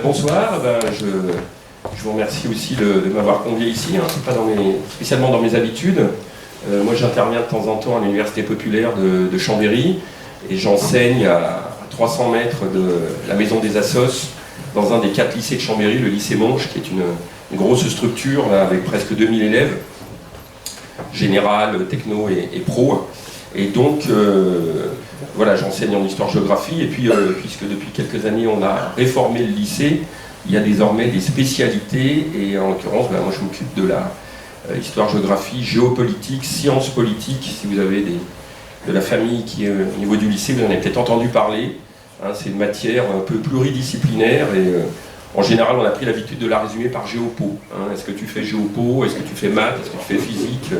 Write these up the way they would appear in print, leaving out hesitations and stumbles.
Bonsoir, je vous remercie aussi de m'avoir convié ici, hein. C'est pas spécialement dans mes habitudes. Moi j'interviens de temps en temps à l'Université populaire de Chambéry et j'enseigne à 300 mètres de la maison des Assos dans un des 4 lycées de Chambéry, le lycée Monge, qui est une grosse structure là, avec presque 2000 élèves, général, techno et pro. Et donc, voilà, j'enseigne en histoire-géographie, et puis, puisque depuis quelques années on a réformé le lycée, il y a désormais des spécialités, et en l'occurrence, moi je m'occupe de la histoire-géographie, géopolitique, sciences politiques. Si vous avez de la famille qui est au niveau du lycée, vous en avez peut-être entendu parler. Hein, c'est une matière un peu pluridisciplinaire, et en général, on a pris l'habitude de la résumer par géopo. Hein. Est-ce que tu fais géopo? Est-ce que tu fais maths? Est-ce que tu fais physique?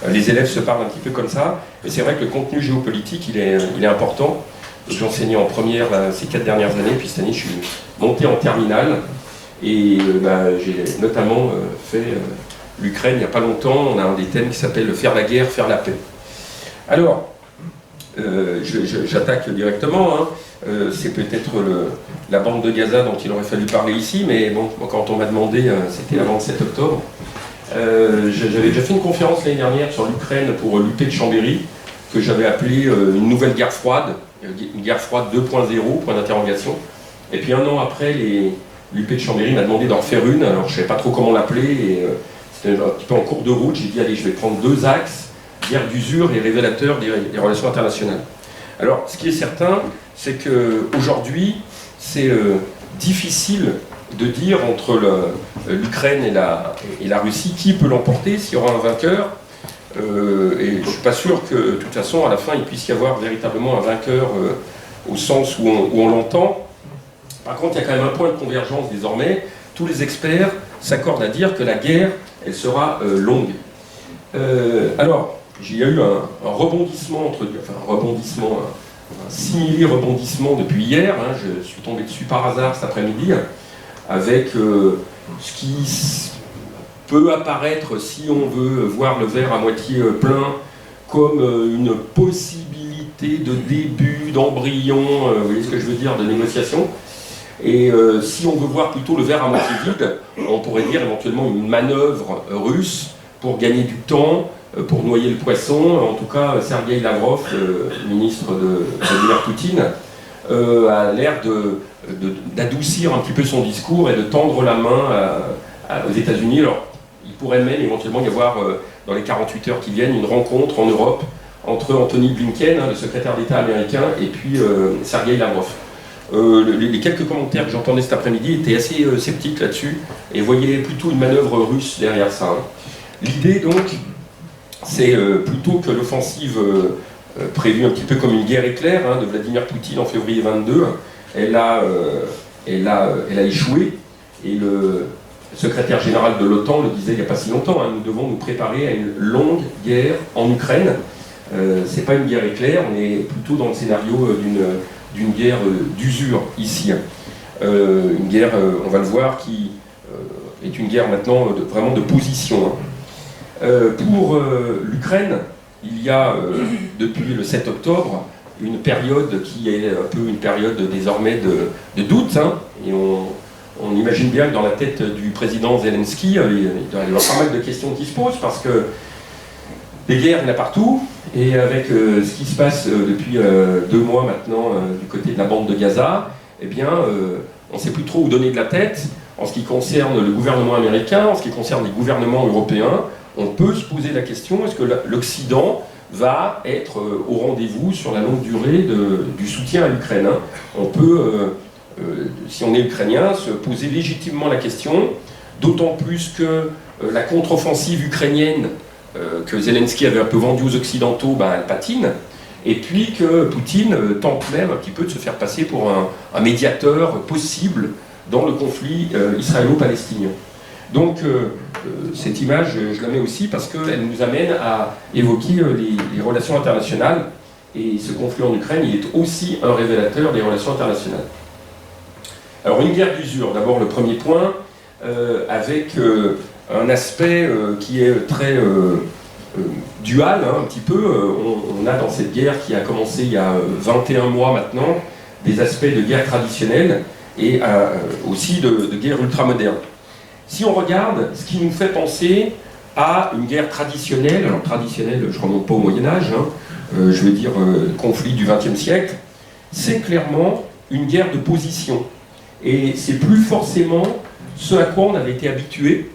Les élèves se parlent un petit peu comme ça. Et c'est vrai que le contenu géopolitique, il est important. J'ai enseigné en première ces 4 dernières années, puis cette année, je suis monté en terminale. Et j'ai notamment fait l'Ukraine il n'y a pas longtemps. On a un des thèmes qui s'appelle « Faire la guerre, faire la paix ». Alors, j'attaque directement. Hein. C'est peut-être la bande de Gaza dont il aurait fallu parler ici, mais bon, quand on m'a demandé, c'était avant le 7 octobre. J'avais déjà fait une conférence l'année dernière sur l'Ukraine pour l'UP de Chambéry, que j'avais appelée une nouvelle guerre froide, une guerre froide 2.0, point d'interrogation. Et puis un an après, l'UP de Chambéry m'a demandé d'en refaire une, alors je ne savais pas trop comment l'appeler, et c'était un petit peu en cours de route. J'ai dit, allez, je vais prendre 2 axes, guerre d'usure et révélateur des relations internationales. Alors, ce qui est certain, c'est qu'aujourd'hui, c'est difficile de dire entre l'Ukraine et la Russie qui peut l'emporter, s'il y aura un vainqueur. Et je ne suis pas sûr que, de toute façon, à la fin, il puisse y avoir véritablement un vainqueur au sens où on l'entend. Par contre, il y a quand même un point de convergence désormais. Tous les experts s'accordent à dire que la guerre, elle sera longue. Alors, il y a eu un rebondissement, un simili-rebondissement depuis hier. Hein, je suis tombé dessus par hasard cet après-midi, avec ce qui peut apparaître, si on veut voir le verre à moitié plein, comme une possibilité de début, d'embryon, vous voyez ce que je veux dire, de négociation. Et si on veut voir plutôt le verre à moitié vide, on pourrait dire éventuellement une manœuvre russe pour gagner du temps, pour noyer le poisson. En tout cas, Sergueï Lavrov, ministre de Vladimir Poutine, a l'air d'adoucir un petit peu son discours et de tendre la main aux États-Unis. Alors, il pourrait même éventuellement y avoir, dans les 48 heures qui viennent, une rencontre en Europe entre Anthony Blinken, le secrétaire d'État américain, et puis Sergueï Lavrov. Les quelques commentaires que j'entendais cet après-midi étaient assez sceptiques là-dessus et voyaient plutôt une manœuvre russe derrière ça. Hein. L'idée, donc, c'est plutôt que l'offensive prévue un petit peu comme une guerre éclair de Vladimir Poutine en février 22, elle a échoué. Et le secrétaire général de l'OTAN le disait il n'y a pas si longtemps, nous devons nous préparer à une longue guerre en Ukraine. C'est pas une guerre éclair, on est plutôt dans le scénario d'une guerre d'usure ici. Une guerre, on va le voir, qui est une guerre maintenant vraiment de position. Pour l'Ukraine, il y a depuis le 7 octobre une période qui est un peu une période désormais de doute. Et on imagine bien que dans la tête du président Zelensky, il doit y avoir pas mal de questions qui se posent parce que des guerres, il y en a partout. Et avec ce qui se passe depuis 2 mois maintenant du côté de la bande de Gaza, eh bien, on ne sait plus trop où donner de la tête en ce qui concerne le gouvernement américain, en ce qui concerne les gouvernements européens. On peut se poser la question, est-ce que l'Occident va être au rendez-vous sur la longue durée du soutien à l'Ukraine? On peut, si on est ukrainien, se poser légitimement la question, d'autant plus que la contre-offensive ukrainienne que Zelensky avait un peu vendue aux Occidentaux, elle patine, et puis que Poutine tente même un petit peu de se faire passer pour un médiateur possible dans le conflit israélo-palestinien. Donc cette image, je la mets aussi parce qu'elle nous amène à évoquer les relations internationales, et ce conflit en Ukraine, il est aussi un révélateur des relations internationales. Alors une guerre d'usure, d'abord le premier point, avec un aspect qui est très dual, un petit peu. On a dans cette guerre qui a commencé il y a 21 mois maintenant, des aspects de guerre traditionnelle, et aussi de guerre ultramoderne. Si on regarde ce qui nous fait penser à une guerre traditionnelle, alors traditionnelle, je ne remonte pas au Moyen-Âge, hein, je veux dire conflit du XXe siècle, c'est clairement une guerre de position. Et c'est plus forcément ce à quoi on avait été habitué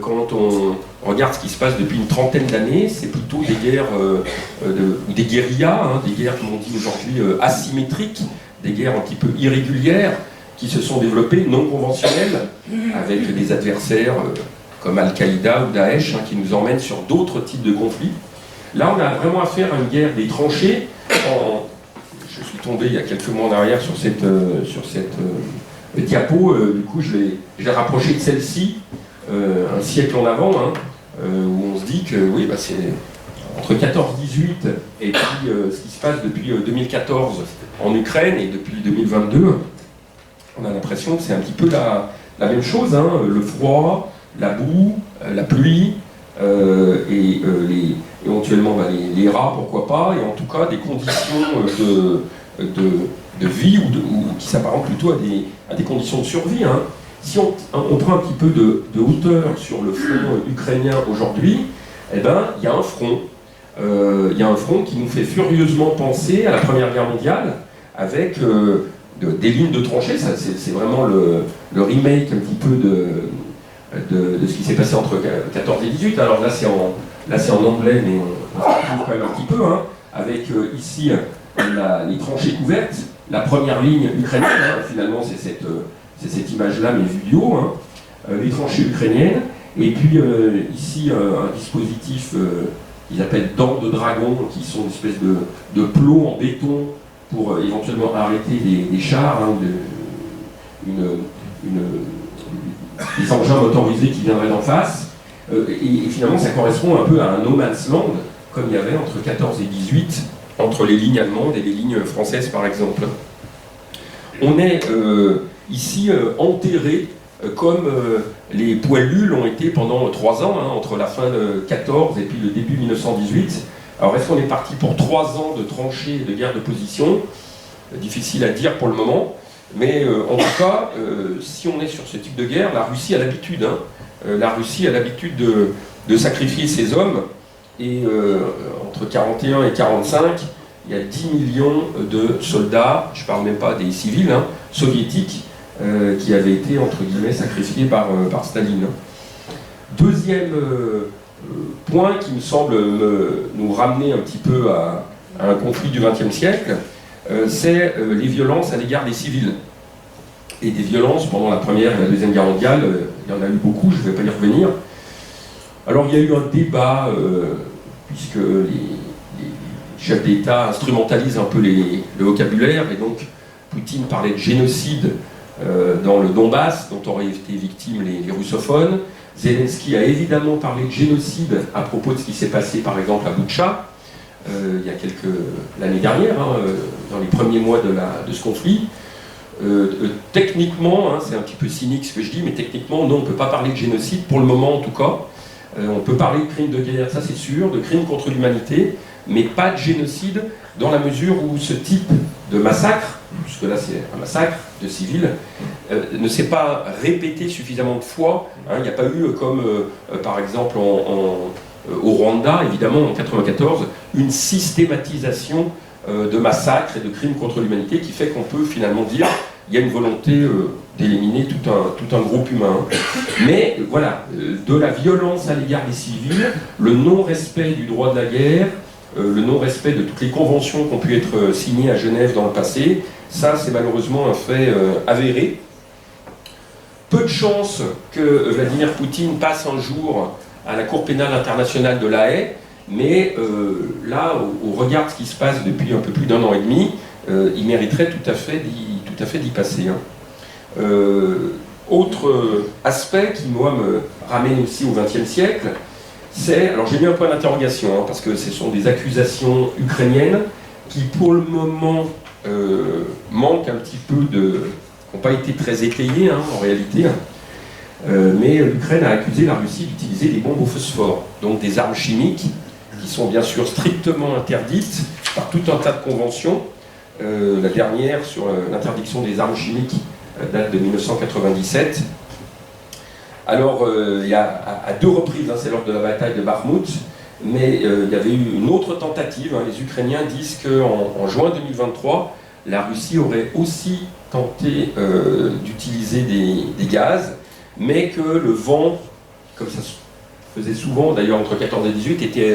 quand on regarde ce qui se passe depuis une trentaine d'années. C'est plutôt des guerres, des guérillas, hein, des guerres, comme on dit aujourd'hui, asymétriques, des guerres un petit peu irrégulières, qui se sont développées, non conventionnelles, avec des adversaires comme Al-Qaïda ou Daesh, hein, qui nous emmènent sur d'autres types de conflits. Là, on a vraiment affaire à une guerre des tranchées. Je suis tombé il y a quelques mois en arrière sur cette diapo, du coup je l'ai rapproché de celle-ci, un siècle en avant, hein, où on se dit que oui, bah, c'est entre 14-18 et puis ce qui se passe depuis 2014 en Ukraine et depuis 2022, on a l'impression que c'est un petit peu la même chose, hein, le froid, la boue, la pluie, et éventuellement bah, les rats, pourquoi pas, et en tout cas des conditions de vie ou qui s'apparentent plutôt à des conditions de survie. Hein. Si on prend un petit peu de hauteur sur le front ukrainien aujourd'hui, eh ben, il y a un front. Il y a un front qui nous fait furieusement penser à la Première Guerre mondiale, avec des lignes de tranchées. C'est vraiment le remake un petit peu de ce qui s'est passé entre 14 et 18. Alors là c'est en anglais, mais on retrouve quand même un petit peu, hein, avec ici les tranchées couvertes, la première ligne ukrainienne, hein, finalement c'est cette image-là, mais vue du haut, hein, les tranchées ukrainiennes, et puis ici un dispositif qu'ils appellent dents de dragon, qui sont une espèce de plots en béton pour éventuellement arrêter des chars, hein, des engins motorisés qui viendraient d'en face, et finalement ça correspond un peu à un no man's land, comme il y avait entre 14 et 18, entre les lignes allemandes et les lignes françaises par exemple. On est ici enterré comme les poilus l'ont été pendant 3 ans, hein, entre la fin de 14 et puis le début 1918. Alors est-ce qu'on est parti pour 3 ans de tranchées et de guerre de position? Difficile à dire pour le moment, mais en tout cas, si on est sur ce type de guerre, la Russie a l'habitude, hein, la Russie a l'habitude de sacrifier ses hommes, et entre 41 et 45, il y a 10 millions de soldats, je ne parle même pas des civils, hein, soviétiques, qui avaient été, entre guillemets, sacrifiés par Staline. Deuxième point qui me semble nous ramener un petit peu à un conflit du XXe siècle, c'est les violences à l'égard des civils. Et des violences pendant la Première et la Deuxième Guerre mondiale, il y en a eu beaucoup, je ne vais pas y revenir. Alors il y a eu un débat, puisque les chefs d'État instrumentalisent un peu le vocabulaire, et donc Poutine parlait de génocide dans le Donbass, dont auraient été victimes les russophones. Zelensky a évidemment parlé de génocide à propos de ce qui s'est passé par exemple à Boutcha, il y a l'année dernière, hein, dans les premiers mois de ce conflit. Techniquement, hein, c'est un petit peu cynique ce que je dis, mais techniquement, non, on ne peut pas parler de génocide, pour le moment en tout cas. On peut parler de crimes de guerre, ça c'est sûr, de crimes contre l'humanité, mais pas de génocide dans la mesure où ce type de massacre, puisque là c'est un massacre de civils, ne s'est pas répété suffisamment de fois. Hein, il n'y a pas eu, comme par exemple au Rwanda, évidemment en 1994, une systématisation de massacres et de crimes contre l'humanité qui fait qu'on peut finalement dire qu'il y a une volonté d'éliminer tout un groupe humain. Mais voilà, de la violence à l'égard des civils, le non-respect du droit de la guerre, le non-respect de toutes les conventions qui ont pu être signées à Genève dans le passé, ça c'est malheureusement un fait avéré. Peu de chances que Vladimir Poutine passe un jour à la Cour pénale internationale de La Haye, mais là, au regard de ce qui se passe depuis un peu plus d'1 an et demi, il mériterait tout à fait d'y passer. Hein. Autre aspect qui, moi, me ramène aussi au XXe siècle, c'est, alors j'ai mis un point d'interrogation, hein, parce que ce sont des accusations ukrainiennes qui, pour le moment, manquent un petit peu n'ont pas été très étayées, hein, en réalité. Mais l'Ukraine a accusé la Russie d'utiliser des bombes au phosphore, donc des armes chimiques, qui sont bien sûr strictement interdites par tout un tas de conventions. La dernière sur l'interdiction des armes chimiques date de 1997. Alors, il y a à deux reprises, hein, c'est lors de la bataille de Bakhmout, mais il y avait eu une autre tentative. Hein. Les Ukrainiens disent qu'en juin 2023, la Russie aurait aussi tenté d'utiliser des gaz, mais que le vent, comme ça se faisait souvent d'ailleurs entre 14 et 18, était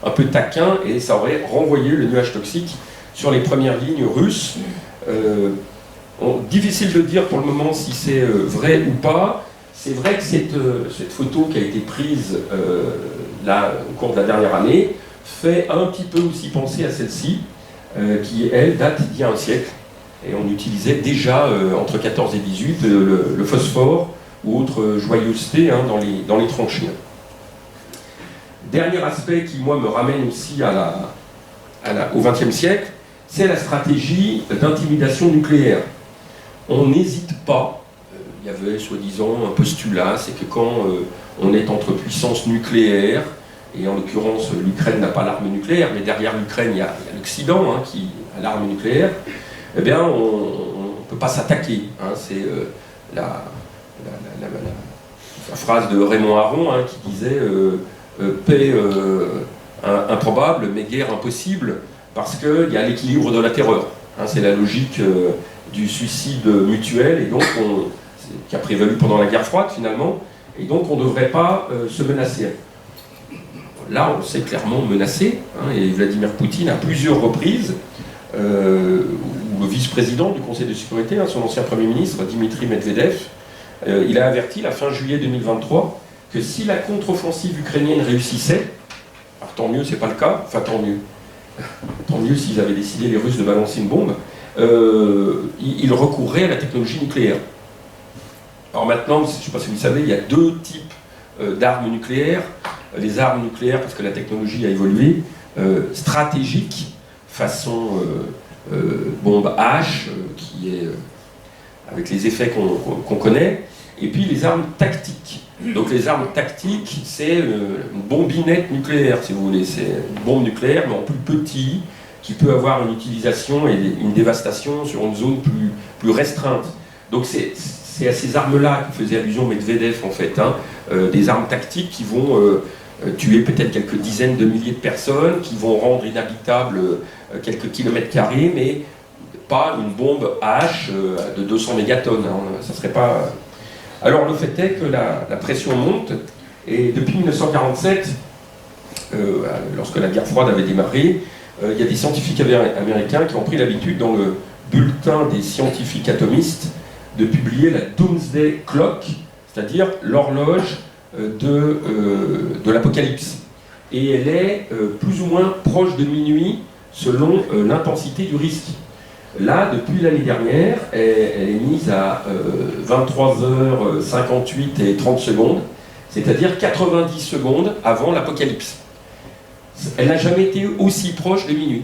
un peu taquin et ça aurait renvoyé le nuage toxique sur les premières lignes russes. Difficile de dire pour le moment si c'est vrai ou pas. C'est vrai que cette photo qui a été prise là, au cours de la dernière année fait un petit peu aussi penser à celle-ci, qui, elle, date d'il y a un siècle. Et on utilisait déjà, entre 14 et 18, le phosphore ou autre joyeuseté hein, dans les tranchées. Dernier aspect qui, moi, me ramène aussi au XXe siècle, c'est la stratégie d'intimidation nucléaire. On n'hésite pas. Il y avait soi-disant un postulat, c'est que quand on est entre puissances nucléaires, et en l'occurrence l'Ukraine n'a pas l'arme nucléaire, mais derrière l'Ukraine il y a l'Occident hein, qui a l'arme nucléaire, eh bien on ne peut pas s'attaquer. Hein, c'est la phrase de Raymond Aron hein, qui disait paix improbable mais guerre impossible, parce qu'il y a l'équilibre de la terreur. Hein, c'est la logique du suicide mutuel, et donc qui a prévalu pendant la guerre froide finalement, et donc on ne devrait pas se menacer. Là on s'est clairement menacé, hein, et Vladimir Poutine à plusieurs reprises, ou le vice-président du Conseil de sécurité, hein, son ancien Premier ministre, Dmitri Medvedev, il a averti la fin juillet 2023 que si la contre-offensive ukrainienne réussissait, alors tant mieux, c'est pas le cas, enfin tant mieux s'ils avaient décidé les Russes de balancer une bombe, ils recourraient à la technologie nucléaire. Alors maintenant, je ne sais pas si vous le savez, il y a deux types d'armes nucléaires. Les armes nucléaires, parce que la technologie a évolué, stratégiques, façon bombe H, qui est avec les effets qu'on connaît, et puis les armes tactiques. Donc les armes tactiques, c'est une bombinette nucléaire, si vous voulez. C'est une bombe nucléaire, mais en plus petit, qui peut avoir une utilisation et une dévastation sur une zone plus restreinte. Donc c'est à ces armes-là que faisait allusion Medvedev, en fait, hein, des armes tactiques qui vont tuer peut-être quelques dizaines de milliers de personnes, qui vont rendre inhabitables quelques kilomètres carrés, mais pas une bombe H de 200 mégatonnes. Hein, ça serait pas... Alors le fait est que la pression monte, et depuis 1947, lorsque la guerre froide avait démarré, il y a des scientifiques américains qui ont pris l'habitude, dans le bulletin des scientifiques atomistes, de publier la Doomsday Clock, c'est-à-dire l'horloge de l'apocalypse. Et elle est plus ou moins proche de minuit selon l'intensité du risque. Là, depuis l'année dernière, elle est mise à 23h58 et 30 secondes, c'est-à-dire 90 secondes avant l'apocalypse. Elle n'a jamais été aussi proche de minuit.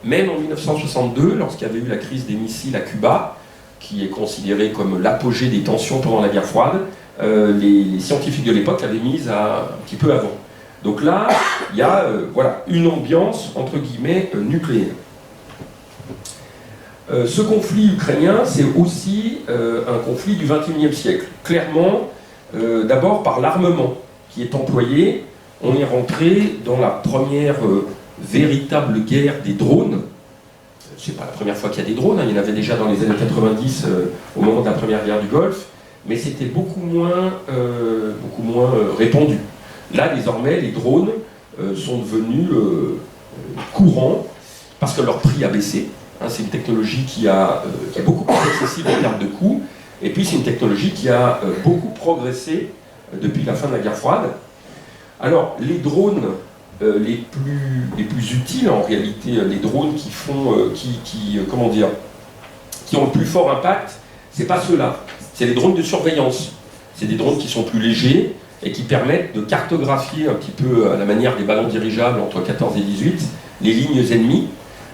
Même en 1962, lorsqu'il y avait eu la crise des missiles à Cuba, qui est considérée comme l'apogée des tensions pendant la guerre froide, les scientifiques de l'époque l'avaient mise un petit peu avant. Donc là, il y a voilà, une ambiance, entre guillemets, nucléaire. Ce conflit ukrainien, c'est aussi un conflit du XXIe siècle. Clairement, d'abord par l'armement qui est employé. On est rentré dans la première véritable guerre des drones. C'est pas la première fois qu'il y a des drones, hein. Il y en avait déjà dans les années 90 au moment de la première guerre du Golfe, mais c'était beaucoup moins répandu. Là, désormais, les drones sont devenus courants parce que leur prix a baissé. Hein, c'est une technologie qui est beaucoup plus accessible en termes de coût, et puis c'est une technologie qui a beaucoup progressé depuis la fin de la guerre froide. Alors, les drones les plus utiles, en réalité, les drones qui ont le plus fort impact, c'est pas ceux-là. C'est les drones de surveillance. C'est des drones qui sont plus légers et qui permettent de cartographier un petit peu à la manière des ballons dirigeables entre 14 et 18 les lignes ennemies,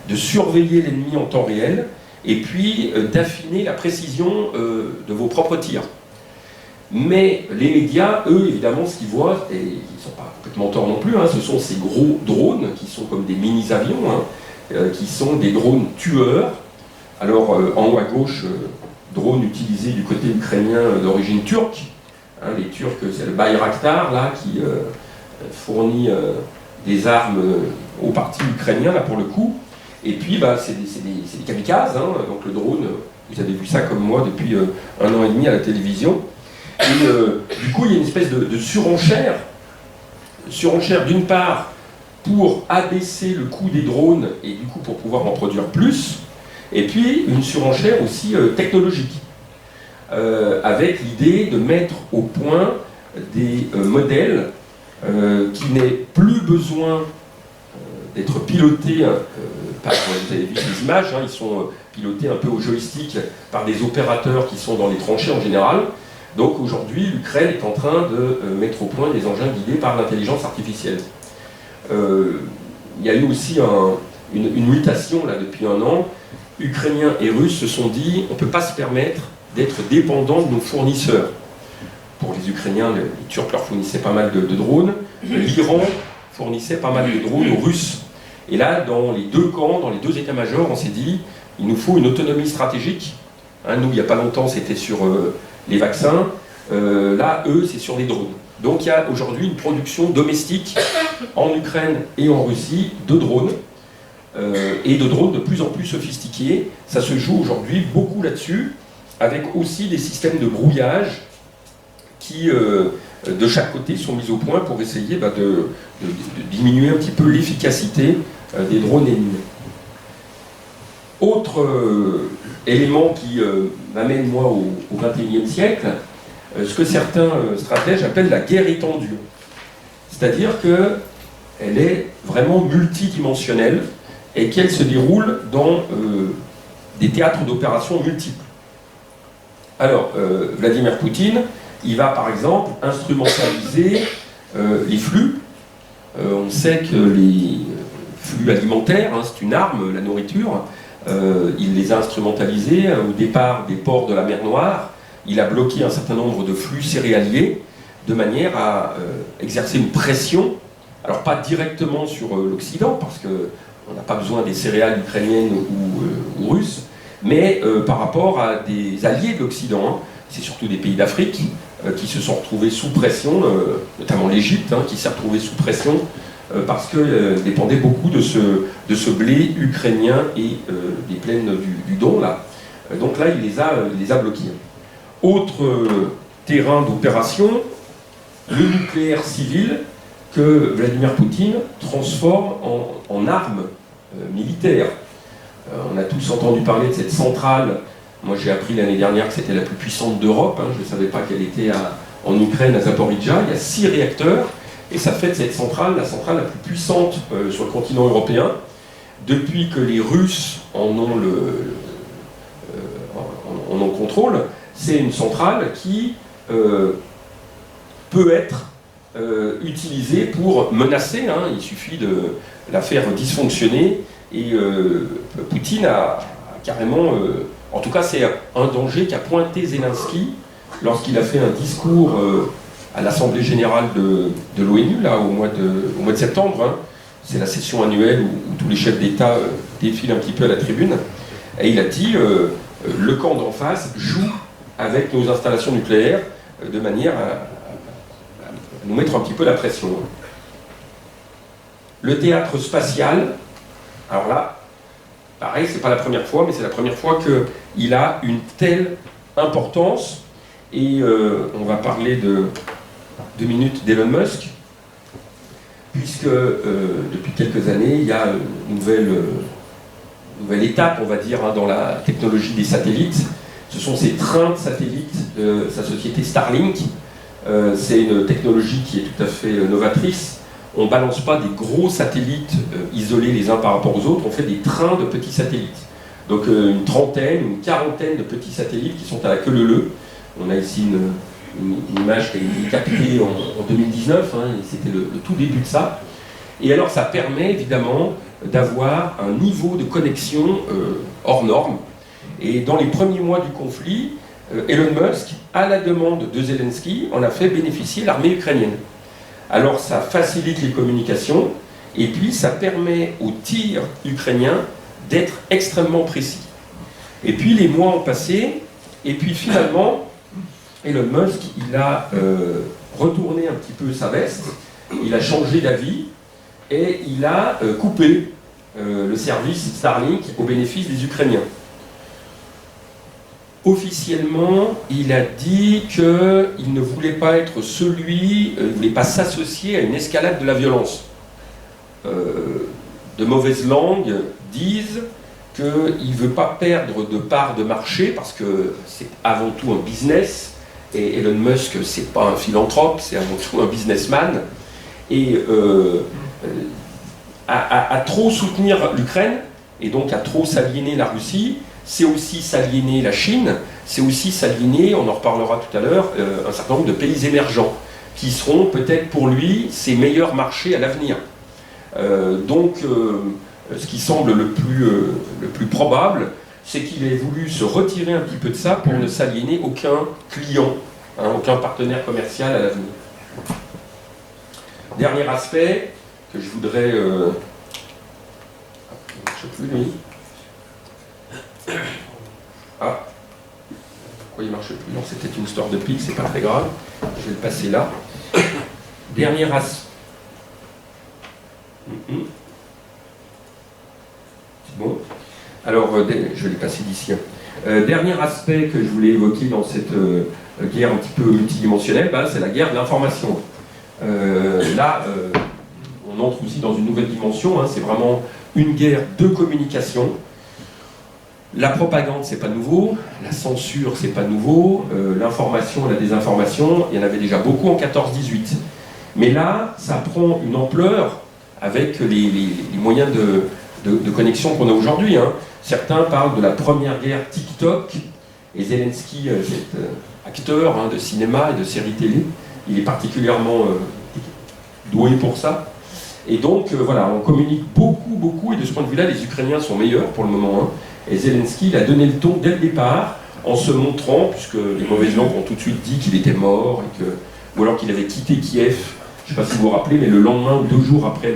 de surveiller l'ennemi en temps réel, et puis d'affiner la précision de vos propres tirs. Mais les médias, eux, évidemment, ce qu'ils voient, et ils ne sont pas complètement tort non plus, hein, ce sont ces gros drones qui sont comme des mini-avions, hein, qui sont des drones tueurs. Alors, en haut à gauche, drone utilisé du côté ukrainien d'origine turque. Hein, les Turcs, c'est le Bayraktar là, qui fournit des armes aux partis ukrainiens là, pour le coup. Et puis c'est des kamikazes, hein, donc le drone, vous avez vu ça comme moi depuis 1 an et demi à la télévision. Et du coup il y a une espèce de surenchère d'une part pour abaisser le coût des drones et du coup pour pouvoir en produire plus, et puis une surenchère aussi technologique, avec l'idée de mettre au point des modèles qui n'aient plus besoin d'être pilotés par, vous avez vu ces images, hein, ils sont pilotés un peu au joystick par des opérateurs qui sont dans les tranchées en général. Donc aujourd'hui, l'Ukraine est en train de mettre au point des engins guidés par l'intelligence artificielle. Il y a eu aussi une mutation là, depuis 1 an. Ukrainiens et Russes se sont dit on ne peut pas se permettre d'être dépendants de nos fournisseurs. Pour les Ukrainiens, les Turcs leur fournissaient pas mal de drones. L'Iran fournissait pas mal de drones aux Russes. Et là, dans les 2 camps, dans les 2 états-majors, on s'est dit il nous faut une autonomie stratégique. Hein, nous, il n'y a pas longtemps, c'était sur les vaccins. Là, eux, c'est sur les drones. Donc il y a aujourd'hui une production domestique en Ukraine et en Russie de drones, et de drones de plus en plus sophistiqués. Ça se joue aujourd'hui beaucoup là-dessus, avec aussi des systèmes de brouillage qui, de chaque côté, sont mis au point pour essayer de diminuer un petit peu l'efficacité des drones ennemis. Autre élément qui m'amène, moi, au XXIe siècle, ce que certains stratèges appellent la guerre étendue. C'est-à-dire qu'elle est vraiment multidimensionnelle et qu'elle se déroule dans des théâtres d'opérations multiples. Alors, Vladimir Poutine, il va par exemple instrumentaliser les flux. On sait que les flux alimentaires, hein, c'est une arme, la nourriture, il les a instrumentalisés au départ des ports de la mer Noire. Il a bloqué un certain nombre de flux céréaliers de manière à exercer une pression, alors pas directement sur l'Occident, parce qu'on n'a pas besoin des céréales ukrainiennes ou russes, mais par rapport à des alliés de l'Occident, hein. C'est surtout des pays d'Afrique qui se sont retrouvés sous pression, notamment l'Égypte, hein, qui s'est retrouvée sous pression parce qu'elle dépendait beaucoup de ce blé ukrainien et des plaines du Don. Là. Donc là, il les a bloqués. Autre terrain d'opération, le nucléaire civil que Vladimir Poutine transforme en arme militaire. On a tous entendu parler de cette centrale. Moi, j'ai appris l'année dernière que c'était la plus puissante d'Europe. Hein. Je ne savais pas qu'elle était en Ukraine, à Zaporizhzhia. Il y a 6 réacteurs. Et ça fait de cette centrale la centrale la plus puissante sur le continent européen. Depuis que les Russes en ont le contrôle, c'est une centrale qui peut être utilisée pour menacer. Hein. Il suffit de la faire dysfonctionner. Et Poutine a carrément... en tout cas, c'est un danger qu'a pointé Zelensky lorsqu'il a fait un discours à l'Assemblée Générale de l'ONU, là, au mois de septembre. Hein. C'est la session annuelle où tous les chefs d'État défilent un petit peu à la tribune. Et il a dit le camp d'en face joue avec nos installations nucléaires de manière à nous mettre un petit peu la pression. Le théâtre spatial, alors là, pareil, c'est pas la première fois, mais c'est la première fois qu'il a une telle importance. Et on va parler de 2 minutes d'Elon Musk, puisque depuis quelques années, il y a une nouvelle étape, on va dire, hein, dans la technologie des satellites. Ce sont ces trains de satellites de sa société Starlink. C'est une technologie qui est tout à fait novatrice. On ne balance pas des gros satellites isolés les uns par rapport aux autres, on fait des trains de petits satellites. Donc une trentaine, une quarantaine de petits satellites qui sont à la queue leu-leu. On a ici une image qui a été captée en 2019, hein, et c'était le tout début de ça. Et alors ça permet évidemment d'avoir un niveau de connexion hors norme. Et dans les premiers mois du conflit, Elon Musk, à la demande de Zelensky, en a fait bénéficier l'armée ukrainienne. Alors ça facilite les communications, et puis ça permet aux tirs ukrainiens d'être extrêmement précis. Et puis les mois ont passé, Et puis finalement, Elon Musk, il a retourné un petit peu sa veste, il a changé d'avis, et il a coupé le service Starlink au bénéfice des Ukrainiens. Officiellement, il a dit qu'il ne voulait pas être il ne voulait pas s'associer à une escalade de la violence. De mauvaises langues disent qu'il ne veut pas perdre de part de marché parce que c'est avant tout un business, et Elon Musk, c'est pas un philanthrope, c'est avant tout un businessman, et à trop soutenir l'Ukraine, et donc à trop s'aliéner la Russie, c'est aussi s'aliéner la Chine, c'est aussi s'aliéner, on en reparlera tout à l'heure, un certain nombre de pays émergents, qui seront peut-être pour lui ses meilleurs marchés à l'avenir. Ce qui semble le plus probable, c'est qu'il ait voulu se retirer un petit peu de ça pour ne s'aliéner aucun client, aucun partenaire commercial à l'avenir. Dernier aspect que je voudrais... il ne marche plus, lui. Ah, pourquoi il ne marche plus? Non, c'était une histoire de pic, c'est pas très grave. Je vais le passer là. Dernier aspect. C'est bon. Alors, je vais le passer d'ici. Dernier aspect que je voulais évoquer dans cette guerre un petit peu multidimensionnelle, c'est la guerre de l'information. On entre aussi dans une nouvelle dimension, c'est vraiment une guerre de communication. La propagande, c'est pas nouveau, la censure, c'est pas nouveau, l'information, la désinformation, il y en avait déjà beaucoup en 14-18. Mais là, ça prend une ampleur avec les moyens de connexion qu'on a aujourd'hui. Certains parlent de la première guerre TikTok, et Zelensky, cet acteur de cinéma et de séries télé, il est particulièrement doué pour ça. Et donc, voilà, on communique beaucoup, et de ce point de vue-là, les Ukrainiens sont meilleurs pour le moment. Et Zelensky, il a donné le ton dès le départ, en se montrant, puisque les mauvaises langues ont tout de suite dit qu'il était mort, ou alors qu'il avait quitté Kiev, je ne sais pas si vous vous rappelez, mais le lendemain, 2 jours après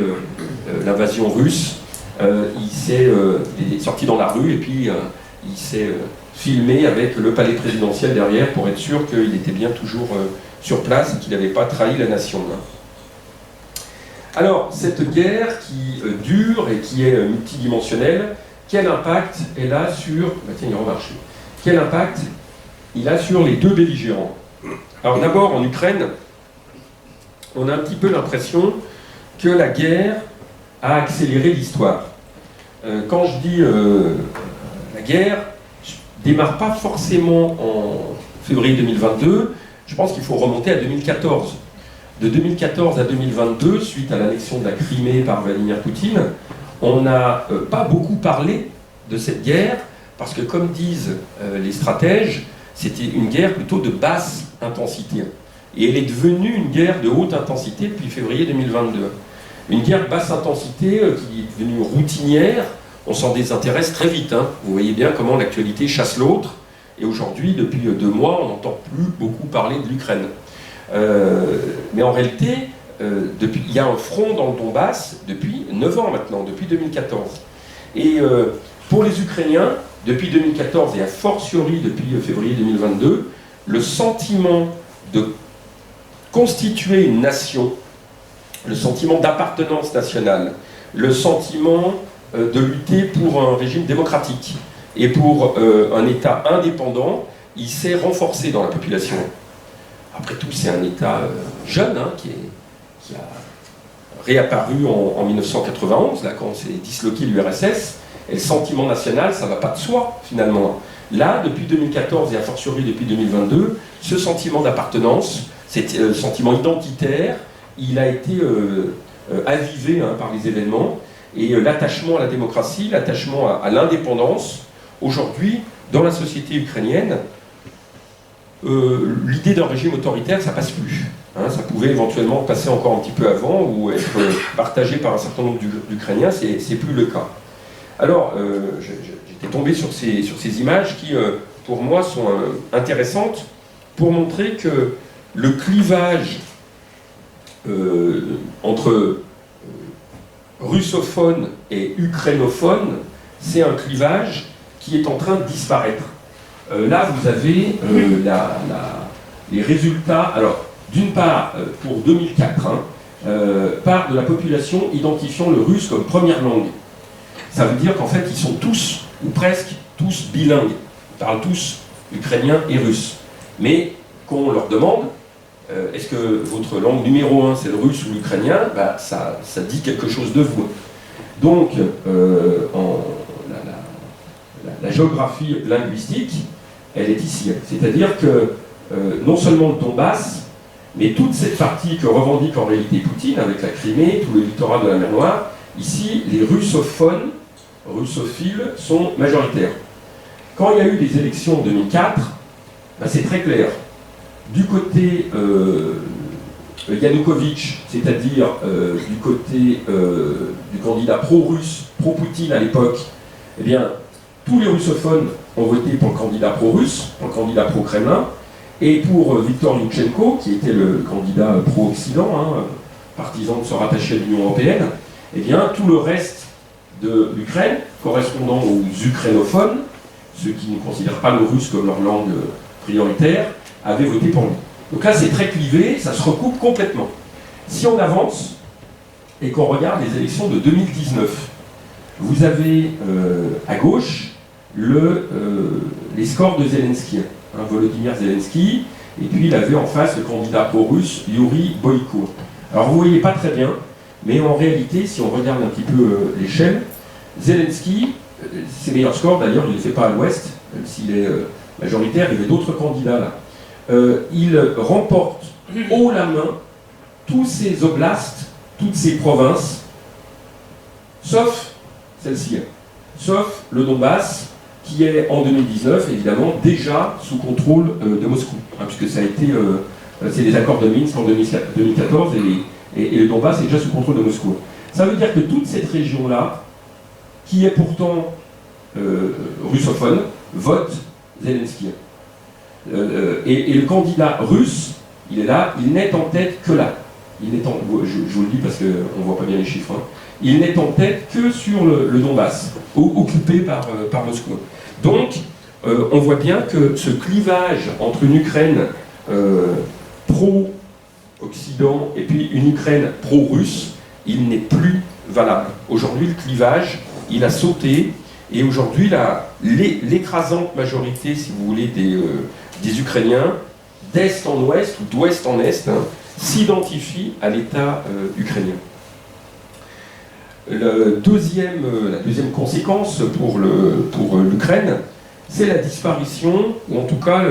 l'invasion russe, il est sorti dans la rue, et puis il s'est filmé avec le palais présidentiel derrière, pour être sûr qu'il était bien toujours sur place, et qu'il n'avait pas trahi la nation. Alors, cette guerre qui dure et qui est multidimensionnelle, quel impact elle a sur... tiens, il remarche. Quel impact il a sur les deux belligérants? Alors d'abord, en Ukraine, on a un petit peu l'impression que la guerre a accéléré l'histoire. Quand je dis la guerre, je ne démarre pas forcément en février 2022, je pense qu'il faut remonter à 2014. De 2014 à 2022, suite à l'annexion de la Crimée par Vladimir Poutine, on n'a pas beaucoup parlé de cette guerre, parce que comme disent les stratèges, c'était une guerre plutôt de basse intensité. Et elle est devenue une guerre de haute intensité depuis février 2022. Une guerre basse intensité qui est devenue routinière, on s'en désintéresse très vite. Vous voyez bien comment l'actualité chasse l'autre, et aujourd'hui, depuis 2 mois, on n'entend plus beaucoup parler de l'Ukraine. Mais en réalité, il y a un front dans le Donbass depuis 9 ans maintenant, depuis 2014. Et pour les Ukrainiens, depuis 2014 et a fortiori depuis février 2022, le sentiment de constituer une nation, le sentiment d'appartenance nationale, le sentiment de lutter pour un régime démocratique et pour un État indépendant, il s'est renforcé dans la population. Après tout, c'est un État jeune qui a réapparu en 1991, là, quand s'est disloqué l'URSS, et le sentiment national, ça ne va pas de soi, finalement. Là, depuis 2014 et a fortiori depuis 2022, ce sentiment d'appartenance, ce sentiment identitaire, il a été avivé par les événements, et l'attachement à la démocratie, l'attachement à l'indépendance, aujourd'hui, dans la société ukrainienne, l'idée d'un régime autoritaire, ça passe plus. Ça pouvait éventuellement passer encore un petit peu avant ou être partagé par un certain nombre d'Ukrainiens, c'est plus le cas. Alors, j'étais tombé sur ces images qui, pour moi, sont intéressantes pour montrer que le clivage entre russophone et ukrainophone, c'est un clivage qui est en train de disparaître. là, vous avez les résultats. Alors, d'une part, pour 2004, part de la population identifiant le russe comme première langue. Ça veut dire qu'en fait, ils sont tous, ou presque tous, bilingues. Ils parlent tous ukrainien et russe. Mais quand on leur demande, est-ce que votre langue numéro 1 c'est le russe ou l'ukrainien, bah, ça dit quelque chose de vous. Donc, la géographie linguistique, elle est ici. C'est-à-dire que non seulement le Donbass, mais toute cette partie que revendique en réalité Poutine, avec la Crimée, tout le littoral de la mer Noire, ici, les russophones, russophiles, sont majoritaires. Quand il y a eu des élections en 2004, bah, c'est très clair. Du côté Yanukovych, c'est-à-dire du côté du candidat pro-russe, pro-Poutine à l'époque, eh bien, tous les russophones ont voté pour le candidat pro-russe, pour le candidat pro-Kremlin, et pour Viktor Yushchenko, qui était le candidat pro-Occident, partisan de se rattacher à l'Union européenne, eh bien, tout le reste de l'Ukraine, correspondant aux ukrainophones, ceux qui ne considèrent pas le russe comme leur langue prioritaire, avaient voté pour lui. Donc là, c'est très clivé, ça se recoupe complètement. Si on avance et qu'on regarde les élections de 2019, vous avez à gauche les scores de Zelensky, Volodymyr Zelensky, et puis il avait en face le candidat pro-russe, Yuri Boyko. Alors vous ne voyez pas très bien, mais en réalité, si on regarde un petit peu l'échelle, Zelensky, ses meilleurs scores d'ailleurs, il ne les fait pas à l'ouest, même s'il est majoritaire, il y avait d'autres candidats là. Il remporte haut la main tous ces oblasts, toutes ces provinces, sauf celle-ci, sauf le Donbass, qui est en 2019 évidemment déjà sous contrôle de Moscou, puisque ça a été, c'est les accords de Minsk en 2014 et le Donbass est déjà sous contrôle de Moscou. Ça veut dire que toute cette région-là, qui est pourtant russophone, vote Zelensky. Et le candidat russe, il est là, il n'est en tête que là. Je vous le dis parce qu'on ne voit pas bien les chiffres. Il n'est en tête que sur le Donbass, occupé par Moscou. Donc, on voit bien que ce clivage entre une Ukraine pro-Occident et puis une Ukraine pro-russe, il n'est plus valable. Aujourd'hui, le clivage, il a sauté, et aujourd'hui, l'écrasante majorité, si vous voulez, des Ukrainiens, d'est en ouest ou d'ouest en est, s'identifient à l'État ukrainien. La deuxième conséquence pour l'Ukraine, c'est la disparition, ou en tout cas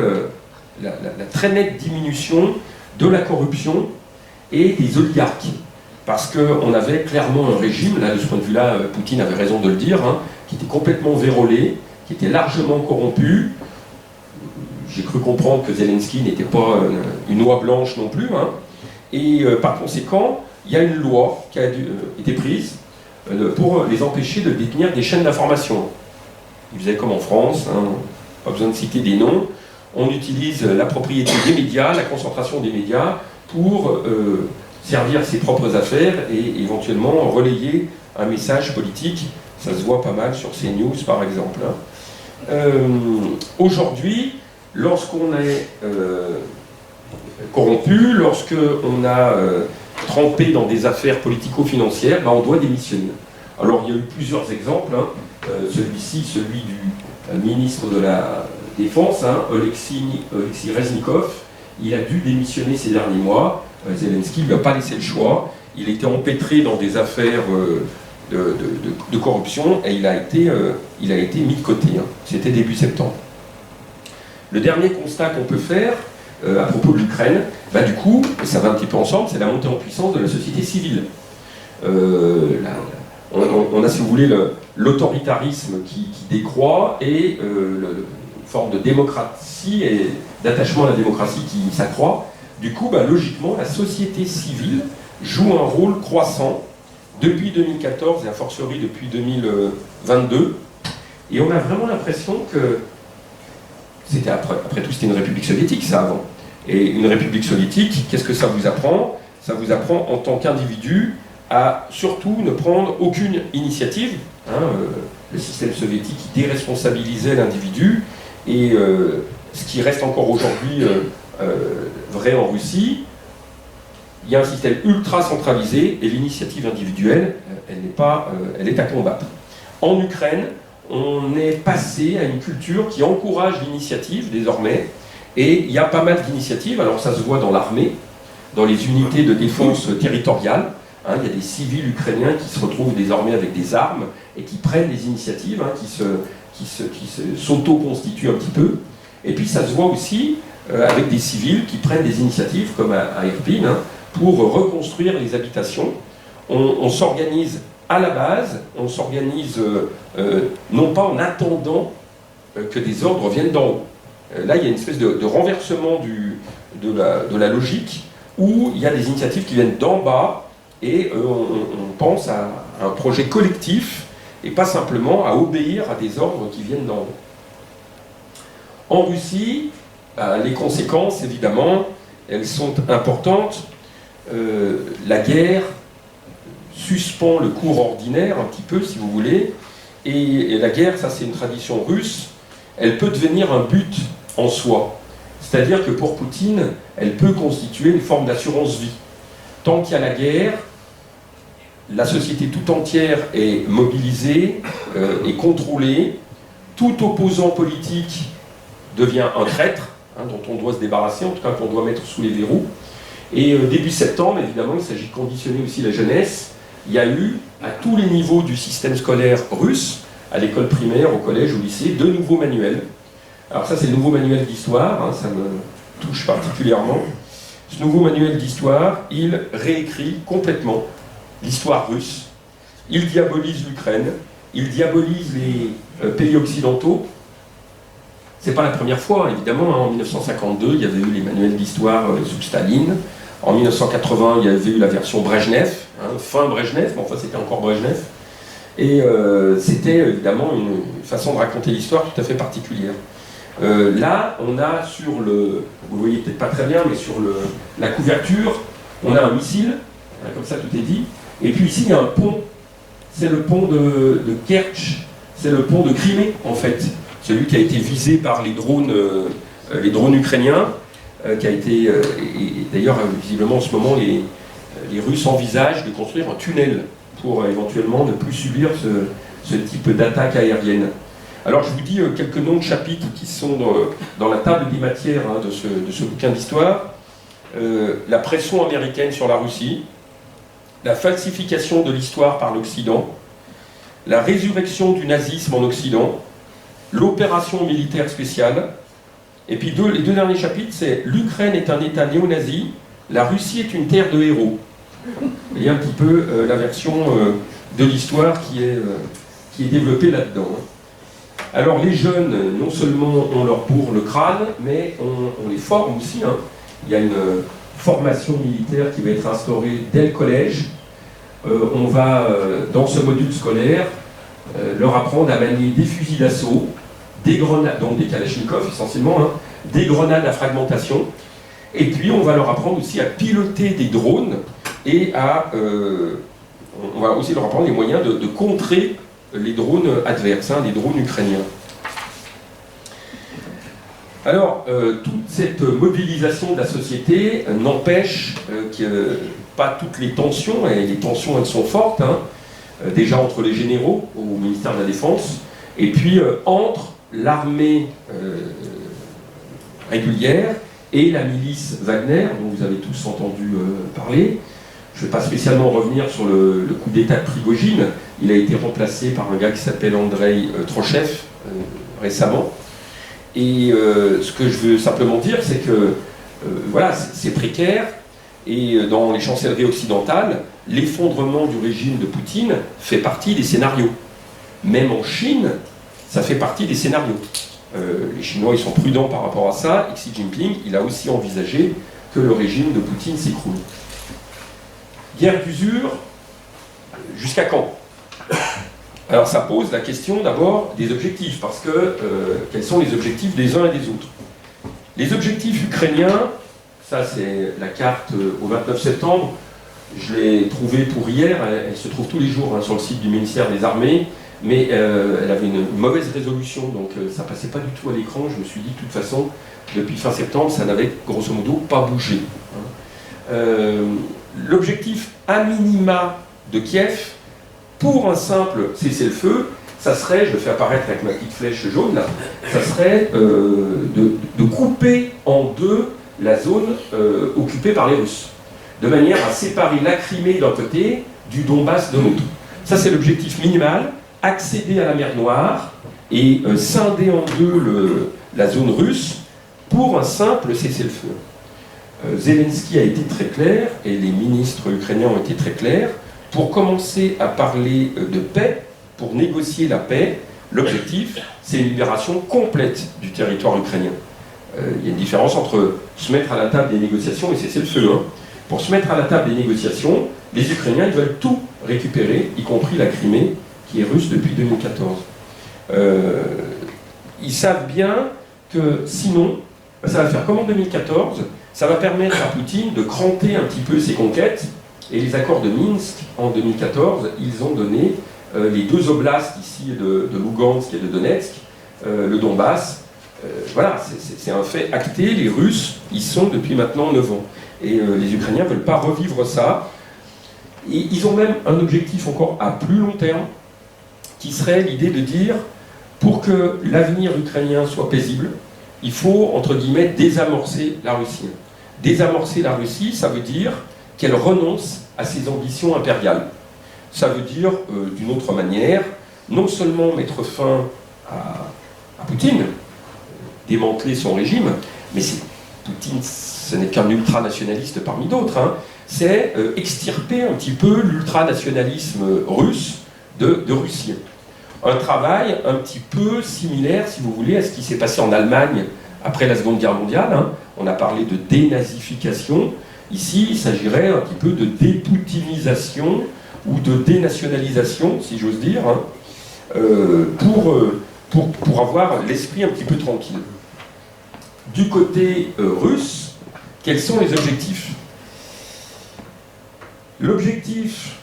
la très nette diminution de la corruption et des oligarques. Parce qu'on avait clairement un régime, là de ce point de vue-là, Poutine avait raison de le dire, qui était complètement vérolé, qui était largement corrompu. J'ai cru comprendre que Zelensky n'était pas une oie blanche non plus. Et par conséquent, il y a une loi qui a été prise pour les empêcher de détenir des chaînes d'information. Ils faisaient comme en France, pas besoin de citer des noms. On utilise la propriété des médias, la concentration des médias, pour servir ses propres affaires et éventuellement relayer un message politique. Ça se voit pas mal sur CNews par exemple. Aujourd'hui, lorsqu'on est corrompu, lorsqu'on a trempé dans des affaires politico-financières, on doit démissionner. Alors il y a eu plusieurs exemples, celui-ci, celui du ministre de la Défense, Oleksiy Reznikov, il a dû démissionner ces derniers mois. Zelensky ne lui a pas laissé le choix, il était empêtré dans des affaires de corruption et il a été mis de côté. C'était début septembre. Le dernier constat qu'on peut faire à propos de l'Ukraine, du coup, ça va un petit peu ensemble, c'est la montée en puissance de la société civile. On a, si vous voulez, l'autoritarisme qui décroît et une forme de démocratie et d'attachement à la démocratie qui s'accroît. Du coup, logiquement, la société civile joue un rôle croissant depuis 2014 et a fortiori depuis 2022. Et on a vraiment l'impression que c'était après tout, c'était une république soviétique, ça, avant. Et une république soviétique, qu'est-ce que ça vous apprend? Ça vous apprend, en tant qu'individu, à surtout ne prendre aucune initiative. Le système soviétique qui déresponsabilisait l'individu Et ce qui reste encore aujourd'hui vrai en Russie, il y a un système ultra centralisé et l'initiative individuelle, elle est à combattre. En Ukraine, on est passé à une culture qui encourage l'initiative désormais, et il y a pas mal d'initiatives. Alors ça se voit dans l'armée, dans les unités de défense territoriale. Hein, il y a des civils ukrainiens qui se retrouvent désormais avec des armes et qui prennent des initiatives, hein, qui s'auto-constituent un petit peu. Et puis ça se voit aussi avec des civils qui prennent des initiatives, comme à Irpin, hein, pour reconstruire les habitations. On s'organise à la base, on s'organise non pas en attendant que des ordres viennent d'en haut. Là, il y a une espèce de renversement de la logique, où il y a des initiatives qui viennent d'en bas, et on pense à un projet collectif, et pas simplement à obéir à des ordres qui viennent d'en haut. En Russie, les conséquences, évidemment, elles sont importantes. La guerre suspend le cours ordinaire, un petit peu, si vous voulez, et la guerre, ça c'est une tradition russe, elle peut devenir un but en soi. C'est-à-dire que pour Poutine, elle peut constituer une forme d'assurance-vie. Tant qu'il y a la guerre, la société tout entière est mobilisée et contrôlée. Tout opposant politique devient un traître, hein, dont on doit se débarrasser, en tout cas qu'on doit mettre sous les verrous. Et début septembre, évidemment, il s'agit de conditionner aussi la jeunesse. Il y a eu, à tous les niveaux du système scolaire russe, à l'école primaire, au collège, au lycée, 2 nouveaux manuels. Alors ça, c'est le nouveau manuel d'histoire, hein, ça me touche particulièrement. Ce nouveau manuel d'histoire, il réécrit complètement l'histoire russe. Il diabolise l'Ukraine, il diabolise les pays occidentaux. C'est pas la première fois, évidemment. Hein. En 1952, il y avait eu les manuels d'histoire sous Staline. En 1980, il y avait eu la version Brejnev, hein, fin Brejnev, mais enfin c'était encore Brejnev. Et c'était évidemment une façon de raconter l'histoire tout à fait particulière. Là, on a sur le, vous le voyez peut-être pas très bien, mais sur la couverture, on a un missile, hein, comme ça tout est dit, et puis ici il y a un pont, c'est le pont de Kerch, c'est le pont de Crimée en fait, celui qui a été visé par les drones ukrainiens, qui a été, et d'ailleurs visiblement en ce moment les Russes envisagent de construire un tunnel pour éventuellement ne plus subir ce type d'attaque aérienne. Alors je vous dis quelques noms de chapitres qui sont dans la table des matières, hein, de ce bouquin d'histoire. La pression américaine sur la Russie, la falsification de l'histoire par l'Occident, la résurrection du nazisme en Occident, l'opération militaire spéciale, et puis les 2 derniers chapitres, c'est « L'Ukraine est un État néo-nazi, la Russie est une terre de héros ». Il y a un petit peu la version de l'histoire qui est développée là-dedans. Alors les jeunes, non seulement ont leur bourre le crâne, mais on les forme aussi. Hein. Il y a une formation militaire qui va être instaurée dès le collège. On va, dans ce module scolaire, leur apprendre à manier des fusils d'assaut, des grenades, donc des kalachnikovs essentiellement, hein, des grenades à fragmentation, et puis on va leur apprendre aussi à piloter des drones, et on va aussi leur apprendre les moyens de contrer les drones adverses, hein, les drones ukrainiens. Alors, toute cette mobilisation de la société n'empêche que pas toutes les tensions, et les tensions elles sont fortes, hein, déjà entre les généraux au ministère de la Défense, et puis entre l'armée régulière et la milice Wagner, dont vous avez tous entendu parler. Je ne vais pas spécialement revenir sur le coup d'État de Prigojine. Il a été remplacé par un gars qui s'appelle Andrei Trochev récemment. Et ce que je veux simplement dire, c'est que voilà, c'est précaire. Et dans les chancelleries occidentales, l'effondrement du régime de Poutine fait partie des scénarios. Même en Chine, ça fait partie des scénarios. Les Chinois ils sont prudents par rapport à ça. Et Xi Jinping, il a aussi envisagé que le régime de Poutine s'écroule. Guerre d'usure, jusqu'à quand? Alors ça pose la question d'abord des objectifs, parce que quels sont les objectifs des uns et des autres? Les objectifs ukrainiens, ça c'est la carte au 29 septembre, je l'ai trouvée pour hier, elle se trouve tous les jours hein, sur le site du ministère des Armées. mais elle avait une mauvaise résolution, donc ça passait pas du tout à l'écran. Je me suis dit, de toute façon, depuis fin septembre, ça n'avait grosso modo pas bougé. L'objectif à minima de Kiev, pour un simple cessez-le-feu, ça serait, je le fais apparaître avec ma petite flèche jaune, là, ça serait de couper en deux la zone occupée par les Russes, de manière à séparer la Crimée d'un côté du Donbass de l'autre. Ça, c'est l'objectif minimal, accéder à la mer Noire et scinder en deux la zone russe pour un simple cessez-le-feu. Zelensky a été très clair, et les ministres ukrainiens ont été très clairs, pour commencer à parler de paix, pour négocier la paix, l'objectif, c'est une libération complète du territoire ukrainien. Il y a une différence entre se mettre à la table des négociations et cesser le feu. Pour se mettre à la table des négociations, les Ukrainiens ils veulent tout récupérer, y compris la Crimée, qui est russe depuis 2014. Ils savent bien que sinon, ça va faire comme en 2014, ça va permettre à Poutine de cranter un petit peu ses conquêtes, et les accords de Minsk, en 2014, ils ont donné les deux oblasts ici de Lugansk et de Donetsk, le Donbass. Voilà, c'est un fait acté, les Russes y sont depuis maintenant 9 ans. Et les Ukrainiens ne veulent pas revivre ça. Et ils ont même un objectif encore à plus long terme, qui serait l'idée de dire, pour que l'avenir ukrainien soit paisible, il faut, entre guillemets, désamorcer la Russie. Désamorcer la Russie, ça veut dire qu'elle renonce à ses ambitions impériales. Ça veut dire, d'une autre manière, non seulement mettre fin à Poutine, démanteler son régime, mais Poutine, ce n'est qu'un ultranationaliste parmi d'autres, c'est extirper un petit peu l'ultranationalisme russe de Russie. Un travail un petit peu similaire, si vous voulez, à ce qui s'est passé en Allemagne après la Seconde Guerre mondiale. On a parlé de dénazification. Ici, il s'agirait un petit peu de dépoutinisation ou de dénationalisation, si j'ose dire, pour avoir l'esprit un petit peu tranquille. Du côté russe, quels sont les objectifs? L'objectif,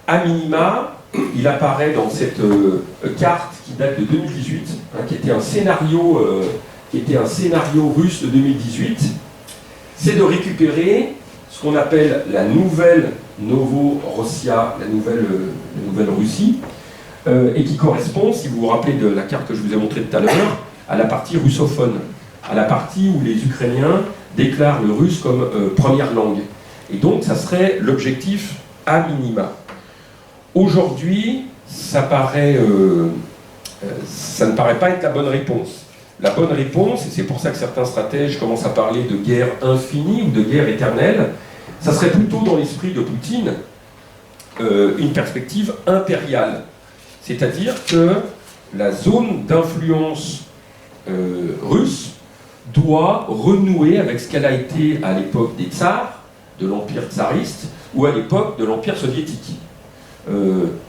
à minima, il apparaît dans cette carte qui date de 2018, qui était un scénario russe de 2018, c'est de récupérer ce qu'on appelle la nouvelle Novorossia, la nouvelle Russie, et qui correspond, si vous vous rappelez de la carte que je vous ai montrée tout à l'heure, à la partie russophone, à la partie où les Ukrainiens déclarent le russe comme première langue. Et donc, ça serait l'objectif à minima. Aujourd'hui, ça ne paraît pas être la bonne réponse. La bonne réponse, et c'est pour ça que certains stratèges commencent à parler de guerre infinie ou de guerre éternelle, ça serait plutôt dans l'esprit de Poutine une perspective impériale. C'est-à-dire que la zone d'influence russe doit renouer avec ce qu'elle a été à l'époque des tsars, de l'Empire tsariste, ou à l'époque de l'Empire soviétique.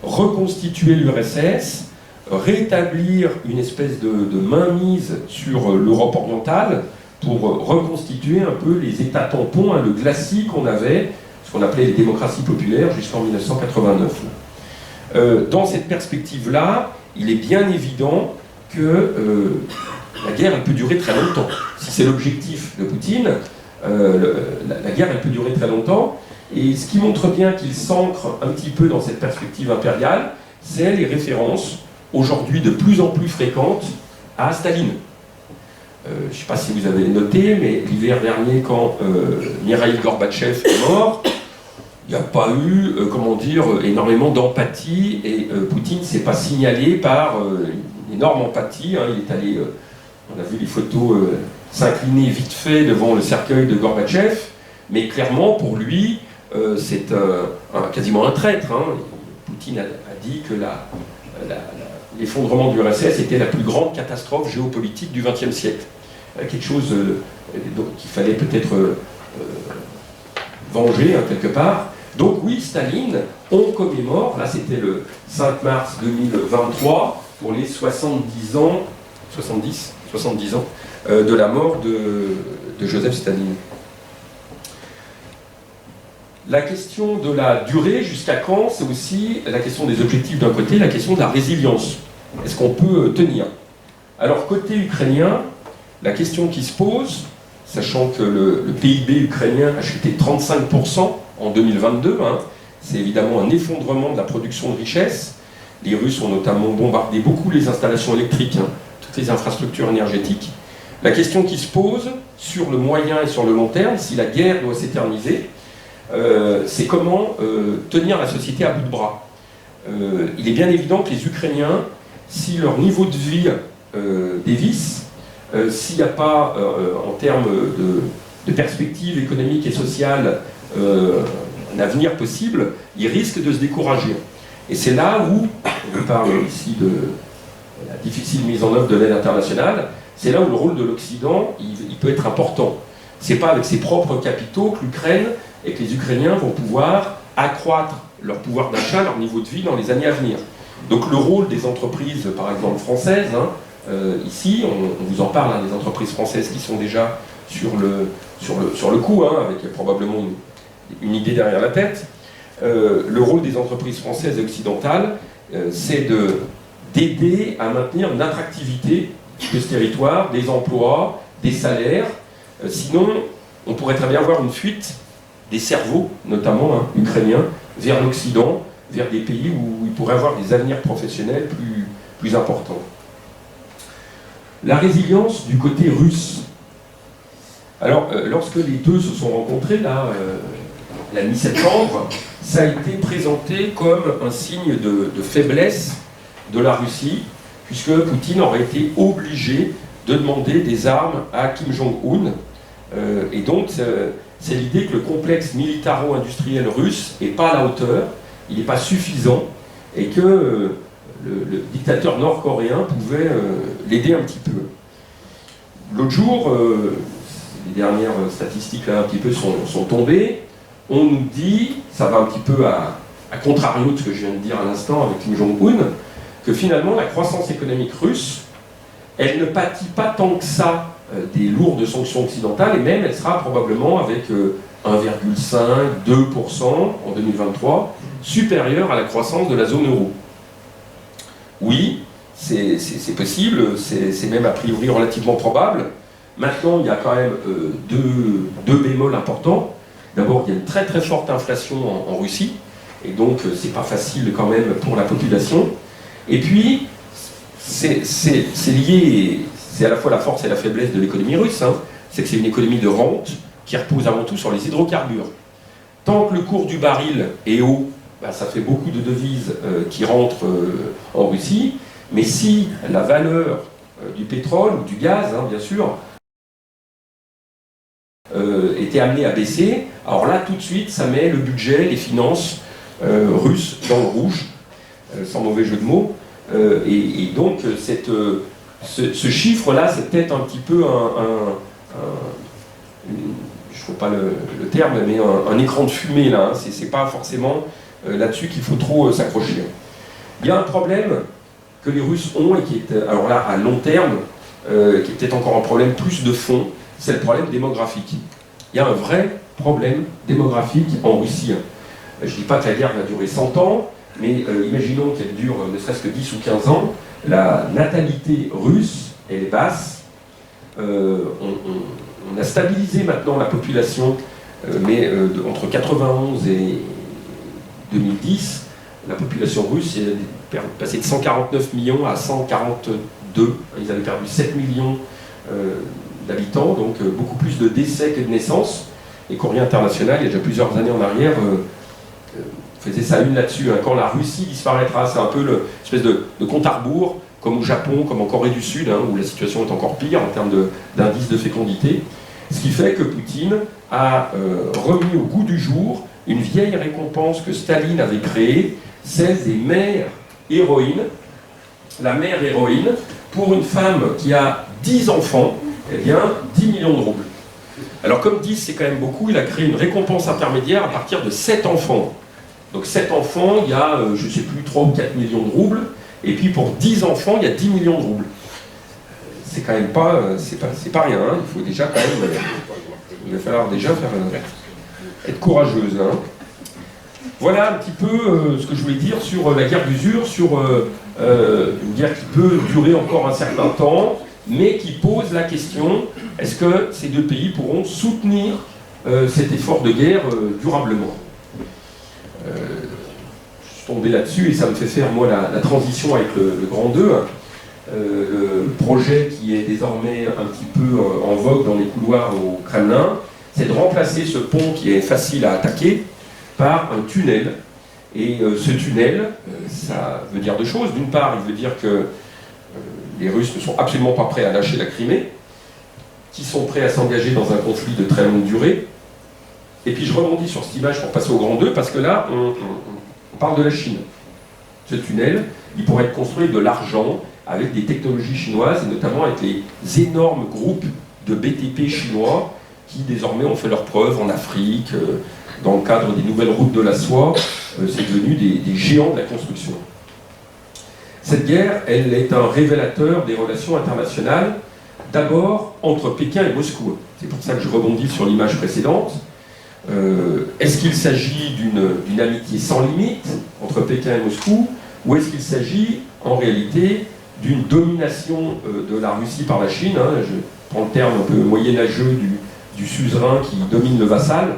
Reconstituer l'URSS, rétablir une espèce de mainmise sur l'Europe orientale pour reconstituer un peu les états tampons, le glacis qu'on avait, ce qu'on appelait les démocraties populaires jusqu'en 1989. Dans cette perspective-là, il est bien évident que la guerre elle peut durer très longtemps. Si c'est l'objectif de Poutine, la guerre elle peut durer très longtemps. Et ce qui montre bien qu'il s'ancre un petit peu dans cette perspective impériale, c'est les références, aujourd'hui de plus en plus fréquentes, à Staline. Je ne sais pas si vous avez noté, mais l'hiver dernier, quand Mikhaïl Gorbatchev est mort, il n'y a pas eu, énormément d'empathie, et Poutine ne s'est pas signalé par une énorme empathie. Il est allé, on a vu les photos, s'incliner vite fait devant le cercueil de Gorbatchev, mais clairement, pour lui, c'est quasiment un traître. Poutine a dit que l'effondrement de l'URSS était la plus grande catastrophe géopolitique du XXe siècle. Quelque chose qu'il fallait peut-être venger, quelque part. Donc oui, Staline, on commémore, là c'était le 5 mars 2023, pour les 70 ans de la mort de Joseph Staline. La question de la durée, jusqu'à quand, c'est aussi la question des objectifs d'un côté, la question de la résilience. Est-ce qu'on peut tenir? Alors, côté ukrainien, la question qui se pose, sachant que le PIB ukrainien a chuté de 35% en 2022, hein, c'est évidemment un effondrement de la production de richesse. Les Russes ont notamment bombardé beaucoup les installations électriques, hein, toutes les infrastructures énergétiques. La question qui se pose sur le moyen et sur le long terme, si la guerre doit s'éterniser, c'est comment tenir la société à bout de bras. Il est bien évident que les Ukrainiens, si leur niveau de vie dévisse, s'il n'y a pas, en termes de perspectives économiques et sociales, un avenir possible, ils risquent de se décourager. Et c'est là où, on parle ici de la difficile mise en œuvre de l'aide internationale, c'est là où le rôle de l'Occident, il peut être important. Ce n'est pas avec ses propres capitaux que l'Ukraine et que les Ukrainiens vont pouvoir accroître leur pouvoir d'achat, leur niveau de vie dans les années à venir. Donc le rôle des entreprises, par exemple françaises, hein, ici, on vous en parle, hein, des entreprises françaises qui sont déjà sur le coup, hein, avec probablement une idée derrière la tête. Le rôle des entreprises françaises et occidentales, c'est d'aider à maintenir une attractivité de ce territoire, des emplois, des salaires. Sinon, on pourrait très bien avoir une fuite des cerveaux, notamment hein, ukrainiens, vers l'Occident, vers des pays où ils pourraient avoir des avenirs professionnels plus importants. La résilience du côté russe. Alors, lorsque les deux se sont rencontrés, là, la mi-septembre, ça a été présenté comme un signe de faiblesse de la Russie, puisque Poutine aurait été obligé de demander des armes à Kim Jong-un. Et donc, c'est l'idée que le complexe militaro-industriel russe n'est pas à la hauteur, il n'est pas suffisant, et que le dictateur nord-coréen pouvait l'aider un petit peu. L'autre jour, les dernières statistiques là, un petit peu sont tombées, on nous dit, ça va un petit peu à contrario de ce que je viens de dire à l'instant avec Kim Jong-un, que finalement la croissance économique russe, elle ne pâtit pas tant que ça des lourdes sanctions occidentales, et même elle sera probablement avec 1,5-2% en 2023, supérieure à la croissance de la zone euro. Oui, c'est possible, c'est même a priori relativement probable. Maintenant, il y a quand même deux bémols importants. D'abord, il y a une très très forte inflation en Russie, et donc c'est pas facile quand même pour la population. Et puis, c'est lié, c'est à la fois la force et la faiblesse de l'économie russe, hein. C'est que c'est une économie de rente qui repose avant tout sur les hydrocarbures. Tant que le cours du baril est haut, bah, ça fait beaucoup de devises qui rentrent en Russie, mais si la valeur du pétrole ou du gaz, hein, bien sûr, était amenée à baisser, alors là tout de suite ça met le budget, les finances russes dans le rouge, sans mauvais jeu de mots, et donc ce chiffre-là, c'est peut-être un petit peu je ne trouve pas le terme, mais un écran de fumée là, hein. C'est pas forcément là-dessus qu'il faut trop s'accrocher. Il y a un problème que les Russes ont, et qui est, alors là, à long terme, qui est peut-être encore un problème plus de fond, c'est le problème démographique. Il y a un vrai problème démographique en Russie. Je ne dis pas que la guerre va durer 100 ans, mais imaginons qu'elle dure ne serait-ce que 10 ou 15 ans. La natalité russe, elle est basse. On a stabilisé maintenant la population, mais entre 91 et 2010, la population russe est passée de 149 millions à 142. Ils avaient perdu 7 millions d'habitants, donc beaucoup plus de décès que de naissances. Et Courrier International, il y a déjà plusieurs années en arrière, faisait sa une là-dessus. Hein. Quand la Russie disparaîtra, c'est un peu l'espèce de compte à rebours, comme au Japon, comme en Corée du Sud, hein, où la situation est encore pire en termes d'indice de fécondité. Ce qui fait que Poutine a remis au goût du jour une vieille récompense que Staline avait créée, celle des mères héroïnes. La mère héroïne, pour une femme qui a 10 enfants, eh bien, 10 millions de roubles. Alors comme 10, c'est quand même beaucoup, il a créé une récompense intermédiaire à partir de 7 enfants. Donc 7 enfants, il y a, je ne sais plus, 3 ou 4 millions de roubles, et puis pour 10 enfants, il y a 10 millions de roubles. C'est quand même pas, c'est pas rien, hein. Il faut déjà quand même, il va falloir déjà être courageuse, hein. Voilà un petit peu ce que je voulais dire sur la guerre d'usure, sur une guerre qui peut durer encore un certain temps, mais qui pose la question, est-ce que ces deux pays pourront soutenir cet effort de guerre durablement? Je suis tombé là-dessus et ça me fait faire, moi, la transition avec le Grand 2. Le projet qui est désormais un petit peu en vogue dans les couloirs au Kremlin, c'est de remplacer ce pont qui est facile à attaquer par un tunnel. Et ce tunnel, ça veut dire deux choses. D'une part, il veut dire que les Russes ne sont absolument pas prêts à lâcher la Crimée, qui sont prêts à s'engager dans un conflit de très longue durée. Et puis je rebondis sur cette image pour passer au Grand 2, parce que là, on parle de la Chine. Ce tunnel, il pourrait être construit de l'argent, avec des technologies chinoises, et notamment avec les énormes groupes de BTP chinois qui désormais ont fait leurs preuves en Afrique, dans le cadre des nouvelles routes de la soie. C'est devenu des géants de la construction. Cette guerre, elle est un révélateur des relations internationales, d'abord entre Pékin et Moscou. C'est pour ça que je rebondis sur l'image précédente. Est-ce qu'il s'agit d'une amitié sans limite entre Pékin et Moscou, ou est-ce qu'il s'agit en réalité d'une domination de la Russie par la Chine, je prends le terme un peu moyenâgeux du suzerain qui domine le vassal,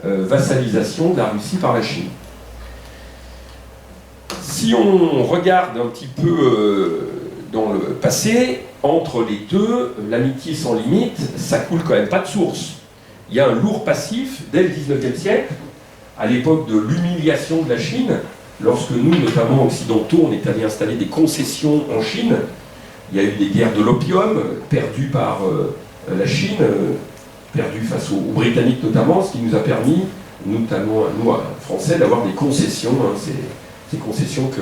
vassalisation de la Russie par la Chine. Si on regarde un petit peu dans le passé, entre les deux, l'amitié sans limite, ça coule quand même pas de source. Il y a un lourd passif dès le 19e siècle, à l'époque de l'humiliation de la Chine. Lorsque nous, notamment occidentaux, on est allé installer des concessions en Chine, il y a eu des guerres de l'opium perdues par la Chine, perdues face aux Britanniques notamment, ce qui nous a permis, notamment à nous, Français, d'avoir des concessions, ces concessions que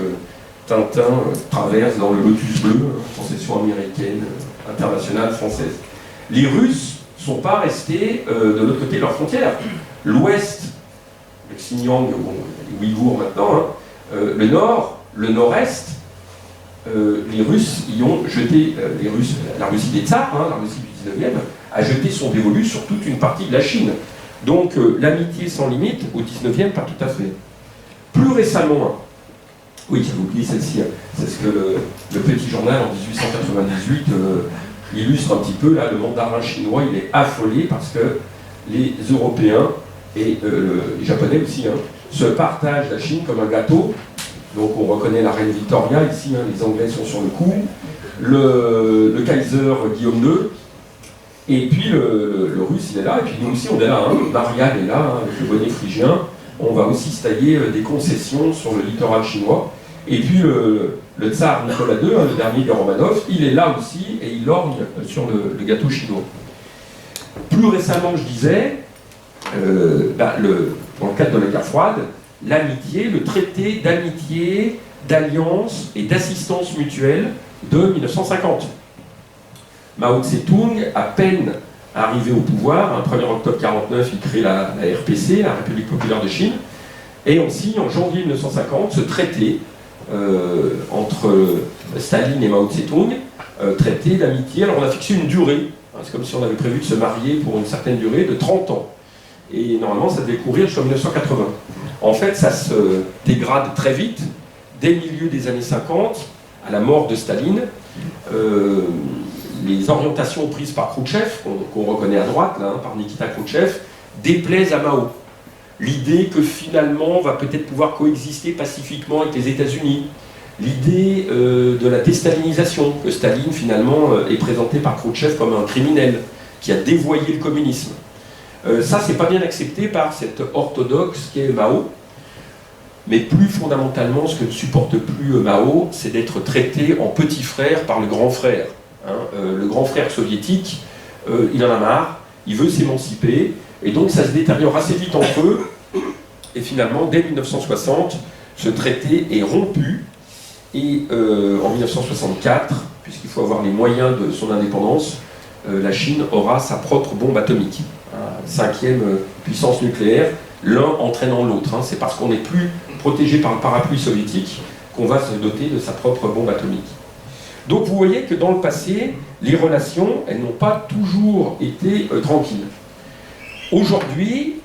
Tintin traverse dans le Lotus Bleu, concession américaine, internationale, française. Les Russes ne sont pas restés de l'autre côté de leur frontière. L'Ouest, le Xinjiang, bon, les Ouïghours maintenant, le Nord, le Nord-Est, les Russes y ont jeté, la Russie des Tsars, la Russie du 19e, a jeté son dévolu sur toute une partie de la Chine. Donc l'amitié sans limite, au 19e, pas tout à fait. Plus récemment, oui, j'avais oublié celle-ci, c'est ce que le Petit Journal en 1898 illustre un petit peu, là, le mandarin chinois, il est affolé parce que les Européens et les Japonais aussi, se partagent la Chine comme un gâteau. Donc on reconnaît la reine Victoria ici, les Anglais sont sur le coup, le Kaiser Guillaume II, et puis le Russe il est là, et puis nous aussi on est là, Marianne est là, avec le bonnet phrygien, on va aussi se tailler des concessions sur le littoral chinois, et puis le tsar Nicolas II, le dernier des Romanov, il est là aussi, et il lorgne sur le gâteau chinois. Plus récemment, je disais, dans le cadre de la guerre froide, l'amitié, le traité d'amitié, d'alliance et d'assistance mutuelle de 1950. Mao Tse-tung, à peine arrivé au pouvoir, un 1er octobre 1949, il crée la RPC, la République populaire de Chine, et on signe en janvier 1950 ce traité entre Staline et Mao Tse-tung, traité d'amitié. Alors on a fixé une durée, c'est comme si on avait prévu de se marier pour une certaine durée de 30 ans. Et normalement, ça devait courir jusqu'en 1980. En fait, ça se dégrade très vite. Dès le milieu des années 50, à la mort de Staline, les orientations prises par Khrouchtchev, qu'on reconnaît à droite, là, par Nikita Khrouchtchev, déplaisent à Mao. L'idée que finalement, on va peut-être pouvoir coexister pacifiquement avec les États-Unis. L'idée de la déstalinisation, que Staline, finalement, est présenté par Khrouchtchev comme un criminel qui a dévoyé le communisme. Ça, c'est pas bien accepté par cet orthodoxe qu'est Mao. Mais plus fondamentalement, ce que ne supporte plus Mao, c'est d'être traité en petit frère par le grand frère. Le grand frère soviétique, il en a marre, il veut s'émanciper, et donc ça se détériore assez vite entre eux. Et finalement, dès 1960, ce traité est rompu. Et en 1964, puisqu'il faut avoir les moyens de son indépendance, la Chine aura sa propre bombe atomique. 5e puissance nucléaire, l'un entraînant l'autre. C'est parce qu'on n'est plus protégé par le parapluie soviétique qu'on va se doter de sa propre bombe atomique. Donc vous voyez que dans le passé, les relations, elles n'ont pas toujours été tranquilles. Aujourd'hui,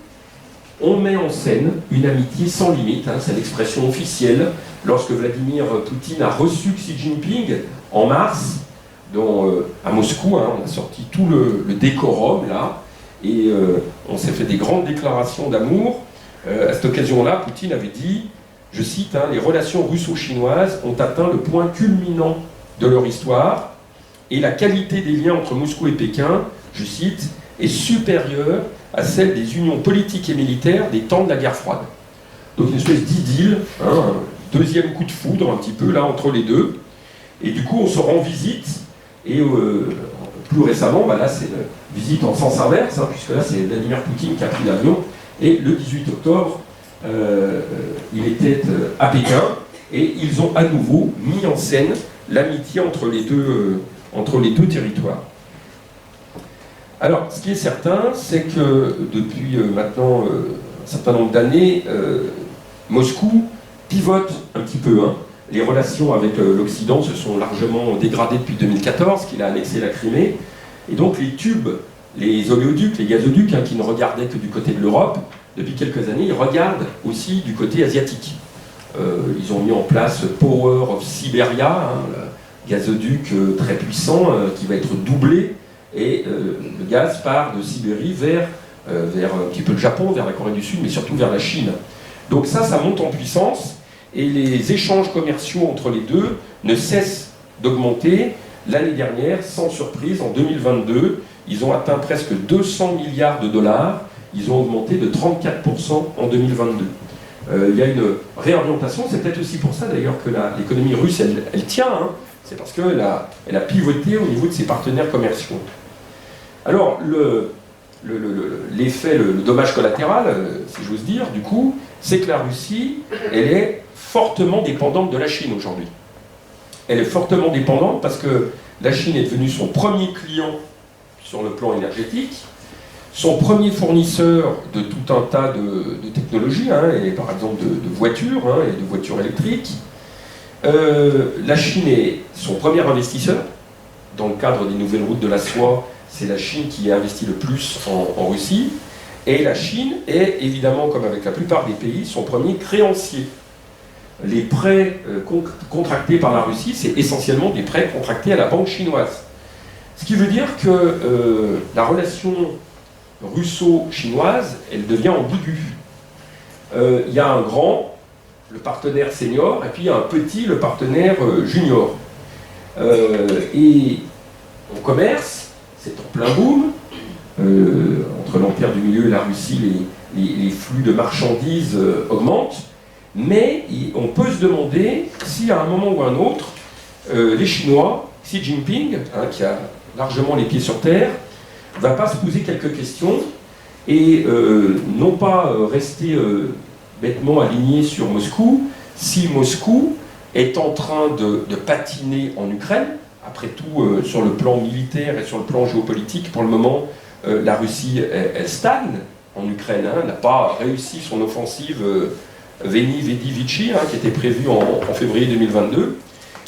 on met en scène une amitié sans limite, hein, c'est l'expression officielle, lorsque Vladimir Poutine a reçu Xi Jinping en mars, à Moscou, hein, on a sorti tout le décorum là, et on s'est fait des grandes déclarations d'amour. À cette occasion-là, Poutine avait dit, je cite, hein, les relations russo-chinoises ont atteint le point culminant de leur histoire, et la qualité des liens entre Moscou et Pékin, je cite, est supérieure à celle des unions politiques et militaires des temps de la guerre froide. Donc une espèce d'idylle, hein, un deuxième coup de foudre un petit peu là entre les deux. Et du coup on se rend visite, et plus récemment, bah là c'est une visite en sens inverse, hein, puisque là c'est Vladimir Poutine qui a pris l'avion, et le 18 octobre, il était à Pékin, et ils ont à nouveau mis en scène l'amitié entre les deux territoires. Alors, ce qui est certain, c'est que depuis maintenant un certain nombre d'années, Moscou pivote un petit peu. Hein. Les relations avec l'Occident se sont largement dégradées depuis 2014, qu'il a annexé la Crimée. Et donc les tubes, les oléoducs, les gazoducs, hein, qui ne regardaient que du côté de l'Europe, depuis quelques années, ils regardent aussi du côté asiatique. Ils ont mis en place Power of Siberia, hein, le gazoduc très puissant qui va être doublé. Et le gaz part de Sibérie vers un petit peu le Japon, vers la Corée du Sud, mais surtout vers la Chine. Donc ça monte en puissance, et les échanges commerciaux entre les deux ne cessent d'augmenter. L'année dernière, sans surprise, en 2022, ils ont atteint presque 200 milliards de dollars, ils ont augmenté de 34% en 2022. Il y a une réorientation, c'est peut-être aussi pour ça d'ailleurs que l'économie russe, elle tient, hein. C'est parce qu'elle a pivoté au niveau de ses partenaires commerciaux. Alors, l'effet, le dommage collatéral, si j'ose dire, du coup, c'est que la Russie, elle est fortement dépendante de la Chine aujourd'hui. Elle est fortement dépendante parce que la Chine est devenue son premier client sur le plan énergétique, son premier fournisseur de tout un tas de technologies, hein, et par exemple de voitures, hein, et de voitures électriques. La Chine est son premier investisseur. Dans le cadre des nouvelles routes de la soie, c'est la Chine qui a investi le plus en Russie. Et la Chine est évidemment, comme avec la plupart des pays, son premier créancier. Les prêts contractés par la Russie, c'est essentiellement des prêts contractés à la banque chinoise. Ce qui veut dire que la relation russo-chinoise, elle devient ambiguë. Il y a un grand, le partenaire senior, et puis il y a un petit, le partenaire junior. Et au commerce, c'est en plein boom. Entre l'Empire du Milieu et la Russie, les flux de marchandises augmentent. Mais on peut se demander si à un moment ou à un autre, les Chinois, Xi Jinping, hein, qui a largement les pieds sur terre, ne va pas se poser quelques questions et non pas rester bêtement aligné sur Moscou, si Moscou est en train de patiner en Ukraine. Après tout, sur le plan militaire et sur le plan géopolitique, pour le moment, la Russie, elle stagne en Ukraine. Hein, elle n'a pas réussi son offensive Veni, Vedi, Vici, hein, qui était prévue en février 2022.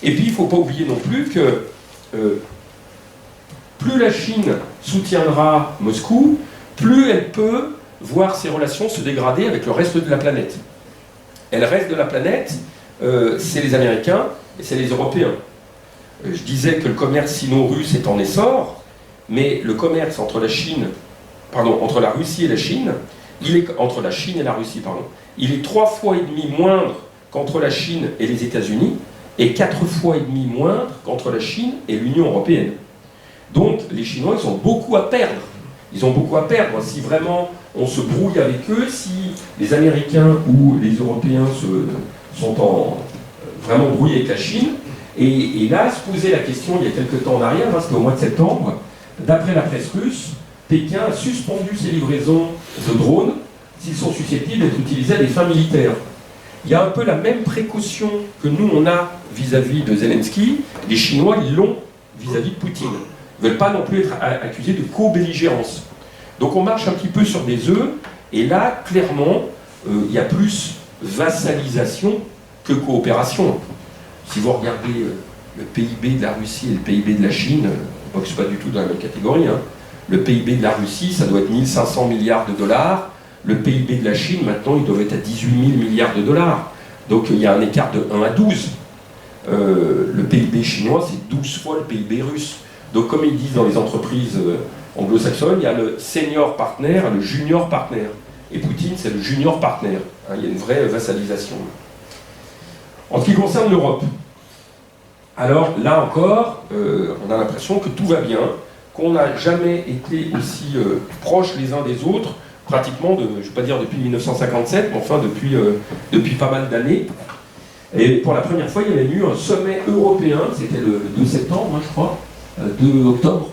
Et puis, il ne faut pas oublier non plus que plus la Chine soutiendra Moscou, plus elle peut voir ses relations se dégrader avec le reste de la planète. Et le reste de la planète, c'est les Américains et c'est les Européens. Je disais que le commerce sino-russe est en essor, mais le commerce entre la Russie et la Chine, entre la Chine et la Russie, il est 3,5 fois moindre qu'entre la Chine et les États-Unis, et 4,5 fois moindre qu'entre la Chine et l'Union européenne. Donc les Chinois, ils ont beaucoup à perdre. Ils ont beaucoup à perdre si vraiment on se brouille avec eux, si les Américains ou les Européens sont vraiment brouillés avec la Chine. Et là, se posait la question il y a quelques temps en arrière, hein, c'était au mois de septembre, d'après la presse russe, Pékin a suspendu ses livraisons de drones s'ils sont susceptibles d'être utilisés à des fins militaires. Il y a un peu la même précaution que nous, on a vis-à-vis de Zelensky. Les Chinois, ils l'ont vis-à-vis de Poutine. Ils ne veulent pas non plus être accusés de co-belligérance. Donc on marche un petit peu sur des œufs, et là, clairement, il y a plus vassalisation que coopération. Si vous regardez le PIB de la Russie et le PIB de la Chine, on ne boxe pas du tout dans la même catégorie. Hein. Le PIB de la Russie, ça doit être 1500 milliards de dollars. Le PIB de la Chine, maintenant, il doit être à 18 000 milliards de dollars. Donc il y a un écart de 1 à 12. Le PIB chinois, c'est 12 fois le PIB russe. Donc comme ils disent dans les entreprises anglo-saxonnes, il y a le senior partner et le junior partner. Et Poutine, c'est le junior partner. Hein, il y a une vraie vassalisation. En ce qui concerne l'Europe, alors là encore, on a l'impression que tout va bien, qu'on n'a jamais été aussi proches les uns des autres, pratiquement, je ne vais pas dire depuis 1957, mais enfin depuis pas mal d'années. Et pour la première fois, il y avait eu un sommet européen, c'était le 2 septembre, hein, je crois, 2 octobre.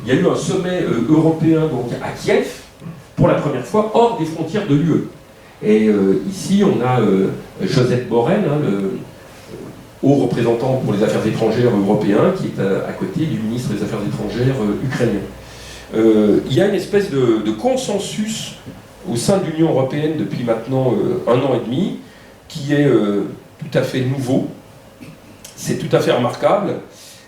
Il y a eu un sommet européen donc, à Kiev, pour la première fois, hors des frontières de l'UE. Et ici, on a Josep Borrell, hein, le haut représentant pour les affaires étrangères européen, qui est à côté du ministre des Affaires étrangères ukrainien. Il y a une espèce de consensus au sein de l'Union européenne depuis maintenant 1 an et demi, qui est tout à fait nouveau. C'est tout à fait remarquable,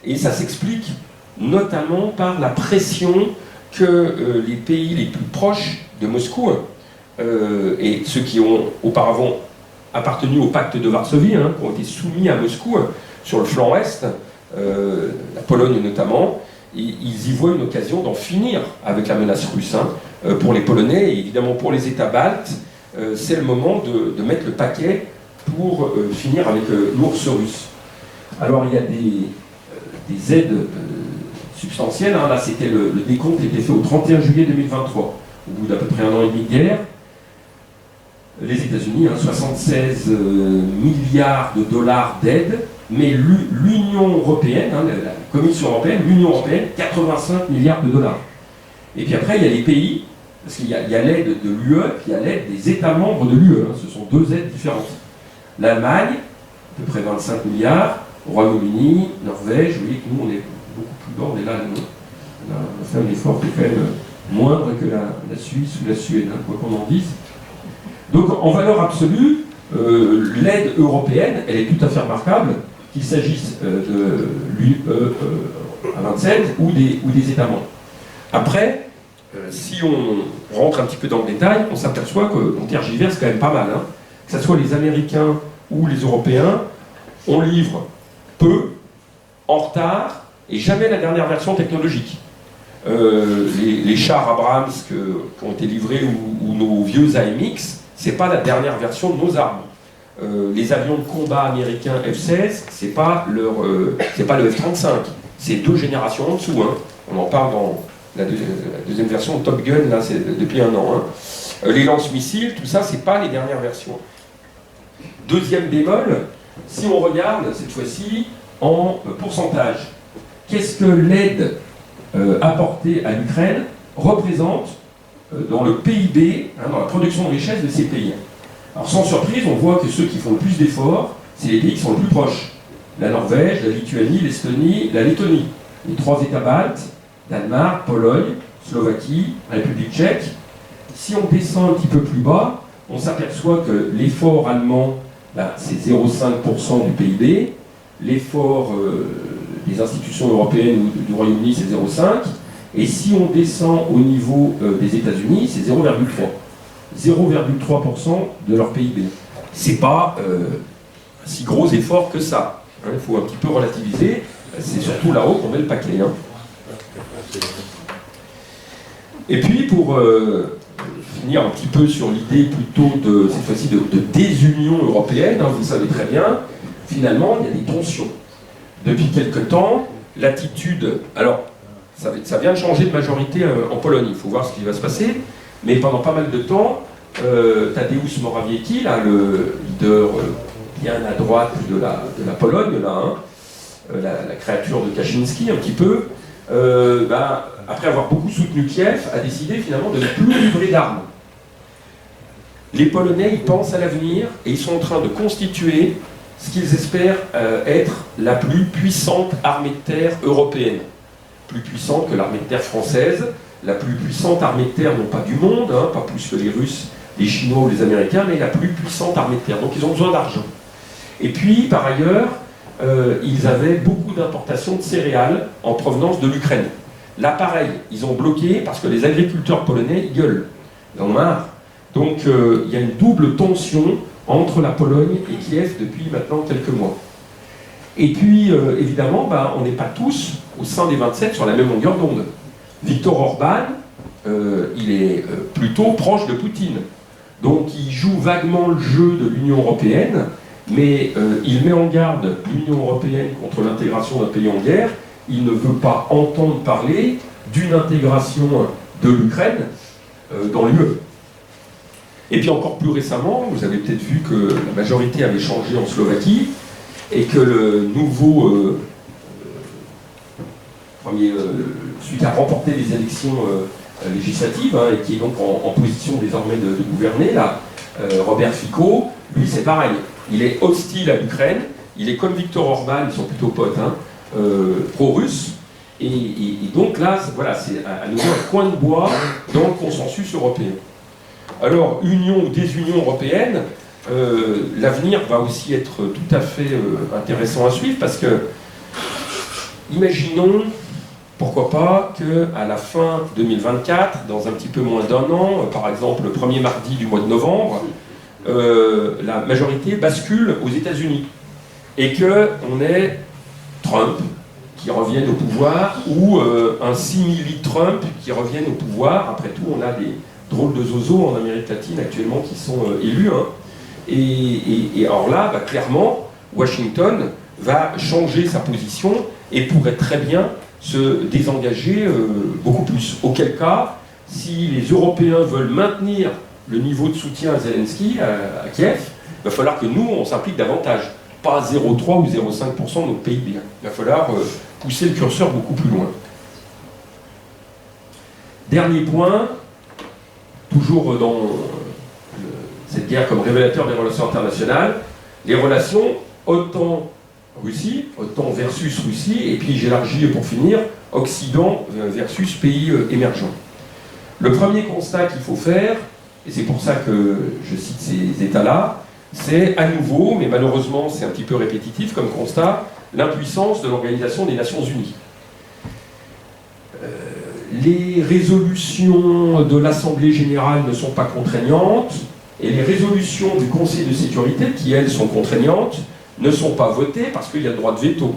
et ça s'explique notamment par la pression que les pays les plus proches de Moscou, et ceux qui ont auparavant appartenu au pacte de Varsovie, hein, qui ont été soumis à Moscou sur le flanc ouest, la Pologne notamment, ils y voient une occasion d'en finir avec la menace russe. Hein. Pour les Polonais et évidemment pour les États baltes, c'est le moment de mettre le paquet pour finir avec l'ours russe. Alors il y a des aides substantielles. Hein. Là, c'était le décompte qui était fait au 31 juillet 2023, au bout d'à peu près 1 an et demi de guerre. Les États-Unis, hein, 76 milliards de dollars d'aide, mais l'Union européenne, hein, la Commission européenne, l'Union européenne, 85 milliards de dollars. Et puis après, il y a les pays, parce qu'il y a l'aide de l'UE, puis il y a l'aide des États membres de l'UE. Hein, ce sont 2 aides différentes. L'Allemagne, à peu près 25 milliards, Royaume-Uni, Norvège, vous voyez que nous, on est beaucoup plus bas, on est là, on a fait un effort qui est quand même moindre que la Suisse ou la Suède, hein, quoi qu'on en dise. Donc, en valeur absolue, l'aide européenne, elle est tout à fait remarquable, qu'il s'agisse de l'UE à 27 ou des États membres. Après, si on rentre un petit peu dans le détail, on s'aperçoit qu'on tergiverse quand même pas mal. Hein. Que ce soit les Américains ou les Européens, on livre peu, en retard, et jamais la dernière version technologique. Les chars Abrams qui ont été livrés ou nos vieux AMX, c'est pas la dernière version de nos armes. Les avions de combat américains F-16, c'est pas le F-35, c'est 2 générations en dessous. Hein. On en parle dans la deuxième version de Top Gun, là, c'est depuis 1 an. Hein. Les lance-missiles, tout ça, c'est pas les dernières versions. Deuxième bémol, si on regarde cette fois-ci en pourcentage, qu'est-ce que l'aide apportée à l'Ukraine représente dans le PIB, hein, dans la production de richesse de ces pays. Alors sans surprise, on voit que ceux qui font le plus d'efforts, c'est les pays qui sont le plus proches. La Norvège, la Lituanie, l'Estonie, la Lettonie. Les 3 États baltes, Danemark, Pologne, Slovaquie, République tchèque. Si on descend un petit peu plus bas, on s'aperçoit que l'effort allemand, c'est 0,5% du PIB. L'effort des institutions européennes ou du Royaume-Uni, c'est 0,5%. Et si on descend au niveau des États-Unis, c'est 0,3%. 0,3% de leur PIB. C'est pas un si gros effort que ça. Hein, il faut un petit peu relativiser. C'est surtout là-haut qu'on met le paquet. Hein. Et puis, pour finir un petit peu sur l'idée plutôt cette fois-ci de désunion européenne, hein, vous le savez très bien, finalement, il y a des tensions. Depuis quelque temps, l'attitude... Alors, ça vient de changer de majorité en Pologne, il faut voir ce qui va se passer, mais pendant pas mal de temps, Tadeusz Morawiecki, là, le leader bien à droite de la Pologne, là, hein, la créature de Kaczynski un petit peu, après avoir beaucoup soutenu Kiev, a décidé finalement de ne plus livrer d'armes. Les Polonais, ils pensent à l'avenir et ils sont en train de constituer ce qu'ils espèrent être la plus puissante armée de terre européenne. Plus puissante que l'armée de terre française, la plus puissante armée de terre, non pas du monde, hein, pas plus que les Russes, les Chinois ou les Américains, mais la plus puissante armée de terre. Donc ils ont besoin d'argent. Et puis, par ailleurs, ils avaient beaucoup d'importations de céréales en provenance de l'Ukraine. Là, pareil, ils ont bloqué parce que les agriculteurs polonais gueulent. Ils en ont marre Donc il y a une double tension entre la Pologne et Kiev depuis maintenant quelques mois. Et puis, évidemment, on n'est pas tous, au sein des 27, sur la même longueur d'onde. Viktor Orban, il est plutôt proche de Poutine. Donc il joue vaguement le jeu de l'Union européenne, mais il met en garde l'Union européenne contre l'intégration d'un pays en guerre. Il ne veut pas entendre parler d'une intégration de l'Ukraine dans l'UE. Et puis encore plus récemment, vous avez peut-être vu que la majorité avait changé en Slovaquie et que le nouveau celui qui a remporté les élections législatives et qui est donc en position désormais de gouverner, là, Robert Fico, lui c'est pareil. Il est hostile à l'Ukraine, il est comme Viktor Orban, ils sont plutôt potes, pro-russe. Et donc là, voilà, c'est à nouveau un coin de bois dans le consensus européen. Alors, union ou désunion européenne, l'avenir va aussi être tout à fait intéressant à suivre parce que, imaginons, pourquoi pas, qu'à la fin 2024, dans un petit peu moins d'un an, par exemple le premier mardi du mois de novembre, la majorité bascule aux États-Unis et qu'on ait Trump qui revienne au pouvoir ou un simili-Trump qui revienne au pouvoir. Après tout, on a des drôles de zozos en Amérique latine actuellement qui sont élus. Et alors là, clairement, Washington va changer sa position et pourrait très bien se désengager beaucoup plus. Auquel cas, si les Européens veulent maintenir le niveau de soutien à Zelensky, à Kiev, il va falloir que nous, on s'implique davantage. Pas 0,3 ou 0,5% de notre PIB. Il va falloir pousser le curseur beaucoup plus loin. Dernier point, toujours dans cette guerre comme révélateur des relations internationales, les relations OTAN-Russie, OTAN versus Russie, et puis j'élargis pour finir, Occident versus pays émergents. Le premier constat qu'il faut faire, et c'est pour ça que je cite ces États-là, c'est à nouveau, mais malheureusement c'est un petit peu répétitif comme constat, l'impuissance de l'Organisation des Nations Unies. Les résolutions de l'Assemblée Générale ne sont pas contraignantes, et les résolutions du Conseil de sécurité, qui elles sont contraignantes, ne sont pas votées parce qu'il y a le droit de veto.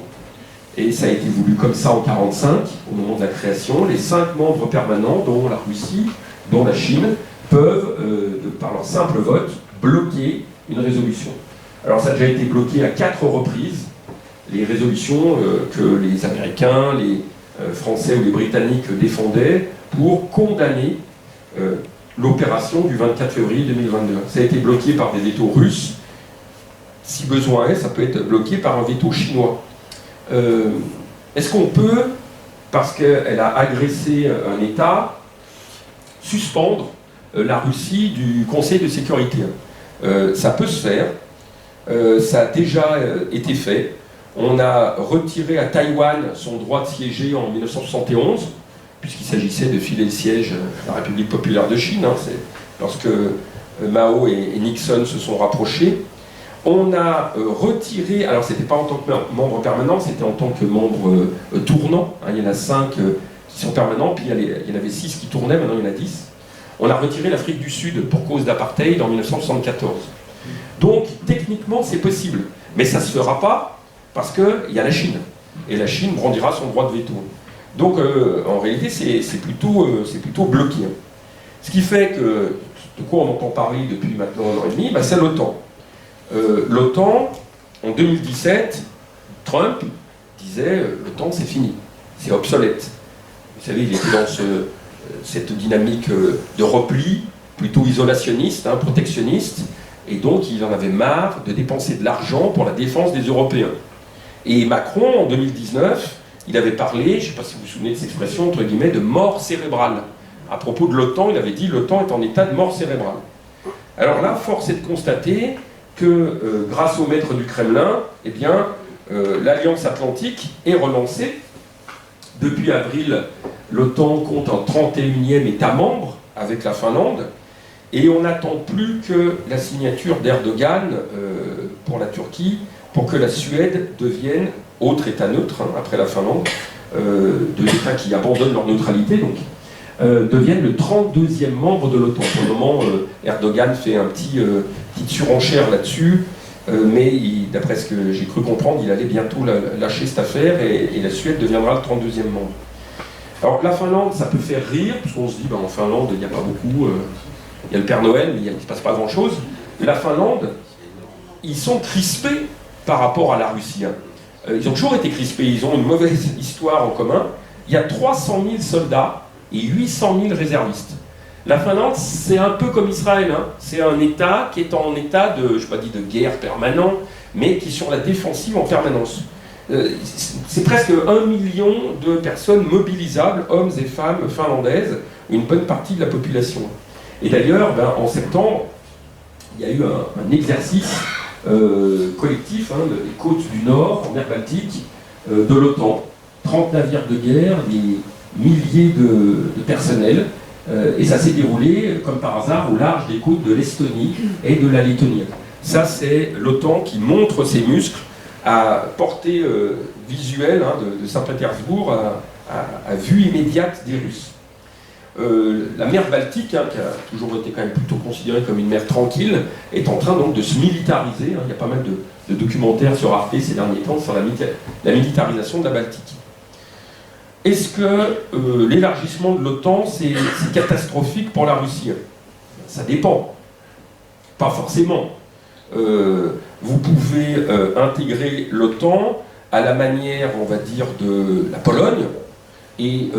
Et ça a été voulu comme ça en 1945, au moment de la création. Les 5 membres permanents, dont la Russie, dont la Chine, peuvent, par leur simple vote, bloquer une résolution. Alors ça a déjà été bloqué à 4 reprises, les résolutions que les Américains, les Français ou les Britanniques défendaient pour condamner l'opération du 24 février 2022. Ça a été bloqué par des vétos russes. Si besoin est, ça peut être bloqué par un veto chinois. Est-ce qu'on peut, parce qu'elle a agressé un État, suspendre la Russie du Conseil de sécurité? Ça peut se faire. Ça a déjà été fait. On a retiré à Taïwan son droit de siéger en 1971, puisqu'il s'agissait de filer le siège à la République populaire de Chine. C'est lorsque Mao et Nixon se sont rapprochés. On a retiré, alors c'était pas en tant que membre permanent, c'était en tant que membre tournant. Il y en a 5 qui sont permanents, puis il y en avait 6 qui tournaient, maintenant il y en a 10. On a retiré l'Afrique du Sud pour cause d'apartheid en 1974. Donc techniquement c'est possible, mais ça ne se fera pas parce qu'il y a la Chine. Et la Chine brandira son droit de veto. Donc en réalité c'est plutôt bloqué. Ce qui fait que, de quoi on entend parler depuis maintenant 1 an et demi, c'est l'OTAN. L'OTAN, en 2017, Trump disait l'OTAN c'est fini, c'est obsolète. Vous savez, il était dans cette dynamique de repli, plutôt isolationniste, protectionniste, et donc il en avait marre de dépenser de l'argent pour la défense des Européens. Et Macron, en 2019, il avait parlé, je ne sais pas si vous vous souvenez de cette expression, entre guillemets, de mort cérébrale. À propos de l'OTAN, il avait dit l'OTAN est en état de mort cérébrale. Alors là, force est de constater que grâce au maître du Kremlin, eh bien, l'Alliance Atlantique est relancée. Depuis avril, l'OTAN compte un 31e État membre avec la Finlande, et on n'attend plus que la signature d'Erdogan pour la Turquie, pour que la Suède devienne, autre État neutre, après la Finlande, de l'État qui abandonne leur neutralité. Donc, deviennent le 32e membre de l'OTAN. Pour le moment, Erdogan fait petite surenchère là-dessus, mais d'après ce que j'ai cru comprendre, il allait bientôt lâcher cette affaire et la Suède deviendra le 32e membre. Alors la Finlande, ça peut faire rire, parce qu'on se dit, en Finlande, il n'y a pas beaucoup, il y a le Père Noël, mais il ne se passe pas grand-chose. La Finlande, ils sont crispés par rapport à la Russie. Ils ont toujours été crispés, ils ont une mauvaise histoire en commun. Il y a 300 000 soldats et 800 000 réservistes. La Finlande, c'est un peu comme Israël. C'est un État qui est en état de, je ne sais pas dire de guerre permanent, mais qui est sur la défensive en permanence. C'est presque 1 million de personnes mobilisables, hommes et femmes finlandaises, une bonne partie de la population. Et d'ailleurs, en septembre, il y a eu un exercice collectif des côtes du Nord, en mer Baltique, de l'OTAN. 30 navires de guerre, des milliers de personnels, et ça s'est déroulé, comme par hasard, au large des côtes de l'Estonie et de la Lettonie. Ça, c'est l'OTAN qui montre ses muscles à portée visuelle de Saint-Pétersbourg à vue immédiate des Russes. La mer Baltique, qui a toujours été quand même plutôt considérée comme une mer tranquille, est en train donc de se militariser. Il y a pas mal de documentaires sur Arte ces derniers temps sur la militarisation de la Baltique. Est-ce que l'élargissement de l'OTAN, c'est catastrophique pour la Russie? Ça dépend. Pas forcément. Vous pouvez intégrer l'OTAN à la manière, on va dire, de la Pologne, et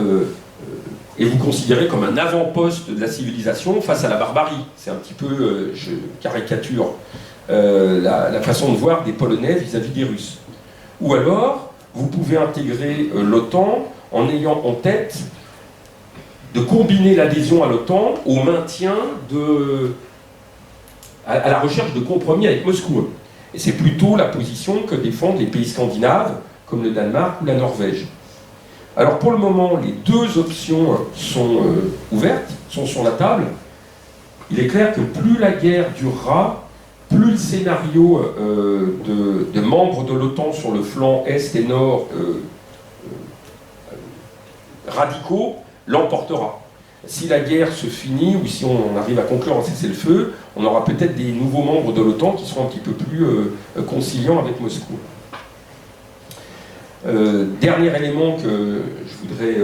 vous considérez comme un avant-poste de la civilisation face à la barbarie. C'est un petit peu, je caricature, la façon de voir des Polonais vis-à-vis des Russes. Ou alors, vous pouvez intégrer l'OTAN en ayant en tête de combiner l'adhésion à l'OTAN au maintien à la recherche de compromis avec Moscou. Et c'est plutôt la position que défendent les pays scandinaves, comme le Danemark ou la Norvège. Alors pour le moment, les deux options sont ouvertes, sont sur la table. Il est clair que plus la guerre durera, plus le scénario de membres de l'OTAN sur le flanc Est et Nord radicaux l'emportera. Si la guerre se finit, ou si on arrive à conclure un cessez-le-feu, on aura peut-être des nouveaux membres de l'OTAN qui seront un petit peu plus conciliants avec Moscou. Dernier élément que je voudrais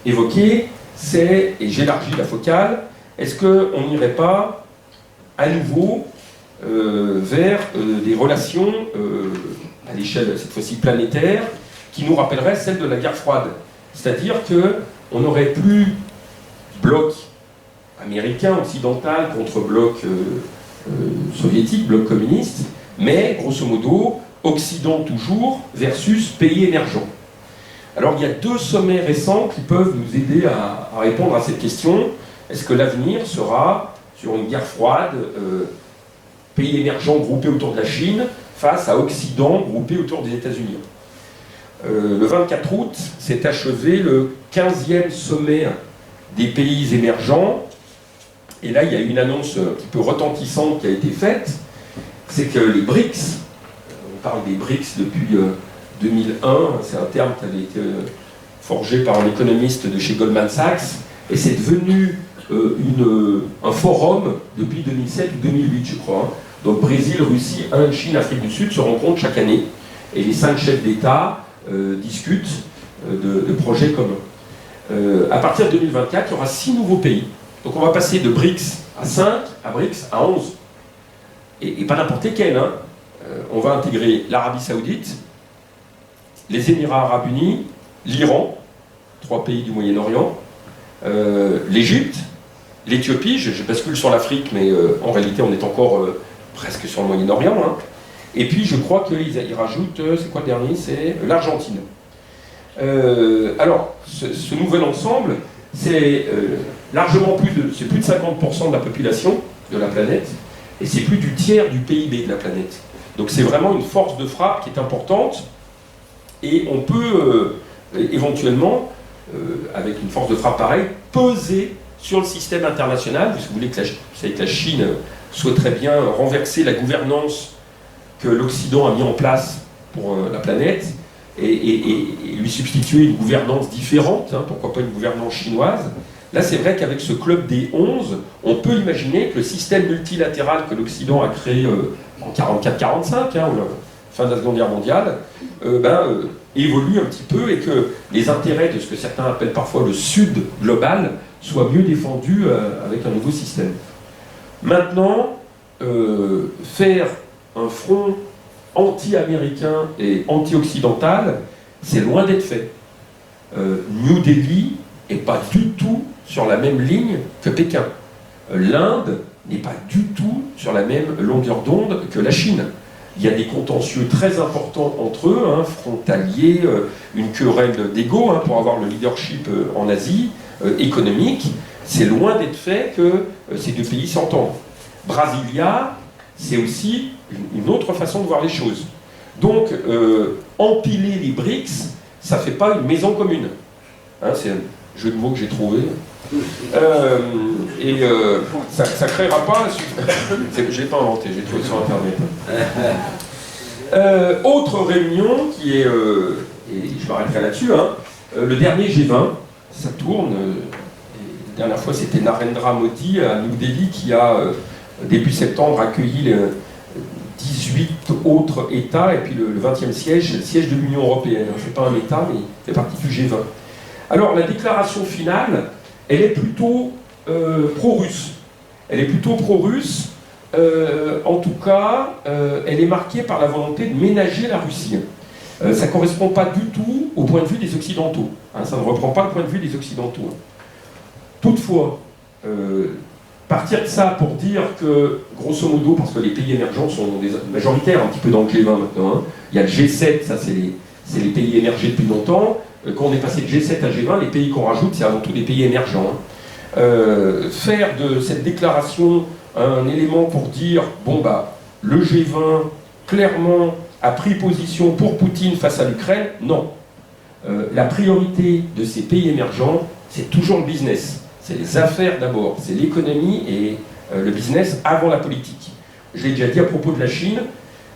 évoquer, c'est, et j'élargis la focale, est-ce qu'on n'irait pas à nouveau vers des relations à l'échelle, cette fois-ci planétaire, qui nous rappelleraient celle de la guerre froide? C'est-à-dire qu'on n'aurait plus bloc américain, occidental, contre bloc soviétique, bloc communiste, mais grosso modo, Occident toujours versus pays émergents. Alors il y a deux sommets récents qui peuvent nous aider à répondre à cette question. Est-ce que l'avenir sera sur une guerre froide, pays émergents groupés autour de la Chine, face à Occident groupé autour des États-Unis? Le 24 août s'est achevé le 15e sommet des pays émergents, et là il y a une annonce un petit peu retentissante qui a été faite, c'est que les BRICS, on parle des BRICS depuis 2001, c'est un terme qui avait été forgé par un économiste de chez Goldman Sachs, et c'est devenu un forum depuis 2007 ou 2008 je crois. Donc Brésil, Russie, Inde, Chine, Afrique du Sud se rencontrent chaque année, et les 5 chefs d'État discutent de projets communs. À partir de 2024, il y aura 6 nouveaux pays. Donc on va passer de BRICS à 5, à BRICS à 11. Et pas n'importe lesquels. On va intégrer l'Arabie Saoudite, les Émirats Arabes Unis, l'Iran, 3 pays du Moyen-Orient, l'Égypte, l'Éthiopie, je bascule sur l'Afrique, mais en réalité on est encore presque sur le Moyen-Orient. Et puis je crois qu'ils rajoutent, c'est quoi le dernier? C'est l'Argentine. Alors, ce nouvel ensemble, c'est largement plus de 50% de la population de la planète, et c'est plus du tiers du PIB de la planète. Donc c'est vraiment une force de frappe qui est importante, et on peut éventuellement, avec une force de frappe pareille, peser sur le système international, puisque vous savez que la Chine souhaiterait bien renverser la gouvernance que l'Occident a mis en place pour la planète, et lui substituer une gouvernance différente, pourquoi pas une gouvernance chinoise. Là, c'est vrai qu'avec ce club des 11, on peut imaginer que le système multilatéral que l'Occident a créé en 44-45, hein, fin de la Seconde Guerre mondiale, évolue un petit peu et que les intérêts de ce que certains appellent parfois le Sud global soient mieux défendus avec un nouveau système. Maintenant, faire un front anti-américain et anti-occidental, c'est loin d'être fait. New Delhi n'est pas du tout sur la même ligne que Pékin. L'Inde n'est pas du tout sur la même longueur d'onde que la Chine. Il y a des contentieux très importants entre eux, hein, frontaliers, une querelle d'ego pour avoir le leadership en Asie, économique. C'est loin d'être fait que ces deux pays s'entendent. Brasilia, c'est aussi une autre façon de voir les choses. Donc, empiler les BRICS, ça ne fait pas une maison commune. Hein, c'est un jeu de mots que j'ai trouvé. Ça ne créera pas un succès. Je ne l'ai pas inventé, j'ai trouvé sur Internet. Autre réunion qui est, et je m'arrêterai là-dessus, hein, le dernier G20, ça tourne. La dernière fois, c'était Narendra Modi à New Delhi qui a, début septembre, accueilli les 18 autres États, et puis le 20e siège, c'est le siège de l'Union européenne. Ce n'est pas un État, mais il fait partie du G20. Alors, la déclaration finale, elle est plutôt pro-russe. Elle est plutôt pro-russe. En tout cas, elle est marquée par la volonté de ménager la Russie. Ça ne correspond pas du tout au point de vue des Occidentaux. Hein, ça ne reprend pas le point de vue des Occidentaux. Toutefois, partir de ça pour dire que, grosso modo, parce que les pays émergents sont majoritaires un petit peu dans le G20 maintenant, hein, il y a le G7, ça c'est les pays émergés depuis longtemps. Quand on est passé de G7 à G20, les pays qu'on rajoute, c'est avant tout des pays émergents. Hein. Faire de cette déclaration un élément pour dire, bon bah, le G20, clairement, a pris position pour Poutine face à l'Ukraine, non. La priorité de ces pays émergents, c'est toujours le business. C'est les affaires d'abord, c'est l'économie et le business avant la politique. Je l'ai déjà dit à propos de la Chine,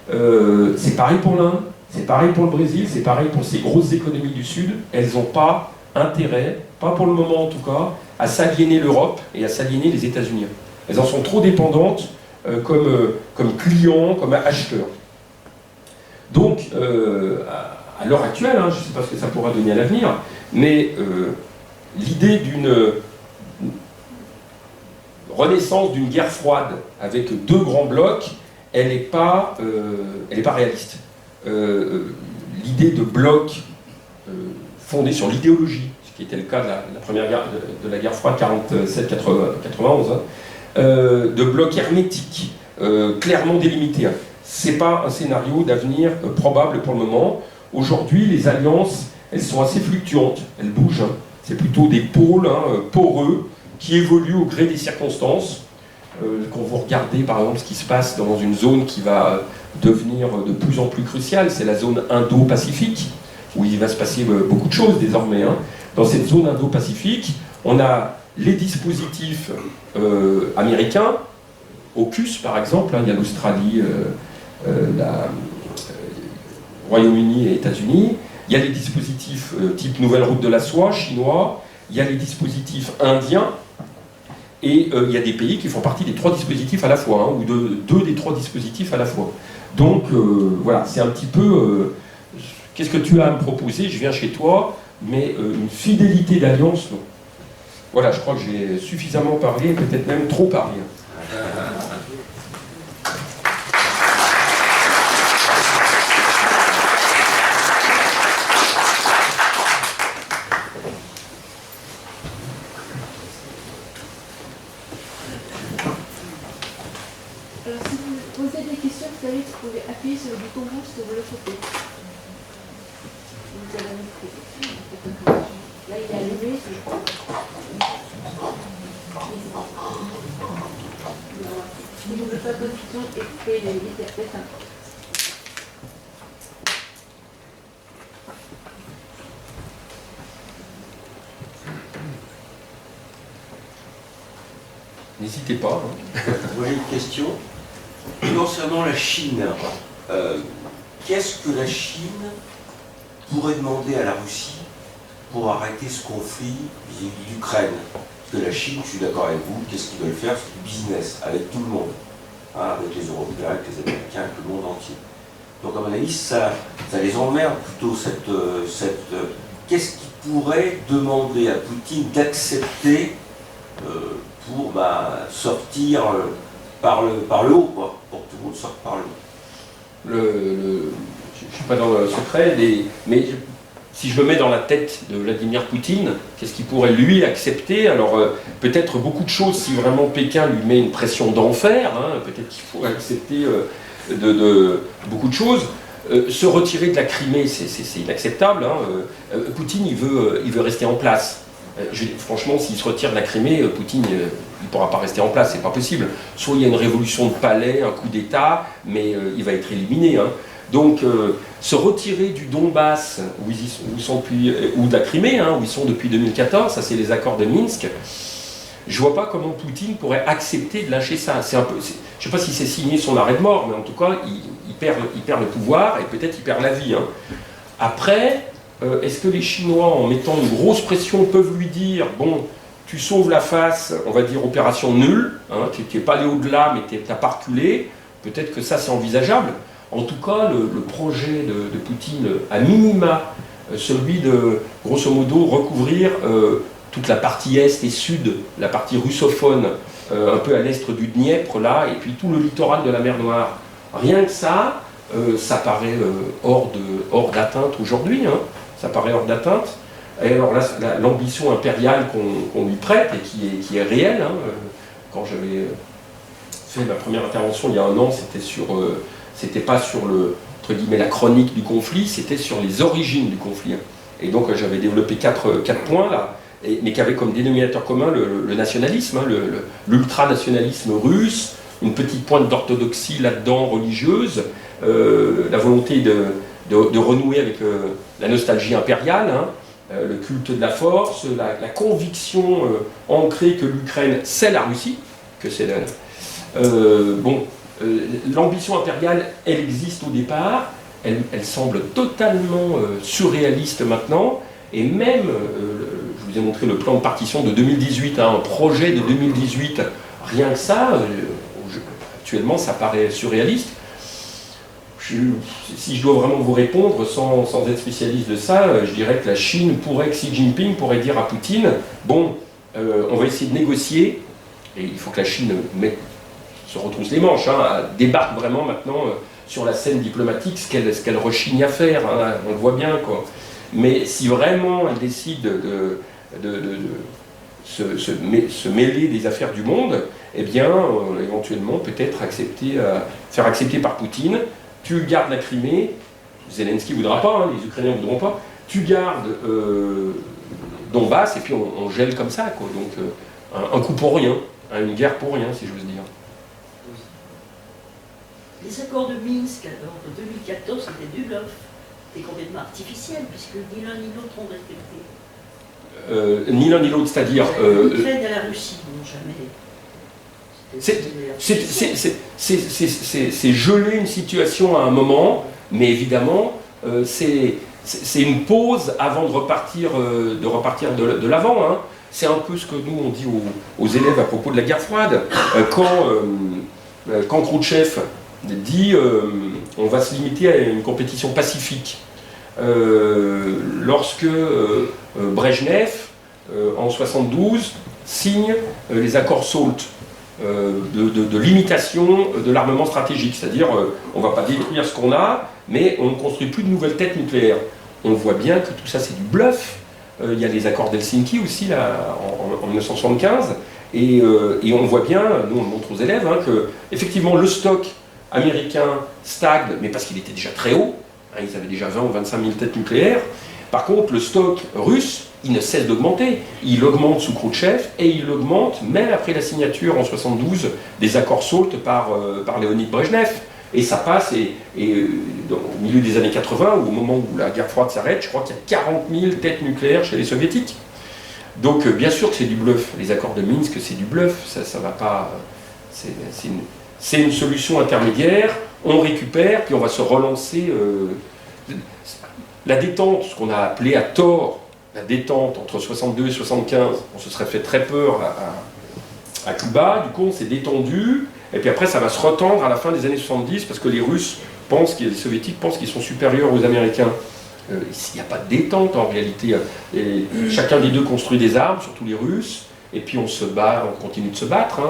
c'est pareil pour l'Inde, c'est pareil pour le Brésil, c'est pareil pour ces grosses économies du Sud. Elles n'ont pas intérêt, pas pour le moment en tout cas, à s'aliéner l'Europe et à s'aliéner les États-Unis. Elles en sont trop dépendantes comme clients, comme acheteurs. Donc, à l'heure actuelle, hein, je ne sais pas ce que ça pourra donner à l'avenir, mais l'idée d'une renaissance d'une guerre froide avec deux grands blocs, elle n'est pas réaliste. L'idée de blocs fondés sur l'idéologie, ce qui était le cas de la première guerre, de la guerre froide 47-91, de blocs hermétiques, clairement délimités. Ce n'est pas un scénario d'avenir probable pour le moment. Aujourd'hui, les alliances, elles sont assez fluctuantes, elles bougent. Hein. C'est plutôt des pôles poreux qui évoluent au gré des circonstances. Quand vous regardez par exemple ce qui se passe dans une zone qui va devenir de plus en plus cruciale, c'est la zone Indo-Pacifique, où il va se passer beaucoup de choses désormais. Hein. Dans cette zone Indo-Pacifique, on a les dispositifs américains, AUKUS par exemple, hein, il y a l'Australie, Royaume-Uni et États-Unis, il y a les dispositifs type Nouvelle Route de la Soie, chinois, il y a les dispositifs indiens, et il y a des pays qui font partie des trois dispositifs à la fois, hein, ou deux des trois dispositifs à la fois. Donc voilà, c'est un petit peu, qu'est-ce que tu as à me proposer, je viens chez toi, mais une fidélité d'alliance, non. Voilà, je crois que j'ai suffisamment parlé, peut-être même trop parlé. Alors, si vous posez des questions, vous savez, vous pouvez appuyer sur le bouton rouge sur le côté. Vous avez un micro. Là, il est allumé. Si vous n'ouvrez pas de question, écoutez les interprètes. N'hésitez pas. Hein. Moi j'ai une question. Concernant la Chine, qu'est-ce que la Chine pourrait demander à la Russie pour arrêter ce conflit vis-à-vis de l'Ukraine? que la Chine, je suis d'accord avec vous, qu'est-ce qu'ils veulent faire? C'est du business, avec tout le monde, hein, avec les Européens, avec les Américains, avec le monde entier. Donc à mon avis, ça les emmerde plutôt, qu'est-ce qui pourrait demander à Poutine d'accepter pour sortir par le haut, quoi, pour que tout le monde sorte par le haut. Je ne suis pas dans le secret, mais si je me mets dans la tête de Vladimir Poutine, qu'est-ce qu'il pourrait lui accepter? Alors peut-être beaucoup de choses si vraiment Pékin lui met une pression d'enfer, hein, peut-être qu'il pourrait accepter beaucoup de choses. Se retirer de la Crimée, c'est inacceptable. Hein. Poutine, il veut rester en place. Franchement, s'il se retire de la Crimée, Poutine, il ne pourra pas rester en place, c'est pas possible. Soit il y a une révolution de palais, un coup d'État, mais il va être éliminé. Hein. Donc, se retirer du Donbass, où ils sont depuis, ou de la Crimée, hein, où ils sont depuis 2014, ça c'est les accords de Minsk, je ne vois pas comment Poutine pourrait accepter de lâcher ça. Je ne sais pas si c'est signé son arrêt de mort, mais en tout cas, il perd le pouvoir et peut-être il perd la vie. Hein. Après, est-ce que les Chinois, en mettant une grosse pression, peuvent lui dire « Bon, tu sauves la face, on va dire opération nulle, hein, tu n'es pas allé au-delà, mais tu n'as pas reculé », peut-être que ça c'est envisageable. En tout cas, le projet de Poutine, à minima, celui de, grosso modo, recouvrir toute la partie est et sud, la partie russophone, un peu à l'est du Dniepr, là, et puis tout le littoral de la mer Noire. Rien que ça, ça paraît hors d'atteinte aujourd'hui, hein, ça paraît hors d'atteinte. Et alors là, l'ambition impériale qu'on lui prête, et qui est réelle, hein, quand j'avais fait ma première intervention il y a un an, c'était pas sur entre guillemets, la chronique du conflit, c'était sur les origines du conflit. Et donc j'avais développé quatre points là, mais qui avaient comme dénominateur commun le nationalisme, hein, l'ultranationalisme russe, une petite pointe d'orthodoxie là-dedans religieuse, la volonté de renouer avec la nostalgie impériale, hein, le culte de la force, la conviction ancrée que l'Ukraine c'est la Russie, que c'est l'ambition impériale, elle existe au départ, elle semble totalement surréaliste maintenant, et même, je vous ai montré le plan de partition de 2018, hein, un projet de 2018, rien que ça, actuellement ça paraît surréaliste. Si je dois vraiment vous répondre sans être spécialiste de ça, je dirais que la Chine pourrait, que Xi Jinping pourrait dire à Poutine, bon, on va essayer de négocier, et il faut que la Chine se retrousse les manches, hein, débarque vraiment maintenant sur la scène diplomatique ce qu'elle rechigne à faire, hein, on le voit bien, quoi. Mais si vraiment elle décide de se mêler des affaires du monde, eh bien, éventuellement, peut-être faire accepter par Poutine, tu gardes la Crimée, Zelensky ne voudra pas, hein, les Ukrainiens ne voudront pas, tu gardes Donbass, et puis on gèle comme ça, quoi. Donc, un coup pour rien, hein, une guerre pour rien, si j'ose dire. Les accords de Minsk, alors, de 2014, c'était du bluff. C'était complètement artificiel, puisque ni l'un ni l'autre ont respecté. Ni l'un ni l'autre, c'est-à-dire... L'Ukraine et la Russie n'ont jamais... C'est geler une situation à un moment, mais évidemment, c'est une pause avant de repartir de l'avant. Hein. C'est un peu ce que nous on dit aux élèves à propos de la guerre froide. Quand Khrouchtchev dit on va se limiter à une compétition pacifique. Lorsque Brejnev, en 1972, signe les accords SALT, de limitation de l'armement stratégique, c'est-à-dire on ne va pas détruire ce qu'on a, mais on ne construit plus de nouvelles têtes nucléaires. On voit bien que tout ça c'est du bluff. Il y a les accords d'Helsinki aussi là, en 1975, et on voit bien, nous on le montre aux élèves, hein, que effectivement le stock américain stagne, mais parce qu'il était déjà très haut, hein, ils avaient déjà 20 ou 25 000 têtes nucléaires. Par contre, le stock russe, il ne cesse d'augmenter. Il augmente sous Khrouchtchev et il augmente même après la signature en 1972 des accords SALT par Léonid Brejnev. Et ça passe, au milieu des années 80, au moment où la guerre froide s'arrête, je crois qu'il y a 40 000 têtes nucléaires chez les soviétiques. Donc bien sûr que c'est du bluff. Les accords de Minsk, c'est du bluff. Ça va pas... C'est une solution intermédiaire, on récupère, puis on va se relancer. La détente, ce qu'on a appelé à tort la détente entre 62 et 75, on se serait fait très peur à Cuba, du coup on s'est détendu, et puis après ça va se retendre à la fin des années 70, parce que les Russes pensent, les Soviétiques pensent qu'ils sont supérieurs aux Américains. Il n'y a pas de détente en réalité. Et chacun des deux construit des armes, surtout les Russes, et puis on se bat, on continue de se battre.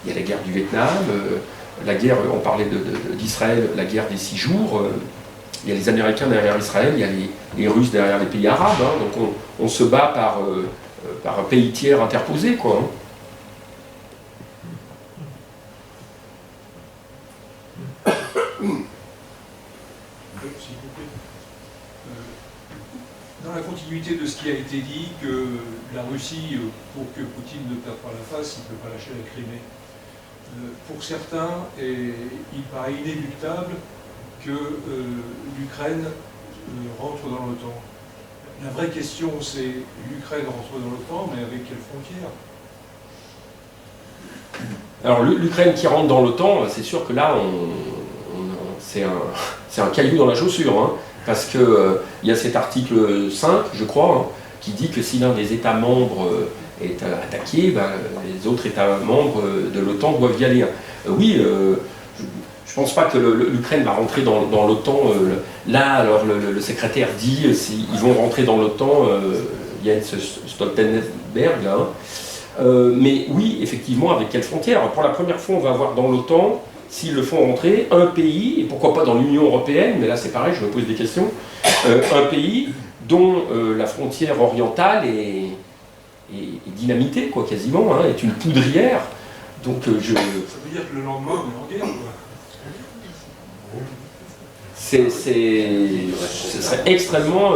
Il y a la guerre du Vietnam, la guerre, on parlait d'Israël, la guerre des 6 jours. Il y a les Américains derrière Israël, il y a les Russes derrière les pays arabes. Donc on se bat par un pays tiers interposé, quoi. Dans la continuité de ce qui a été dit, que la Russie, pour que Poutine ne perde pas la face, il ne peut pas lâcher la Crimée. Pour certains, il paraît inéluctable que l'Ukraine rentre dans l'OTAN. La vraie question, c'est l'Ukraine rentre dans l'OTAN, mais avec quelles frontières? Alors l'Ukraine qui rentre dans l'OTAN, c'est sûr que là, c'est un caillou dans la chaussure, parce qu'il y a cet article 5, je crois, qui dit que si l'un des États membres est attaqué, les autres États membres de l'OTAN doivent y aller. Oui, je ne pense pas que l'Ukraine va rentrer dans l'OTAN. Là, alors le secrétaire dit ils vont rentrer dans l'OTAN, Jens Stoltenberg, là. Mais oui, effectivement, avec quelles frontières? Pour la première fois, on va avoir dans l'OTAN, s'ils le font rentrer, un pays, et pourquoi pas dans l'Union européenne, mais là c'est pareil, je me pose des questions, un pays dont la frontière orientale est dynamitée, quoi, quasiment, est une poudrière. Donc Ça veut dire que le lendemain, on est en guerre, quoi. Ce serait extrêmement...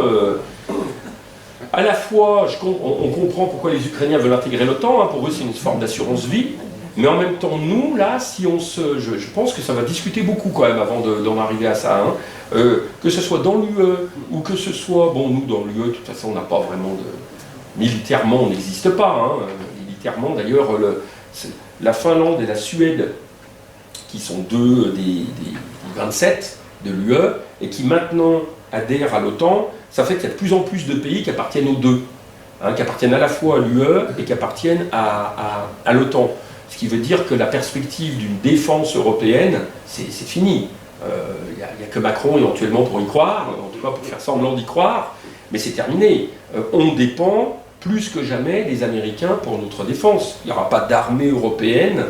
à la fois, on comprend pourquoi les Ukrainiens veulent intégrer l'OTAN, pour eux c'est une forme d'assurance vie, mais en même temps, nous, là, si on je pense que ça va discuter beaucoup quand même avant d'en arriver à ça, que ce soit dans l'UE, ou que ce soit, bon, nous dans l'UE, de toute façon, on n'a pas vraiment de... Militairement, on n'existe pas, militairement, d'ailleurs, la Finlande et la Suède, qui sont deux des 27 de l'UE, et qui maintenant adhèrent à l'OTAN, ça fait qu'il y a de plus en plus de pays qui appartiennent aux deux, qui appartiennent à la fois à l'UE et qui appartiennent à l'OTAN. Ce qui veut dire que la perspective d'une défense européenne, c'est fini. Il n'y a que Macron éventuellement pour y croire, en tout cas pour faire semblant d'y croire, mais c'est terminé. On dépend plus que jamais des Américains pour notre défense. Il n'y aura pas d'armée européenne,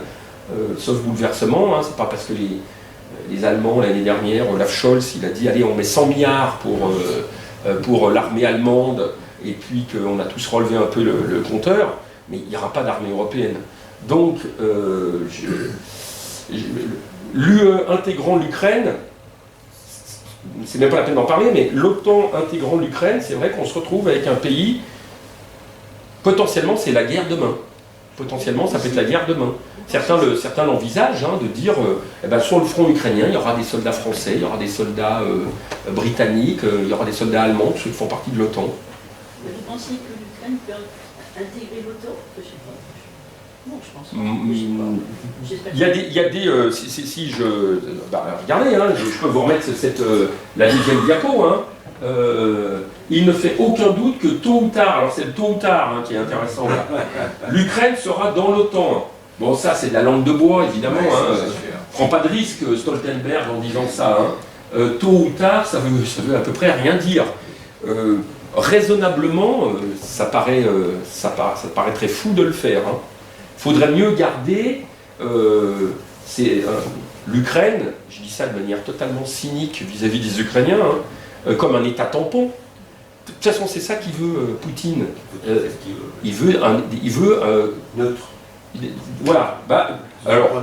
sauf bouleversement. C'est pas parce que les Allemands, l'année dernière, Olaf Scholz, il a dit allez, on met 100 milliards pour l'armée allemande, et puis qu'on a tous relevé un peu le compteur, mais il n'y aura pas d'armée européenne. Donc, l'UE intégrant l'Ukraine, c'est même pas la peine d'en parler, mais l'OTAN intégrant l'Ukraine, c'est vrai qu'on se retrouve avec un pays, potentiellement c'est la guerre demain. Potentiellement ça peut être la guerre demain. Certains l'envisagent, de dire, sur le front ukrainien, il y aura des soldats français, il y aura des soldats britanniques, il y aura des soldats allemands, ceux qui font partie de l'OTAN. Vous pensez que l'Ukraine peut intégrer l'OTAN? Je ne sais pas. Non, je pense pas. Il y a des regardez, je peux vous remettre la deuxième diapo. Il ne fait aucun doute que tôt ou tard, alors c'est le tôt ou tard qui est intéressant là, l'Ukraine sera dans l'OTAN. Bon, ça c'est de la langue de bois évidemment, prends pas de risque Stoltenberg en disant ça. Tôt ou tard, ça veut à peu près rien dire. Raisonnablement, ça paraît très fou de le faire. Il faudrait mieux garder l'Ukraine, je dis ça de manière totalement cynique vis-à-vis des Ukrainiens, comme un État tampon. De toute façon, c'est ça qu'il veut Poutine. Il veut neutre. Voilà. Alors,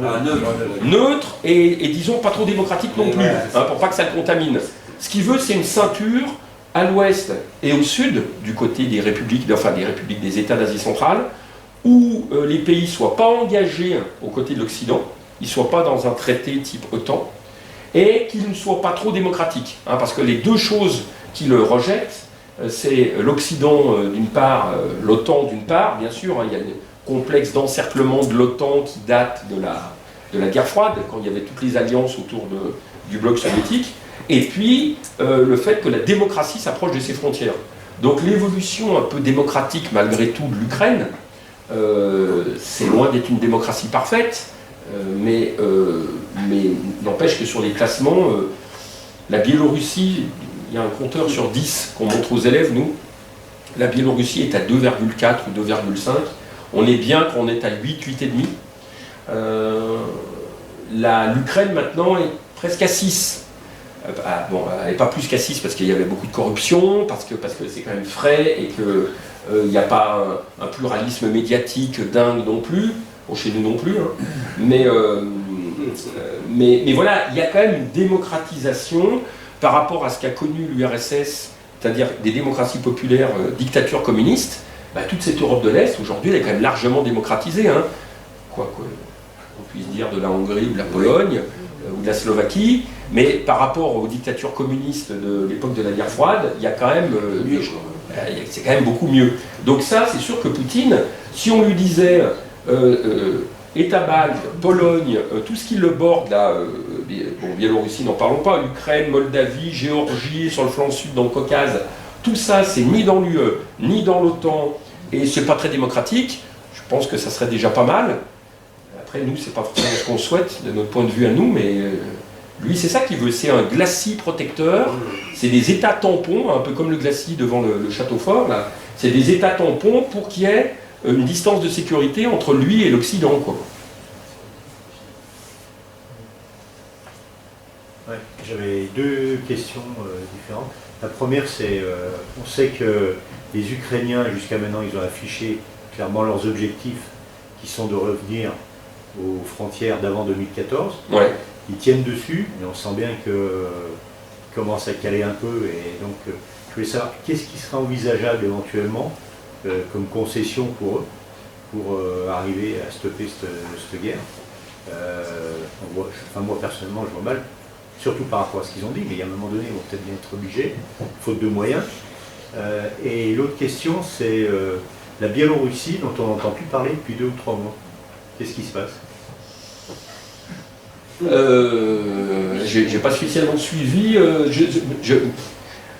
neutre et disons pas trop démocratique non plus, pour pas que ça le contamine. Ce qu'il veut, c'est une ceinture à l'ouest et au sud, du côté des républiques, des États d'Asie centrale, où les pays ne soient pas engagés aux côtés de l'Occident, ils ne soient pas dans un traité type OTAN, et qu'ils ne soient pas trop démocratiques. Parce que les deux choses qui le rejettent, c'est l'Occident d'une part, l'OTAN d'une part, bien sûr, il y a un complexe d'encerclement de l'OTAN qui date de la guerre froide, quand il y avait toutes les alliances autour du bloc soviétique, et puis le fait que la démocratie s'approche de ses frontières. Donc l'évolution un peu démocratique malgré tout de l'Ukraine, c'est loin d'être une démocratie parfaite, mais n'empêche que sur les classements, la Biélorussie, il y a un compteur sur 10 qu'on montre aux élèves, nous. La Biélorussie est à 2,4 ou 2,5. On est bien qu'on est à 8, 8,5. L'Ukraine maintenant est presque à 6. Bon, elle n'est pas plus qu'à 6 parce qu'il y avait beaucoup de corruption, parce que c'est quand même frais et qu'il n'y a pas un pluralisme médiatique dingue non plus. Bon, chez nous non plus. Hein. Mais voilà, il y a quand même une démocratisation par rapport à ce qu'a connu l'URSS, c'est-à-dire des démocraties populaires, dictatures communistes. Toute cette Europe de l'Est, aujourd'hui, elle est quand même largement démocratisée. Hein. Quoi qu'on puisse dire de la Hongrie ou de la Pologne ou de la Slovaquie, mais par rapport aux dictatures communistes de l'époque de la guerre froide, il y a quand même, c'est quand même beaucoup mieux. Donc ça, c'est sûr que Poutine, si on lui disait État balte, Pologne, tout ce qui le borde, là, Biélorussie, n'en parlons pas, Ukraine, Moldavie, Géorgie, sur le flanc sud, dans le Caucase, tout ça, c'est ni dans l'UE, ni dans l'OTAN, et c'est pas très démocratique. Je pense que ça serait déjà pas mal. Après, nous, c'est pas forcément ce qu'on souhaite, de notre point de vue à nous, mais lui, c'est ça qu'il veut. C'est un glacis protecteur, c'est des États tampons, un peu comme le glacis devant le château fort, là. C'est des États tampons pour qu'il y ait une distance de sécurité entre lui et l'Occident, quoi. Ouais, j'avais deux questions différentes. La première, c'est, on sait que les Ukrainiens, jusqu'à maintenant, ils ont affiché clairement leurs objectifs, qui sont de revenir aux frontières d'avant 2014. Ouais. Ils tiennent dessus, mais on sent bien que commence à caler un peu. Et donc, je voulais savoir, qu'est-ce qui serait envisageable éventuellement comme concession pour eux, pour arriver à stopper cette guerre. Moi, personnellement, je vois mal, surtout par rapport à ce qu'ils ont dit, mais à un moment donné, ils vont peut-être bien être obligés, faute de moyens. Et l'autre question, c'est la Biélorussie, dont on n'entend plus parler depuis 2 ou 3 mois. Qu'est-ce qui se passe? J'ai pas spécialement suivi.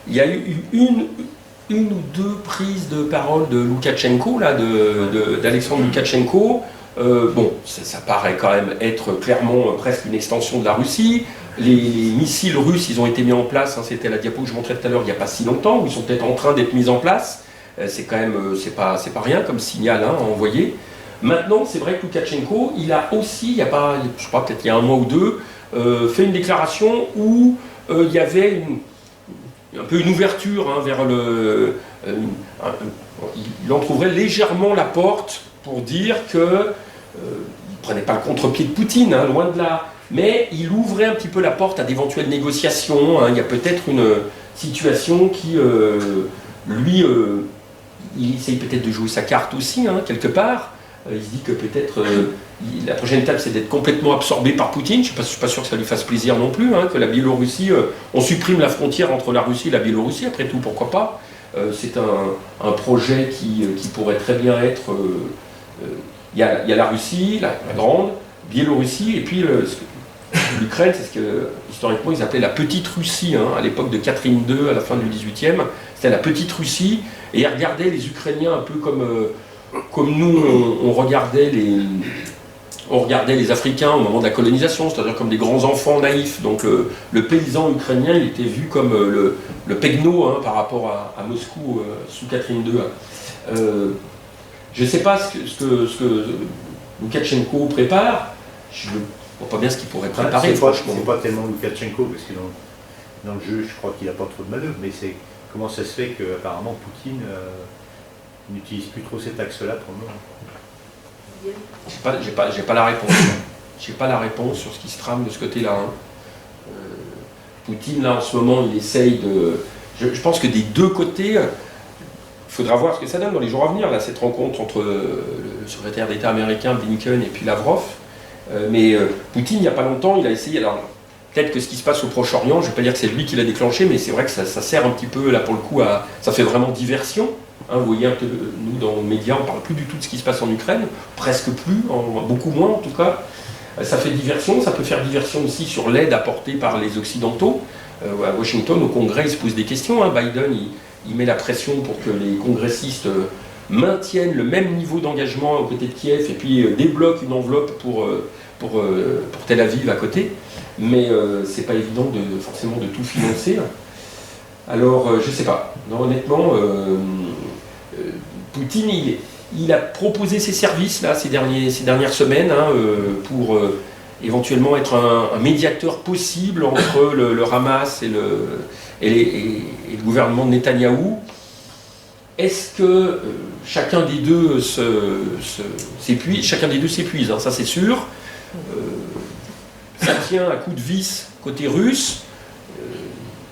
Il y a eu une ou deux prises de parole de Loukachenko, là, d'Alexandre Loukachenko. Bon, ça paraît quand même être clairement presque une extension de la Russie. Les missiles russes, ils ont été mis en place, hein, c'était la diapo que je montrais tout à l'heure, il n'y a pas si longtemps, ou ils sont peut-être en train d'être mis en place. C'est quand même, c'est pas rien comme signal, hein, à envoyer. Maintenant, c'est vrai que Loukachenko, il a aussi, il y a pas, je crois peut-être il y a 1 mois ou 2, fait une déclaration où il y avait un peu une ouverture, hein, vers il entrouvrait légèrement la porte pour dire que il ne prenait pas le contre-pied de Poutine, hein, loin de là, mais il ouvrait un petit peu la porte à d'éventuelles négociations. Hein. Il y a peut-être une situation qui, lui, il essaye peut-être de jouer sa carte aussi, hein, quelque part. Il se dit que peut-être la prochaine étape, c'est d'être complètement absorbé par Poutine. Je ne suis pas sûr que ça lui fasse plaisir non plus, hein, que la Biélorussie, on supprime la frontière entre la Russie et la Biélorussie, après tout, pourquoi pas. C'est un projet qui pourrait très bien être... Il y a la Russie, la grande, Biélorussie, et puis l'Ukraine, c'est ce que historiquement ils appelaient la petite Russie, hein, à l'époque de Catherine II, à la fin du XVIIIe, c'était la petite Russie, et ils regardaient les Ukrainiens un peu comme nous, on regardait les Africains au moment de la colonisation, c'est-à-dire comme des grands enfants naïfs. Donc le paysan ukrainien, il était vu comme le pegno, hein, par rapport à Moscou sous Catherine II. Je ne sais pas ce que Loukachenko prépare. Je ne vois pas bien ce qu'il pourrait préparer. C'est pas tellement Loukachenko, parce que dans le jeu, je crois qu'il n'a pas trop de manœuvres, mais c'est comment ça se fait qu'apparemment Poutine n'utilise plus trop cet axe-là pour le moment. J'ai pas la réponse. J'ai pas la réponse sur ce qui se trame de ce côté-là. Hein. Poutine, là, en ce moment, il essaye de... Je pense que des deux côtés, il faudra voir ce que ça donne dans les jours à venir, là, cette rencontre entre le secrétaire d'État américain, Blinken, et puis Lavrov. Mais Poutine, il n'y a pas longtemps, il a essayé... Alors, peut-être que ce qui se passe au Proche-Orient, je ne vais pas dire que c'est lui qui l'a déclenché, mais c'est vrai que ça sert un petit peu, là, pour le coup, ça fait vraiment diversion. Hein, vous voyez, nous, dans les médias, on ne parle plus du tout de ce qui se passe en Ukraine, presque plus, beaucoup moins en tout cas. Ça fait diversion, ça peut faire diversion aussi sur l'aide apportée par les Occidentaux. À Washington, au Congrès, ils se posent des questions. Hein. Biden, il met la pression pour que les congressistes maintiennent le même niveau d'engagement aux côtés de Kiev et puis débloquent une enveloppe pour Tel Aviv à côté. Mais c'est pas évident forcément de tout financer. Alors, je sais pas. Non, honnêtement, Poutine, il a proposé ses services là, ces dernières semaines pour éventuellement être un médiateur possible entre le Hamas et le gouvernement de Netanyahou. Est-ce que chacun des deux s'épuise? Chacun des deux s'épuise, ça c'est sûr. Ça tient à coup de vis côté russe.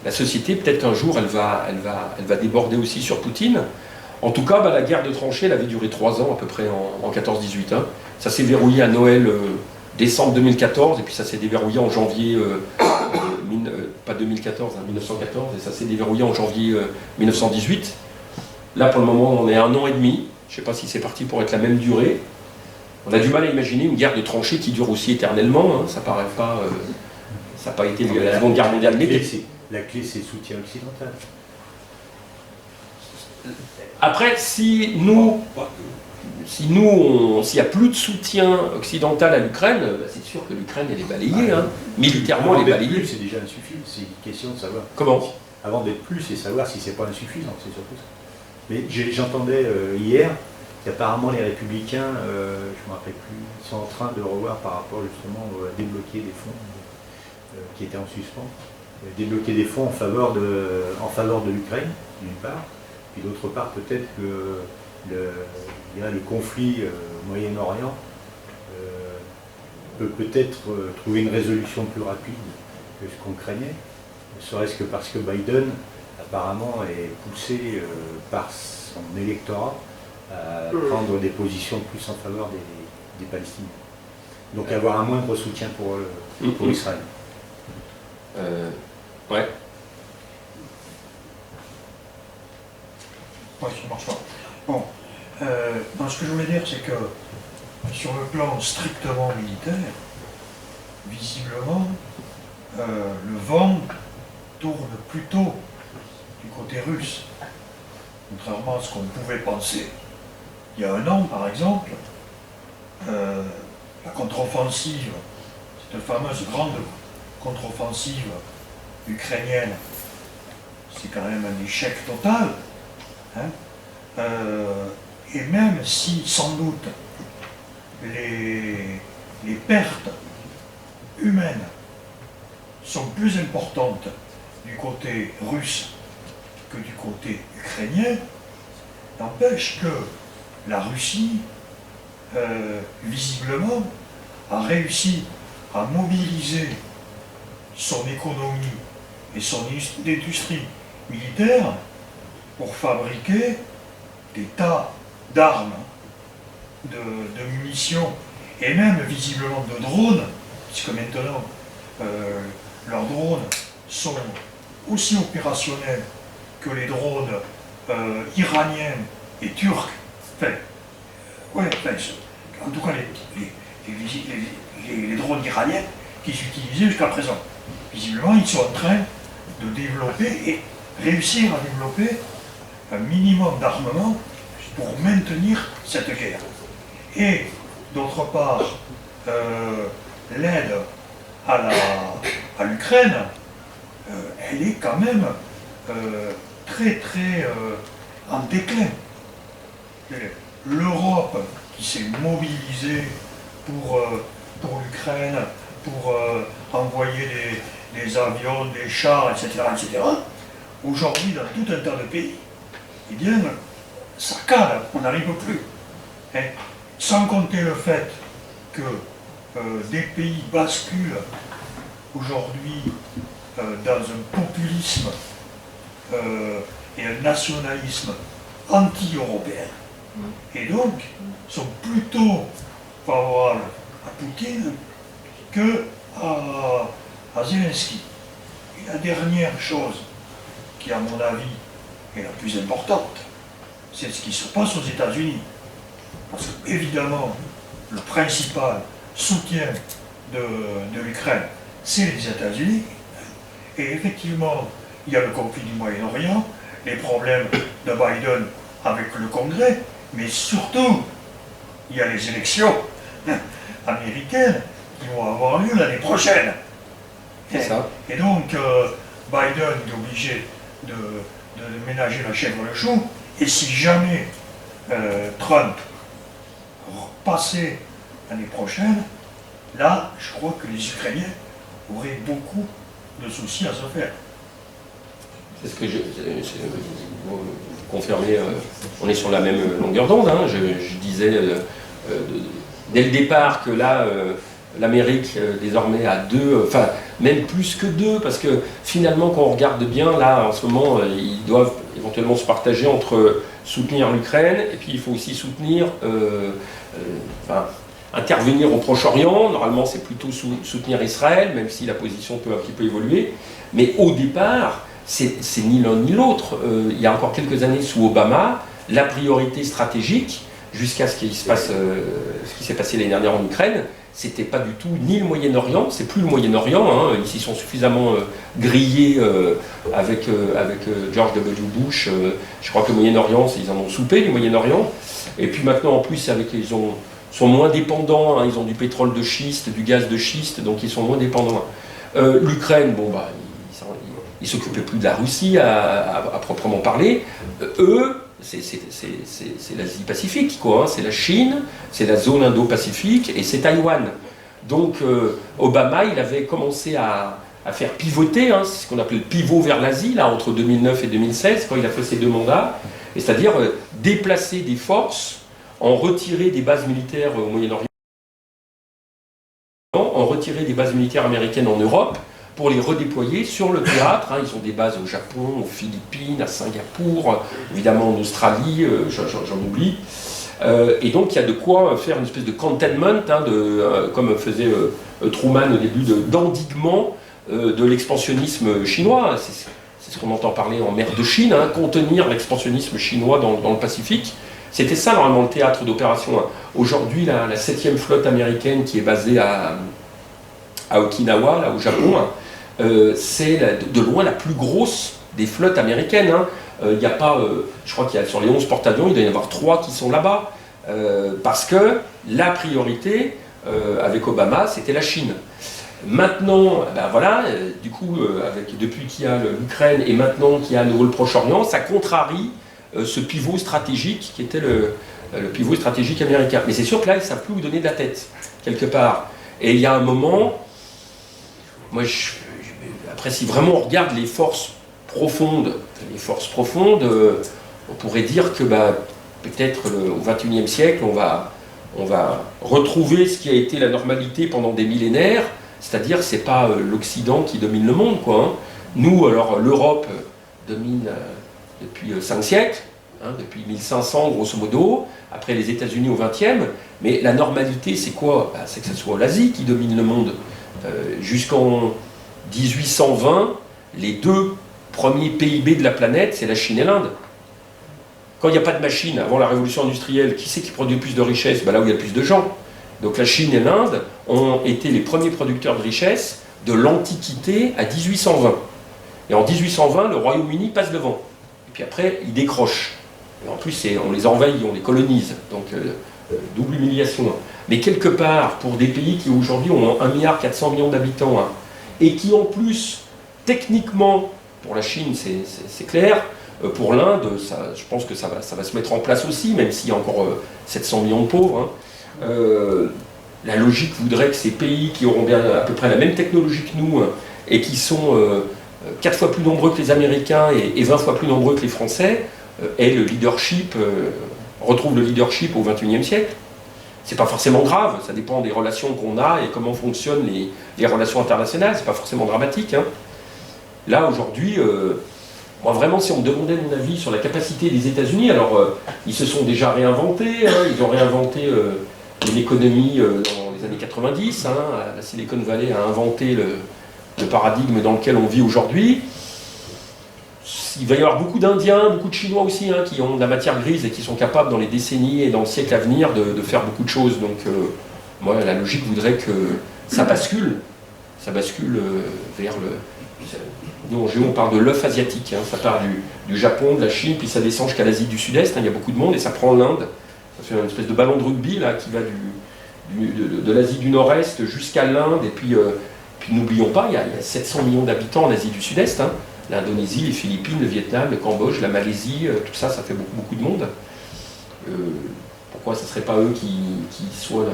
La société, peut-être qu'un jour, elle va déborder aussi sur Poutine. En tout cas, la guerre de tranchées, elle avait duré 3 ans à peu près en 14-18. Ça s'est verrouillé à Noël, décembre 2014, et puis ça s'est déverrouillé en janvier, pas 2014, 1914, et ça s'est déverrouillé en janvier 1918. Là, pour le moment, on est à 1 an et demi. Je ne sais pas si c'est parti pour être la même durée. On a du mal à imaginer une guerre de tranchées qui dure aussi éternellement. Ça paraît pas. Ça n'a pas été la Seconde Guerre mondiale. La clé, c'est le soutien occidental. Après, s'il n'y a plus de soutien occidental à l'Ukraine, c'est sûr que l'Ukraine, elle est balayée. Militairement, elle est balayée. C'est déjà insuffisant. C'est une question de savoir. Comment? Avant d'être plus, c'est savoir si c'est pas insuffisant. C'est surtout ça. Mais j'entendais hier qu'apparemment les Républicains, je ne me rappelle plus, ils sont en train de revoir par rapport justement à débloquer des fonds qui étaient en suspens. Débloquer des fonds en faveur de l'Ukraine, d'une part, puis d'autre part peut-être que le conflit au Moyen-Orient peut peut-être trouver une résolution plus rapide que ce qu'on craignait, ne serait-ce que parce que Biden apparemment est poussé par son électorat à prendre des positions plus en faveur des Palestiniens. Donc avoir un moindre soutien pour Israël. Ouais. Oui, ça marche pas. Bon, ce que je voulais dire, c'est que sur le plan strictement militaire, visiblement, le vent tourne plutôt du côté russe, contrairement à ce qu'on pouvait penser. Il y a 1 an, par exemple, la contre-offensive, cette fameuse grande contre-offensive ukrainienne, c'est quand même un échec total. Et même si, sans doute, les pertes humaines sont plus importantes du côté russe que du côté ukrainien, n'empêche que la Russie, visiblement, a réussi à mobiliser son économie et son industrie militaire pour fabriquer des tas d'armes, de munitions et même visiblement de drones, puisque maintenant leurs drones sont aussi opérationnels que les drones iraniens et turcs. En tout cas les drones iraniens qui s'utilisaient jusqu'à présent. Visiblement, ils sont en train de développer et réussir à développer un minimum d'armement pour maintenir cette guerre. Et d'autre part, l'aide à l'Ukraine, elle est quand même très en déclin. L'Europe qui s'est mobilisée pour l'Ukraine, pour envoyer des avions, des chars, etc., aujourd'hui, dans tout un tas de pays, eh bien, ça cale, on n'arrive plus. Sans compter le fait que des pays basculent aujourd'hui dans un populisme et un nationalisme anti-européen, et donc sont plutôt favorables à Poutine que à Zelensky. Et la dernière chose qui, à mon avis, est la plus importante, c'est ce qui se passe aux États-Unis. Parce que, évidemment, le principal soutien de l'Ukraine, c'est les États-Unis. Et effectivement, il y a le conflit du Moyen-Orient, les problèmes de Biden avec le Congrès, mais surtout, il y a les élections américaines qui vont avoir lieu l'année prochaine. C'est ça. Et donc, Biden est obligé de ménager la chèvre le chou, et si jamais Trump passait l'année prochaine, là, je crois que les Ukrainiens auraient beaucoup de soucis à se faire. C'est ce que vous confirmez, on est sur la même longueur d'onde. Hein. Je disais dès le départ que là, l'Amérique désormais a deux, enfin même plus que deux, parce que finalement quand on regarde bien, là en ce moment, ils doivent éventuellement se partager entre soutenir l'Ukraine, et puis il faut aussi soutenir, intervenir au Proche-Orient. Normalement c'est plutôt soutenir Israël, même si la position peut un petit peu évoluer. Mais au départ, c'est ni l'un ni l'autre. Il y a encore quelques années sous Obama, la priorité stratégique, jusqu'à ce qui se passe, ce qui s'est passé l'année dernière en Ukraine, c'était pas du tout ni le Moyen-Orient, c'est plus le Moyen-Orient, hein, ils s'y sont suffisamment grillés avec George W. Bush, je crois que le Moyen-Orient, ils en ont soupé, du Moyen-Orient, et puis maintenant en plus ils sont moins dépendants, hein, ils ont du pétrole de schiste, du gaz de schiste, donc ils sont moins dépendants. L'Ukraine, bon bah, ils s'occupaient plus de la Russie à proprement parler, eux, c'est l'Asie-Pacifique, quoi, hein. C'est la Chine, c'est la zone Indo-Pacifique et c'est Taïwan. Donc Obama, il avait commencé à faire pivoter, hein, c'est ce qu'on appelle le pivot vers l'Asie, là, entre 2009 et 2016, quand il a fait ses 2 mandats, et c'est-à-dire déplacer des forces, en retirer des bases militaires au Moyen-Orient, en retirer des bases militaires américaines en Europe, pour les redéployer sur le théâtre. Hein. Ils ont des bases au Japon, aux Philippines, à Singapour, évidemment en Australie, j'en oublie. Et donc il y a de quoi faire une espèce de containment, hein, comme faisait Truman au début, d'endiguement de l'expansionnisme chinois. C'est ce qu'on entend parler en mer de Chine, hein, contenir l'expansionnisme chinois dans le Pacifique. C'était ça normalement le théâtre d'opération. Hein. Aujourd'hui, la 7e flotte américaine qui est basée à Okinawa, là au Japon, hein, c'est de loin la plus grosse des flottes américaines. Hein. Il n'y a pas, je crois qu'il y a sur les 11 porte-avions, il doit y en avoir 3 qui sont là-bas, parce que la priorité avec Obama, c'était la Chine. Maintenant, ben voilà, du coup, depuis qu'il y a l'Ukraine et maintenant qu'il y a à nouveau le Proche-Orient, ça contrarie ce pivot stratégique qui était le pivot stratégique américain. Mais c'est sûr que là, ils ne savent plus où donner de la tête, quelque part. Et il y a un moment, moi, après, si vraiment on regarde les forces profondes, on pourrait dire que peut-être au XXIe siècle, on va retrouver ce qui a été la normalité pendant des millénaires, c'est-à-dire que ce n'est pas l'Occident qui domine le monde, quoi. Hein. Nous, alors, l'Europe domine depuis 5 siècles, hein, depuis 1500 grosso modo, après les États-Unis au XXe, mais la normalité, c'est quoi? C'est que ce soit l'Asie qui domine le monde. Jusqu'en 1820, les 2 premiers PIB de la planète, c'est la Chine et l'Inde. Quand il n'y a pas de machine, avant la révolution industrielle, qui c'est qui produit plus de richesses? Là où il y a plus de gens. Donc la Chine et l'Inde ont été les premiers producteurs de richesses de l'Antiquité à 1820. Et en 1820, le Royaume-Uni passe devant. Et puis après, il décroche. Et en plus, on les envahit, on les colonise. Donc double humiliation. Mais quelque part, pour des pays qui aujourd'hui ont 1,4 milliard d'habitants, hein, et qui en plus, techniquement, pour la Chine c'est clair, pour l'Inde, je pense que ça va se mettre en place aussi, même s'il y a encore 700 millions de pauvres. Hein. La logique voudrait que ces pays qui auront bien à peu près la même technologie que nous, hein, et qui sont 4 fois plus nombreux que les Américains et 20 fois plus nombreux que les Français, aient le leadership, retrouvent le leadership au XXIe siècle. C'est pas forcément grave, ça dépend des relations qu'on a et comment fonctionnent les relations internationales, c'est pas forcément dramatique. Hein. Là, aujourd'hui, moi vraiment, si on me demandait mon avis sur la capacité des États-Unis, alors ils se sont déjà réinventés, hein, ils ont réinventé l'économie dans les années 90, hein, la Silicon Valley a inventé le paradigme dans lequel on vit aujourd'hui. Il va y avoir beaucoup d'Indiens, beaucoup de Chinois aussi, hein, qui ont de la matière grise et qui sont capables dans les décennies et dans le siècle à venir de faire beaucoup de choses. Donc moi, la logique voudrait que ça bascule vers Nous, en géo, on parle de l'œuf asiatique. Ça part du Japon, de la Chine, puis ça descend jusqu'à l'Asie du Sud-Est. Il y a beaucoup de monde et ça prend l'Inde. Ça fait une espèce de ballon de rugby là, qui va de l'Asie du Nord-Est jusqu'à l'Inde. Et puis n'oublions pas, il y a 700 millions d'habitants en Asie du Sud-Est. L'Indonésie, les Philippines, le Vietnam, le Cambodge, la Malaisie, tout ça, ça fait beaucoup, beaucoup de monde. Pourquoi ce ne serait pas eux qui soient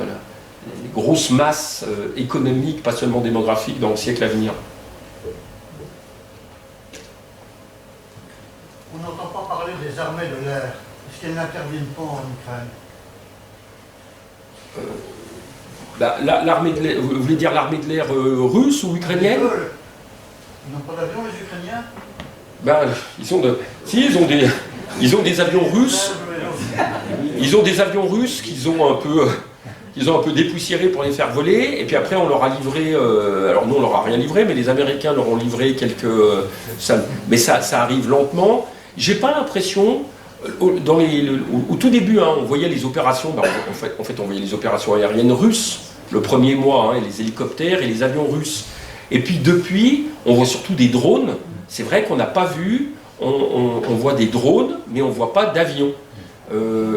les grosses masses économiques, pas seulement démographiques, dans le siècle à venir? On n'entend pas parler des armées de l'air. Est-ce qu'elles n'interviennent pas en Ukraine? L'armée de l'air, vous voulez dire l'armée de l'air russe ou ukrainienne? Ils n'ont pas d'avion, les Ukrainiens? Ils ont des avions russes. Ils ont des avions russes qu'ils ont un peu dépoussiérés pour les faire voler. Et puis après, on leur a livré. Alors nous, on leur a rien livré, mais les Américains leur ont livré quelques. Mais ça arrive lentement. J'ai pas l'impression. Au tout début, on voyait les opérations. En fait, on voyait les opérations aériennes russes le premier mois, et les hélicoptères et les avions russes. Et puis depuis, on voit surtout des drones. C'est vrai qu'on n'a pas vu. On voit des drones, mais on ne voit pas d'avions.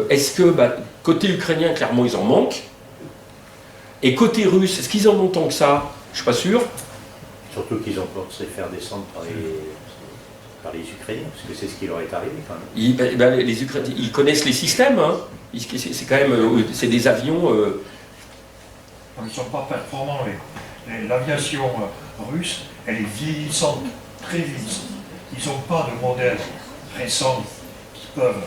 Est-ce que, côté ukrainien, clairement, ils en manquent? Et côté russe, est-ce qu'ils en ont tant que ça? Je ne suis pas sûr. Surtout qu'ils ont peur de se faire descendre par les Ukrainiens, parce que c'est ce qui leur est arrivé quand même. Les Ukrainiens, ils connaissent les systèmes. C'est quand même, c'est des avions. Ils ne sont pas performants. L'aviation russe, elle est vieillissante, très vieillissante. Ils n'ont pas de modèles récents qui peuvent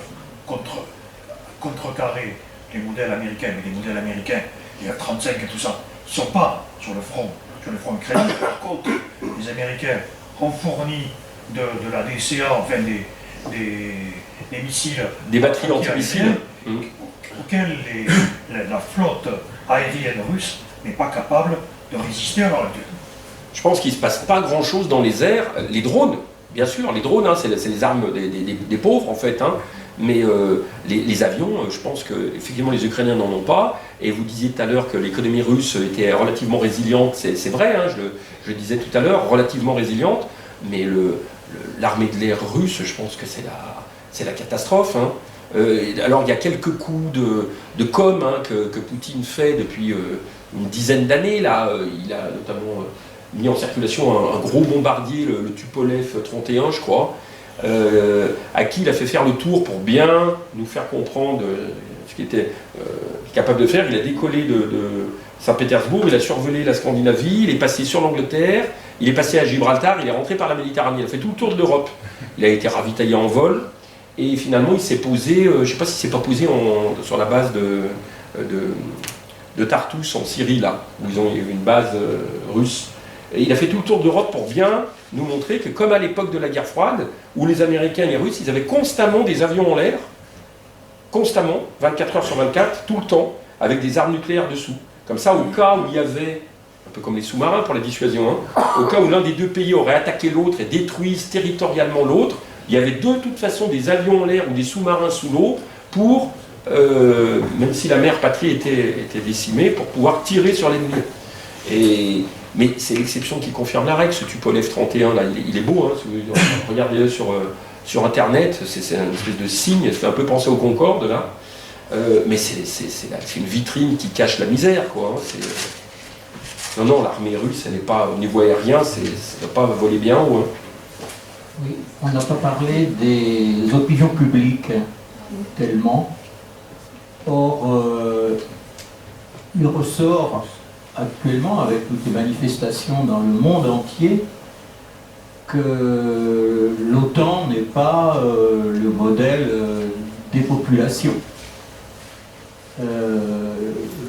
contrecarrer les modèles américains. Mais les modèles américains, il y a 35 et tout ça, ils ne sont pas sur le front ukrainien. Par contre, les Américains ont fourni de la DCA, enfin des missiles. Des batteries anti-missiles. Auxquels la flotte aérienne russe n'est pas capable de résister à leur attaque. Je pense qu'il ne se passe pas grand-chose dans les airs. Les drones, bien sûr, les drones, c'est les armes des pauvres en fait. Mais les avions, je pense qu'effectivement les Ukrainiens n'en ont pas. Et vous disiez tout à l'heure que l'économie russe était relativement résiliente. C'est vrai, je le disais tout à l'heure, relativement résiliente. Mais l'armée de l'air russe, je pense que c'est la catastrophe. Alors il y a quelques coups de com que Poutine fait depuis une dizaine d'années. Il a notamment mis en circulation un gros bombardier, le Tupolev 31, je crois, à qui il a fait faire le tour pour bien nous faire comprendre ce qu'il était capable de faire. Il a décollé de Saint-Pétersbourg, il a survolé la Scandinavie, il est passé sur l'Angleterre, il est passé à Gibraltar, il est rentré par la Méditerranée, il a fait tout le tour de l'Europe. Il a été ravitaillé en vol, et finalement il s'est posé, je ne sais pas s'il ne s'est pas posé sur la base de Tartus en Syrie, là, où il y a eu une base russe. Et il a fait tout le tour d'Europe pour bien nous montrer que, comme à l'époque de la guerre froide, où les Américains et les Russes, ils avaient constamment des avions en l'air, constamment, 24 heures sur 24, tout le temps, avec des armes nucléaires dessous. Comme ça, au cas où il y avait, un peu comme les sous-marins pour la dissuasion, au cas où l'un des deux pays aurait attaqué l'autre et détruit territorialement l'autre, il y avait de toute façon des avions en l'air ou des sous-marins sous l'eau pour, même si la mer patrie était décimée, pour pouvoir tirer sur l'ennemi. Mais c'est l'exception qui confirme la règle. Ce Tupolev 31, là, il est beau, si vous regardez sur Internet, c'est une espèce de signe, ça fait un peu penser au Concorde, là. Mais c'est une vitrine qui cache la misère, quoi. Non, l'armée russe, elle n'est pas, au niveau aérien, ça ne va pas voler bien haut. Oui, on n'a pas parlé des opinions publiques, tellement. Or, il ressort actuellement, avec toutes les manifestations dans le monde entier, que l'OTAN n'est pas le modèle des populations.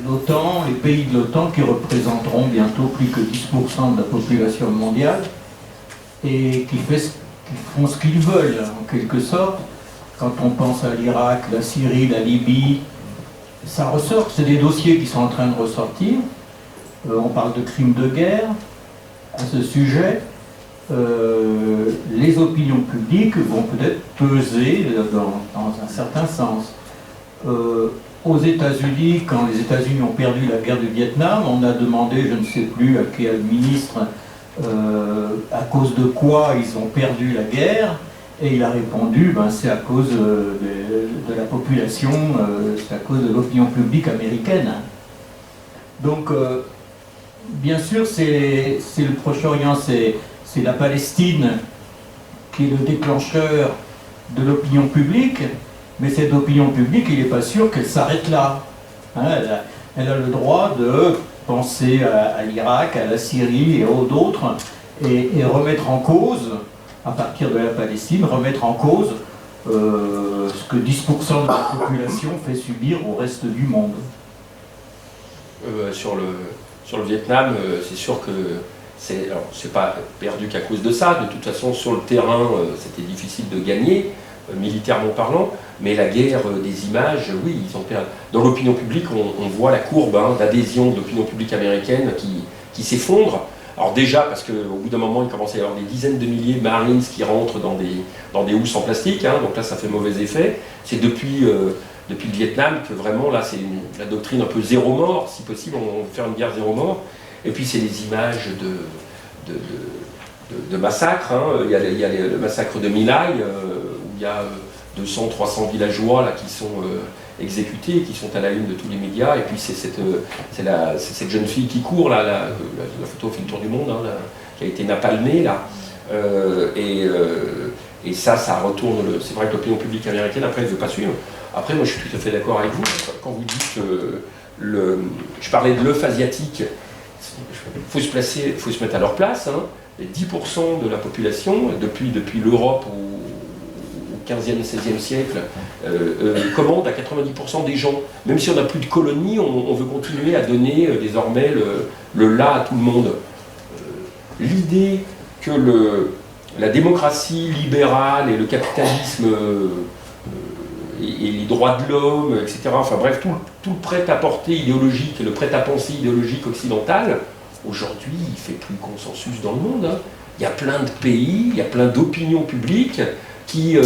L'OTAN, les pays de l'OTAN qui représenteront bientôt plus que 10% de la population mondiale et qui font ce qu'ils veulent, en quelque sorte. Quand on pense à l'Irak, la Syrie, la Libye, ça ressort, c'est des dossiers qui sont en train de ressortir. On parle de crimes de guerre à ce sujet. Les opinions publiques vont peut-être peser dans un certain sens. Aux États-Unis, quand les États-Unis ont perdu la guerre du Vietnam, on a demandé, je ne sais plus à quel ministre, à cause de quoi ils ont perdu la guerre, et il a répondu c'est à cause de la population, c'est à cause de l'opinion publique américaine. Donc, bien sûr, c'est le Proche-Orient, c'est la Palestine qui est le déclencheur de l'opinion publique, mais cette opinion publique, il n'est pas sûr qu'elle s'arrête là. Hein, elle a le droit de penser à l'Irak, à la Syrie et aux d'autres, et remettre en cause, à partir de la Palestine, remettre en cause ce que 10% de la population fait subir au reste du monde. Sur le Vietnam, c'est sûr que c'est pas perdu qu'à cause de ça. De toute façon, sur le terrain, c'était difficile de gagner, militairement parlant, mais la guerre des images, oui, ils ont perdu. Dans l'opinion publique, on voit la courbe d'adhésion de l'opinion publique américaine qui s'effondre. Alors déjà, parce qu'au bout d'un moment, il commence à y avoir des dizaines de milliers de Marines qui rentrent dans des housses en plastique, donc là, ça fait mauvais effet. C'est depuis le Vietnam que vraiment, là, c'est la doctrine un peu zéro mort, si possible, on veut faire une guerre zéro mort. Et puis, c'est les images de massacres. Il y a le massacre de My Lai, où il y a 200-300 villageois là, qui sont exécutés, qui sont à la une de tous les médias. Et puis, c'est cette jeune fille qui court, là, la photo fait le tour du monde, qui a été napalmée, là. Et ça retourne. C'est vrai que l'opinion publique américaine, après, elle ne veut pas suivre. Après, moi, je suis tout à fait d'accord avec vous. Quand vous dites je parlais de l'œuf asiatique, il faut se mettre à leur place. Les 10% de la population, depuis l'Europe au 15e, 16e siècle, commandent à 90% des gens. Même si on n'a plus de colonies, on veut continuer à donner désormais le là à tout le monde. L'idée que la démocratie libérale et le capitalisme et les droits de l'homme, etc., enfin bref, tout le prêt-à-porter idéologique et le prêt-à-penser idéologique occidental, aujourd'hui, il ne fait plus consensus dans le monde. Il y a plein de pays, il y a plein d'opinions publiques qui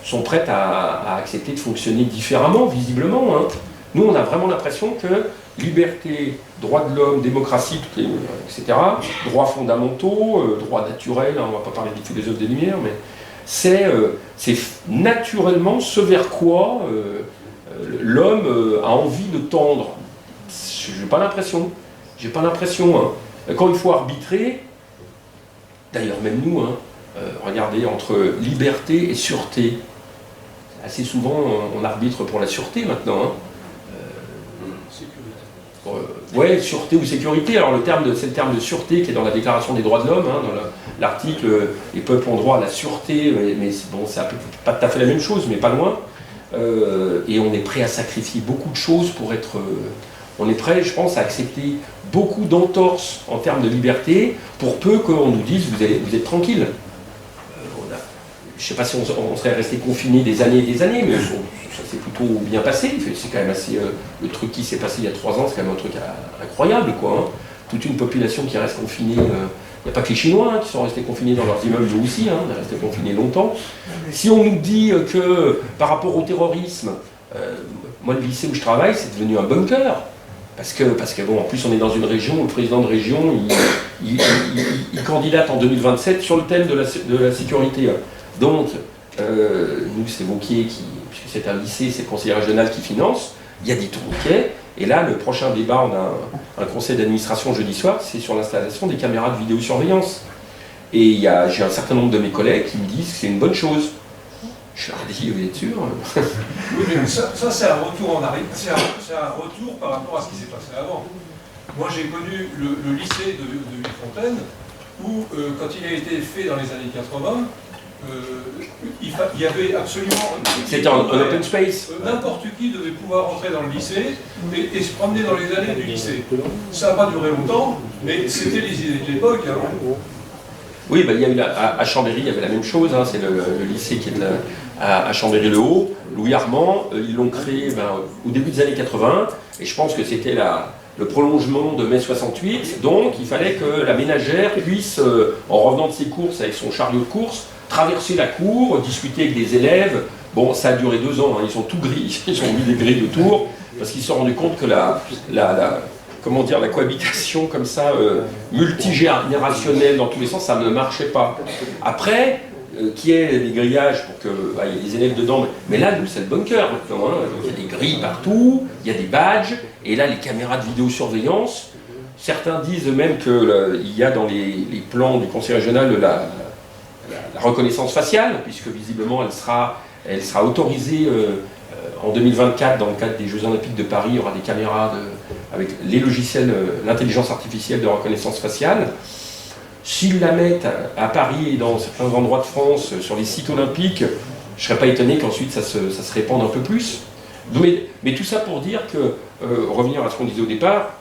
sont prêtes à accepter de fonctionner différemment, visiblement. Nous, on a vraiment l'impression que liberté, droits de l'homme, démocratie, etc., droits fondamentaux, droits naturels, on ne va pas parler des philosophes des Lumières, mais c'est naturellement ce vers quoi l'homme a envie de tendre. J'ai pas l'impression. Quand il faut arbitrer, d'ailleurs même nous, regardez, entre liberté et sûreté, assez souvent on arbitre pour la sûreté maintenant. Ouais, sûreté ou sécurité. Alors c'est le terme de sûreté qui est dans la Déclaration des droits de l'homme, dans l'article les peuples ont droit à la sûreté, mais bon, c'est pas tout à fait la même chose, mais pas loin. Et on est prêt à sacrifier beaucoup de choses pour être... on est prêt, je pense, à accepter beaucoup d'entorses en termes de liberté, pour peu qu'on nous dise vous êtes tranquille. Je ne sais pas si on serait resté confiné des années et des années, mais ça s'est plutôt bien passé. C'est quand même assez... le truc qui s'est passé il y a 3 ans, c'est quand même un truc incroyable, quoi. Toute une population qui reste confinée... Il n'y a pas que les Chinois qui sont restés confinés dans leurs immeubles, nous aussi, on est restés confinés longtemps. Si on nous dit que par rapport au terrorisme, moi le lycée où je travaille, c'est devenu un bunker. Parce que bon, en plus on est dans une région où le président de région, il candidate en 2027 sur le thème de la sécurité. Donc, nous c'est Vauquier, puisque c'est un lycée, c'est le conseiller régional qui finance, il y a des tourniquets. Et là, le prochain débat, on a un conseil d'administration jeudi soir, c'est sur l'installation des caméras de vidéosurveillance. Et j'ai un certain nombre de mes collègues qui me disent que c'est une bonne chose. Je leur dis, vous êtes sûr? Oui, mais ça c'est un retour en arrière, c'est un retour par rapport à ce qui s'est passé avant. Moi, j'ai connu le lycée de Villefontaine, où, quand il a été fait dans les années 80, il y avait absolument... C'était un open space. N'importe qui devait pouvoir rentrer dans le lycée et se promener dans les allées du lycée. Ça n'a pas duré longtemps, mais c'était les idées de l'époque. Oui, il y a eu à Chambéry, il y avait la même chose. C'est le lycée qui est à Chambéry-le-Haut, Louis Armand. Ils l'ont créé au début des années 80, et je pense que c'était le prolongement de mai 68. Donc, il fallait que la ménagère puisse, en revenant de ses courses avec son chariot de course, traverser la cour, discuter avec des élèves. Bon, ça a duré 2 ans, ils ont tout gris, ils ont mis des grilles autour, parce qu'ils se sont rendus compte que comment dire, la cohabitation comme ça, multigénérationnelle dans tous les sens, ça ne marchait pas. Après, qu'il y ait des grillages pour que il y ait des élèves dedans, mais là, nous, c'est le bunker maintenant. Hein. Donc, il y a des grilles partout, il y a des badges, et là, les caméras de vidéosurveillance. Certains disent même qu'il y a dans les plans du Conseil régional la reconnaissance faciale, puisque visiblement, elle sera autorisée en 2024 dans le cadre des Jeux Olympiques de Paris. Il y aura des caméras avec les logiciels, l'intelligence artificielle de reconnaissance faciale. S'ils la mettent à Paris et dans certains endroits de France, sur les sites olympiques, je ne serais pas étonné qu'ensuite ça se répande un peu plus. Mais tout ça pour dire que, revenir à ce qu'on disait au départ,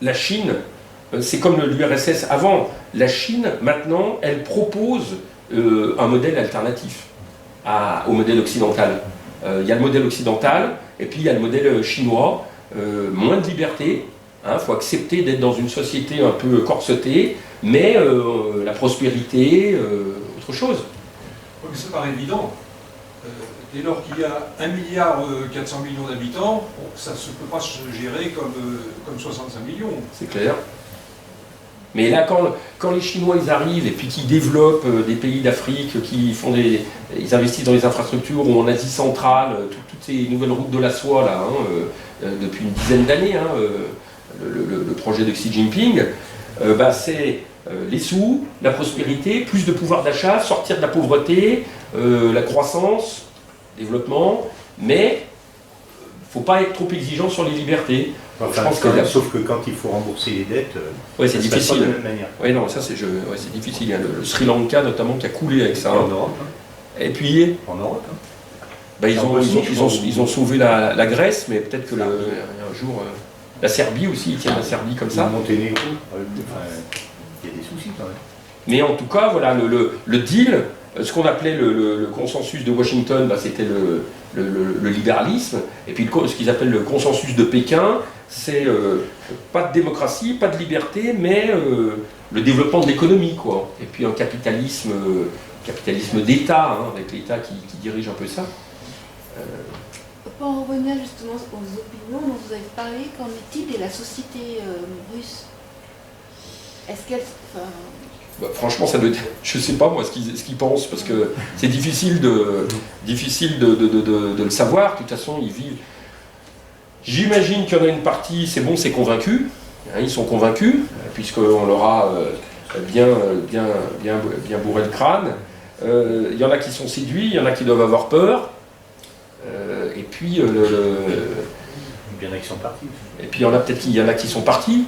la Chine, c'est comme l'URSS avant. La Chine, maintenant, elle propose un modèle alternatif au modèle occidental. Il y a le modèle occidental, et puis il y a le modèle chinois, moins de liberté. Il faut accepter d'être dans une société un peu corsetée, mais la prospérité, autre chose. Oui, mais ça paraît évident. Dès lors qu'il y a 1,4 milliard d'habitants, ça ne peut pas se gérer comme 65 millions. C'est clair. Mais là, quand les Chinois ils arrivent et puis qu'ils développent des pays d'Afrique, ils investissent dans les infrastructures, ou en Asie centrale, toutes ces nouvelles routes de la soie, là, depuis une dizaine d'années, le projet de Xi Jinping, c'est les sous, la prospérité, plus de pouvoir d'achat, sortir de la pauvreté, la croissance, développement, mais il ne faut pas être trop exigeant sur les libertés. Enfin, sauf que quand il faut rembourser les dettes, c'est difficile. Pas de la même manière. Oui, non, ça c'est difficile. Il y a le Sri Lanka notamment qui a coulé avec ça. En Europe. Et puis. En Europe. Ils ont sauvé la Grèce, mais peut-être que un jour. La Serbie aussi, ils tiennent la Serbie comme ça. Monténégro. Il y a des soucis quand même. Mais en tout cas, voilà, le deal, ce qu'on appelait le consensus de Washington, c'était le libéralisme. Et puis ce qu'ils appellent le consensus de Pékin, c'est pas de démocratie, pas de liberté, mais le développement de l'économie, quoi. Et puis un capitalisme d'État, avec l'État qui dirige un peu ça. Pour en revenir justement aux opinions dont vous avez parlé, qu'en est-il de la société russe? Est-ce qu'elle... franchement, ça doit être, je ne sais pas moi ce qu'ils pensent, parce que c'est difficile de le savoir. De toute façon, ils vivent... J'imagine qu'il y en a une partie, c'est bon, c'est convaincu. Ils sont convaincus, puisqu'on leur a bien bourré le crâne. Il y en a qui sont séduits, il y en a qui doivent avoir peur. Et puis, il y en a qui sont partis. Et puis, il y en a peut-être qu'il y en a qui sont partis.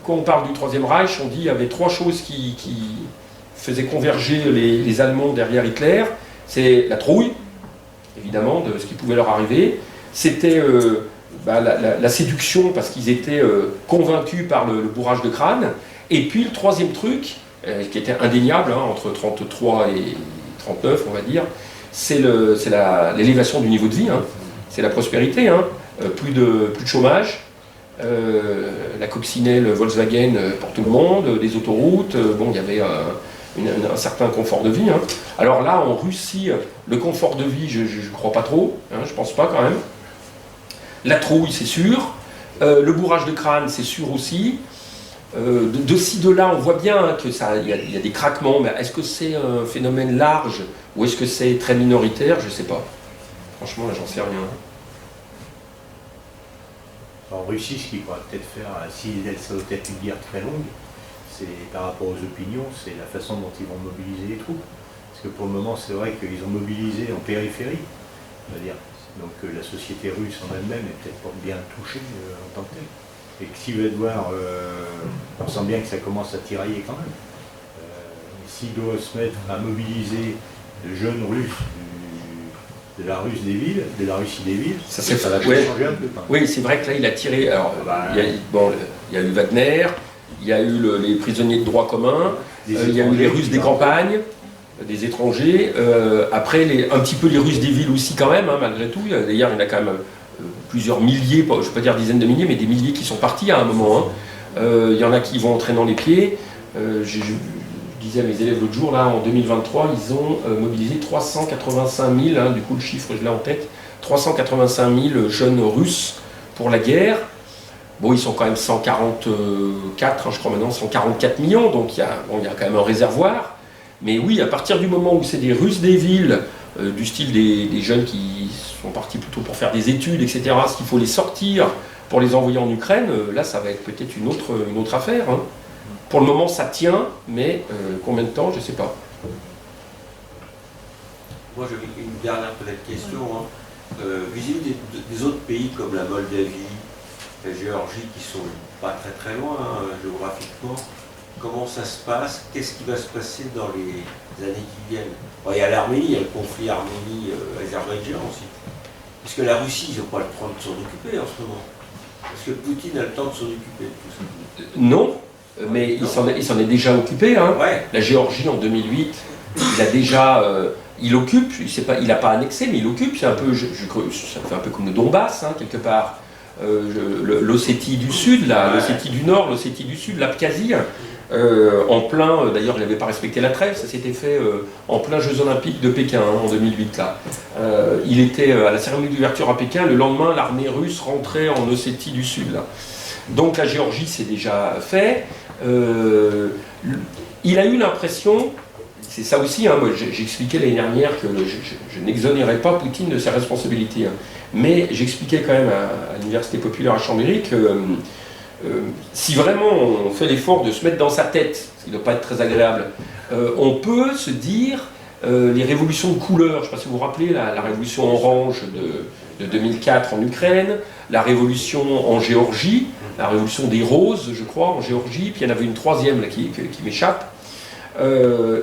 Quand on parle du Troisième Reich, on dit qu'il y avait trois choses qui faisaient converger les Allemands derrière Hitler. C'est la trouille, évidemment, de ce qui pouvait leur arriver. C'était la séduction, parce qu'ils étaient convaincus par le bourrage de crâne. Et puis, le troisième truc, qui était indéniable, entre 1933 et 1939, on va dire, c'est l'élévation du niveau de vie, c'est la prospérité, plus de chômage, la coccinelle Volkswagen pour tout le monde, des autoroutes, il y avait un certain confort de vie. Alors là, en Russie, le confort de vie, je ne crois pas trop, je pense pas quand même. La trouille, c'est sûr, le bourrage de crâne, c'est sûr aussi. De ci, de là, on voit bien qu'il y a des craquements, mais est-ce que c'est un phénomène large ou est-ce que c'est très minoritaire? Je ne sais pas. Franchement, là, j'en sais rien. En Russie, ce qu'il faudra peut-être faire, si ça doit être une guerre très longue, c'est par rapport aux opinions, c'est la façon dont ils vont mobiliser les troupes. Parce que pour le moment, c'est vrai qu'ils ont mobilisé en périphérie, on va dire. Donc la société russe en elle-même est peut-être pas bien touchée en tant que telle. Et que s'il va devoir, on sent bien que ça commence à tirailler quand même. S'il doit se mettre à mobiliser de jeunes Russes de la Russie des villes, ça va changer un peu. Oui, c'est vrai que là, il a tiré. Alors, il y a eu Wagner, il y a eu les prisonniers de droit commun, il y a eu les Russes des campagnes, des étrangers. Après, un petit peu les Russes des villes aussi, quand même, malgré tout. D'ailleurs, il y en a quand même plusieurs milliers, je ne vais pas dire dizaines de milliers, mais des milliers qui sont partis à un moment. Il y en a qui vont en traînant les pieds. Je disais à mes élèves l'autre jour, là, en 2023, ils ont mobilisé 385 000, du coup le chiffre je l'ai en tête, 385 000 jeunes Russes pour la guerre. Bon, ils sont quand même 144, hein, je crois maintenant, 144 millions, donc il y a quand même un réservoir. Mais oui, à partir du moment où c'est des Russes des villes, du style des jeunes qui sont partis plutôt pour faire des études, etc., ce qu'il faut les sortir pour les envoyer en Ukraine, là, ça va être peut-être une autre affaire. Hein. Pour le moment, ça tient, mais combien de temps, je ne sais pas. Moi, j'avais une dernière peut-être question. Hein. Vis-à-vis des autres pays comme la Moldavie, la Géorgie, qui sont pas très très loin hein, géographiquement, comment ça se passe? Qu'est-ce qui va se passer dans les années qui viennent? Bon, il y a l'Arménie, il y a le conflit Arménie-Azerbaïdjan aussi. Parce que la Russie, ils n'ont pas le temps de s'en occuper en ce moment. Est-ce que Poutine a le temps de s'en occuper de tout ça? Non, mais il s'en est déjà occupé. Hein. Ouais. La Géorgie en 2008, il a déjà... il occupe, il n'a pas annexé, mais il occupe. C'est un peu, ça fait un peu comme le Donbass, hein, quelque part. L'Ossétie du Sud, l'Ossétie du Nord, l'Ossétie du Sud, l'Abkhazie, en plein, d'ailleurs il n'avait pas respecté la trêve, ça s'était fait en plein Jeux Olympiques de Pékin hein, en 2008. Là. Il était à la cérémonie d'ouverture à Pékin, le lendemain l'armée russe rentrait en Ossétie du Sud. Là. Donc la Géorgie c'est déjà fait. Il a eu l'impression, c'est ça aussi, hein, moi j'expliquais l'année dernière que je n'exonérais pas Poutine de ses responsabilités. Hein. Mais j'expliquais quand même à l'Université populaire à Chambéry que si vraiment on fait l'effort de se mettre dans sa tête, ce qui ne doit pas être très agréable, on peut se dire les révolutions de couleur. Je ne sais pas si vous vous rappelez la révolution orange de 2004 en Ukraine, la révolution en Géorgie, la révolution des roses, je crois, en Géorgie, puis il y en avait une troisième là, qui m'échappe. On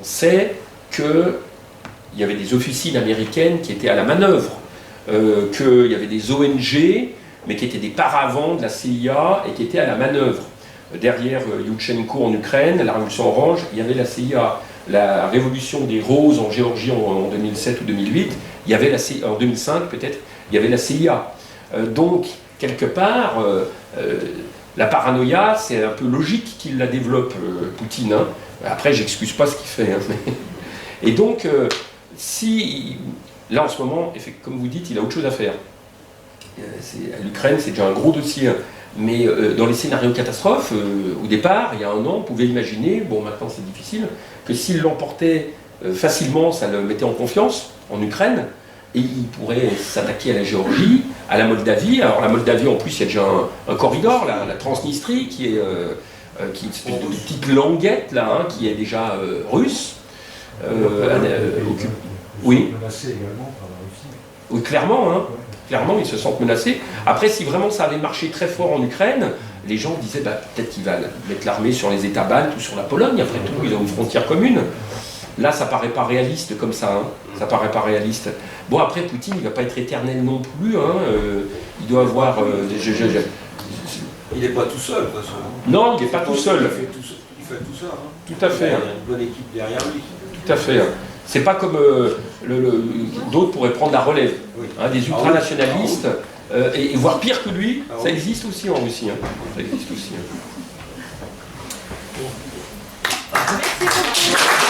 sait que il y avait des officines américaines qui étaient à la manœuvre, qu'il y avait des ONG, mais qui étaient des paravents de la CIA et qui étaient à la manœuvre. Derrière Youtchenko en Ukraine, la révolution orange, il y avait la CIA. La révolution des roses en Géorgie en 2007 ou 2008, il y avait la CIA, en 2005 peut-être, il y avait la CIA. Donc, quelque part, la paranoïa, c'est un peu logique qu'il la développe, Poutine. Hein. Après, j'excuse pas ce qu'il fait. Hein, mais... Et donc, si, là en ce moment, comme vous dites, il a autre chose à faire. À l'Ukraine, c'est déjà un gros dossier. Mais dans les scénarios catastrophes, au départ, il y a un an, on pouvait imaginer, bon maintenant c'est difficile, que s'il l'emportait facilement, ça le mettait en confiance en Ukraine, et il pourrait s'attaquer à la Géorgie, à la Moldavie. Alors la Moldavie, en plus, il y a déjà un corridor, la Transnistrie, qui est une espèce de petite languette, là, hein, qui est déjà russe. Oui. Menacé également par la Russie. Oui, clairement, hein. Clairement, ils se sentent menacés. Après, si vraiment ça avait marché très fort en Ukraine, les gens disaient bah, peut-être qu'il va mettre l'armée sur les États baltes ou sur la Pologne. Après tout, ils ont une frontière commune. Là, ça paraît pas réaliste comme ça. Hein. Ça paraît pas réaliste. Bon, après, Poutine, il va pas être éternel non plus. Hein. Il doit avoir. Il n'est pas tout seul, de toute façon. Non, il n'est pas tout seul. Il fait tout ça. Hein. Tout à fait. Il y a une bonne équipe derrière lui. Tout à fait. C'est pas comme d'autres pourraient prendre la relève. Oui. Hein, des ultranationalistes, et voire pire que lui, ça existe aussi en Russie. Hein. Ça existe aussi. Hein. Merci beaucoup.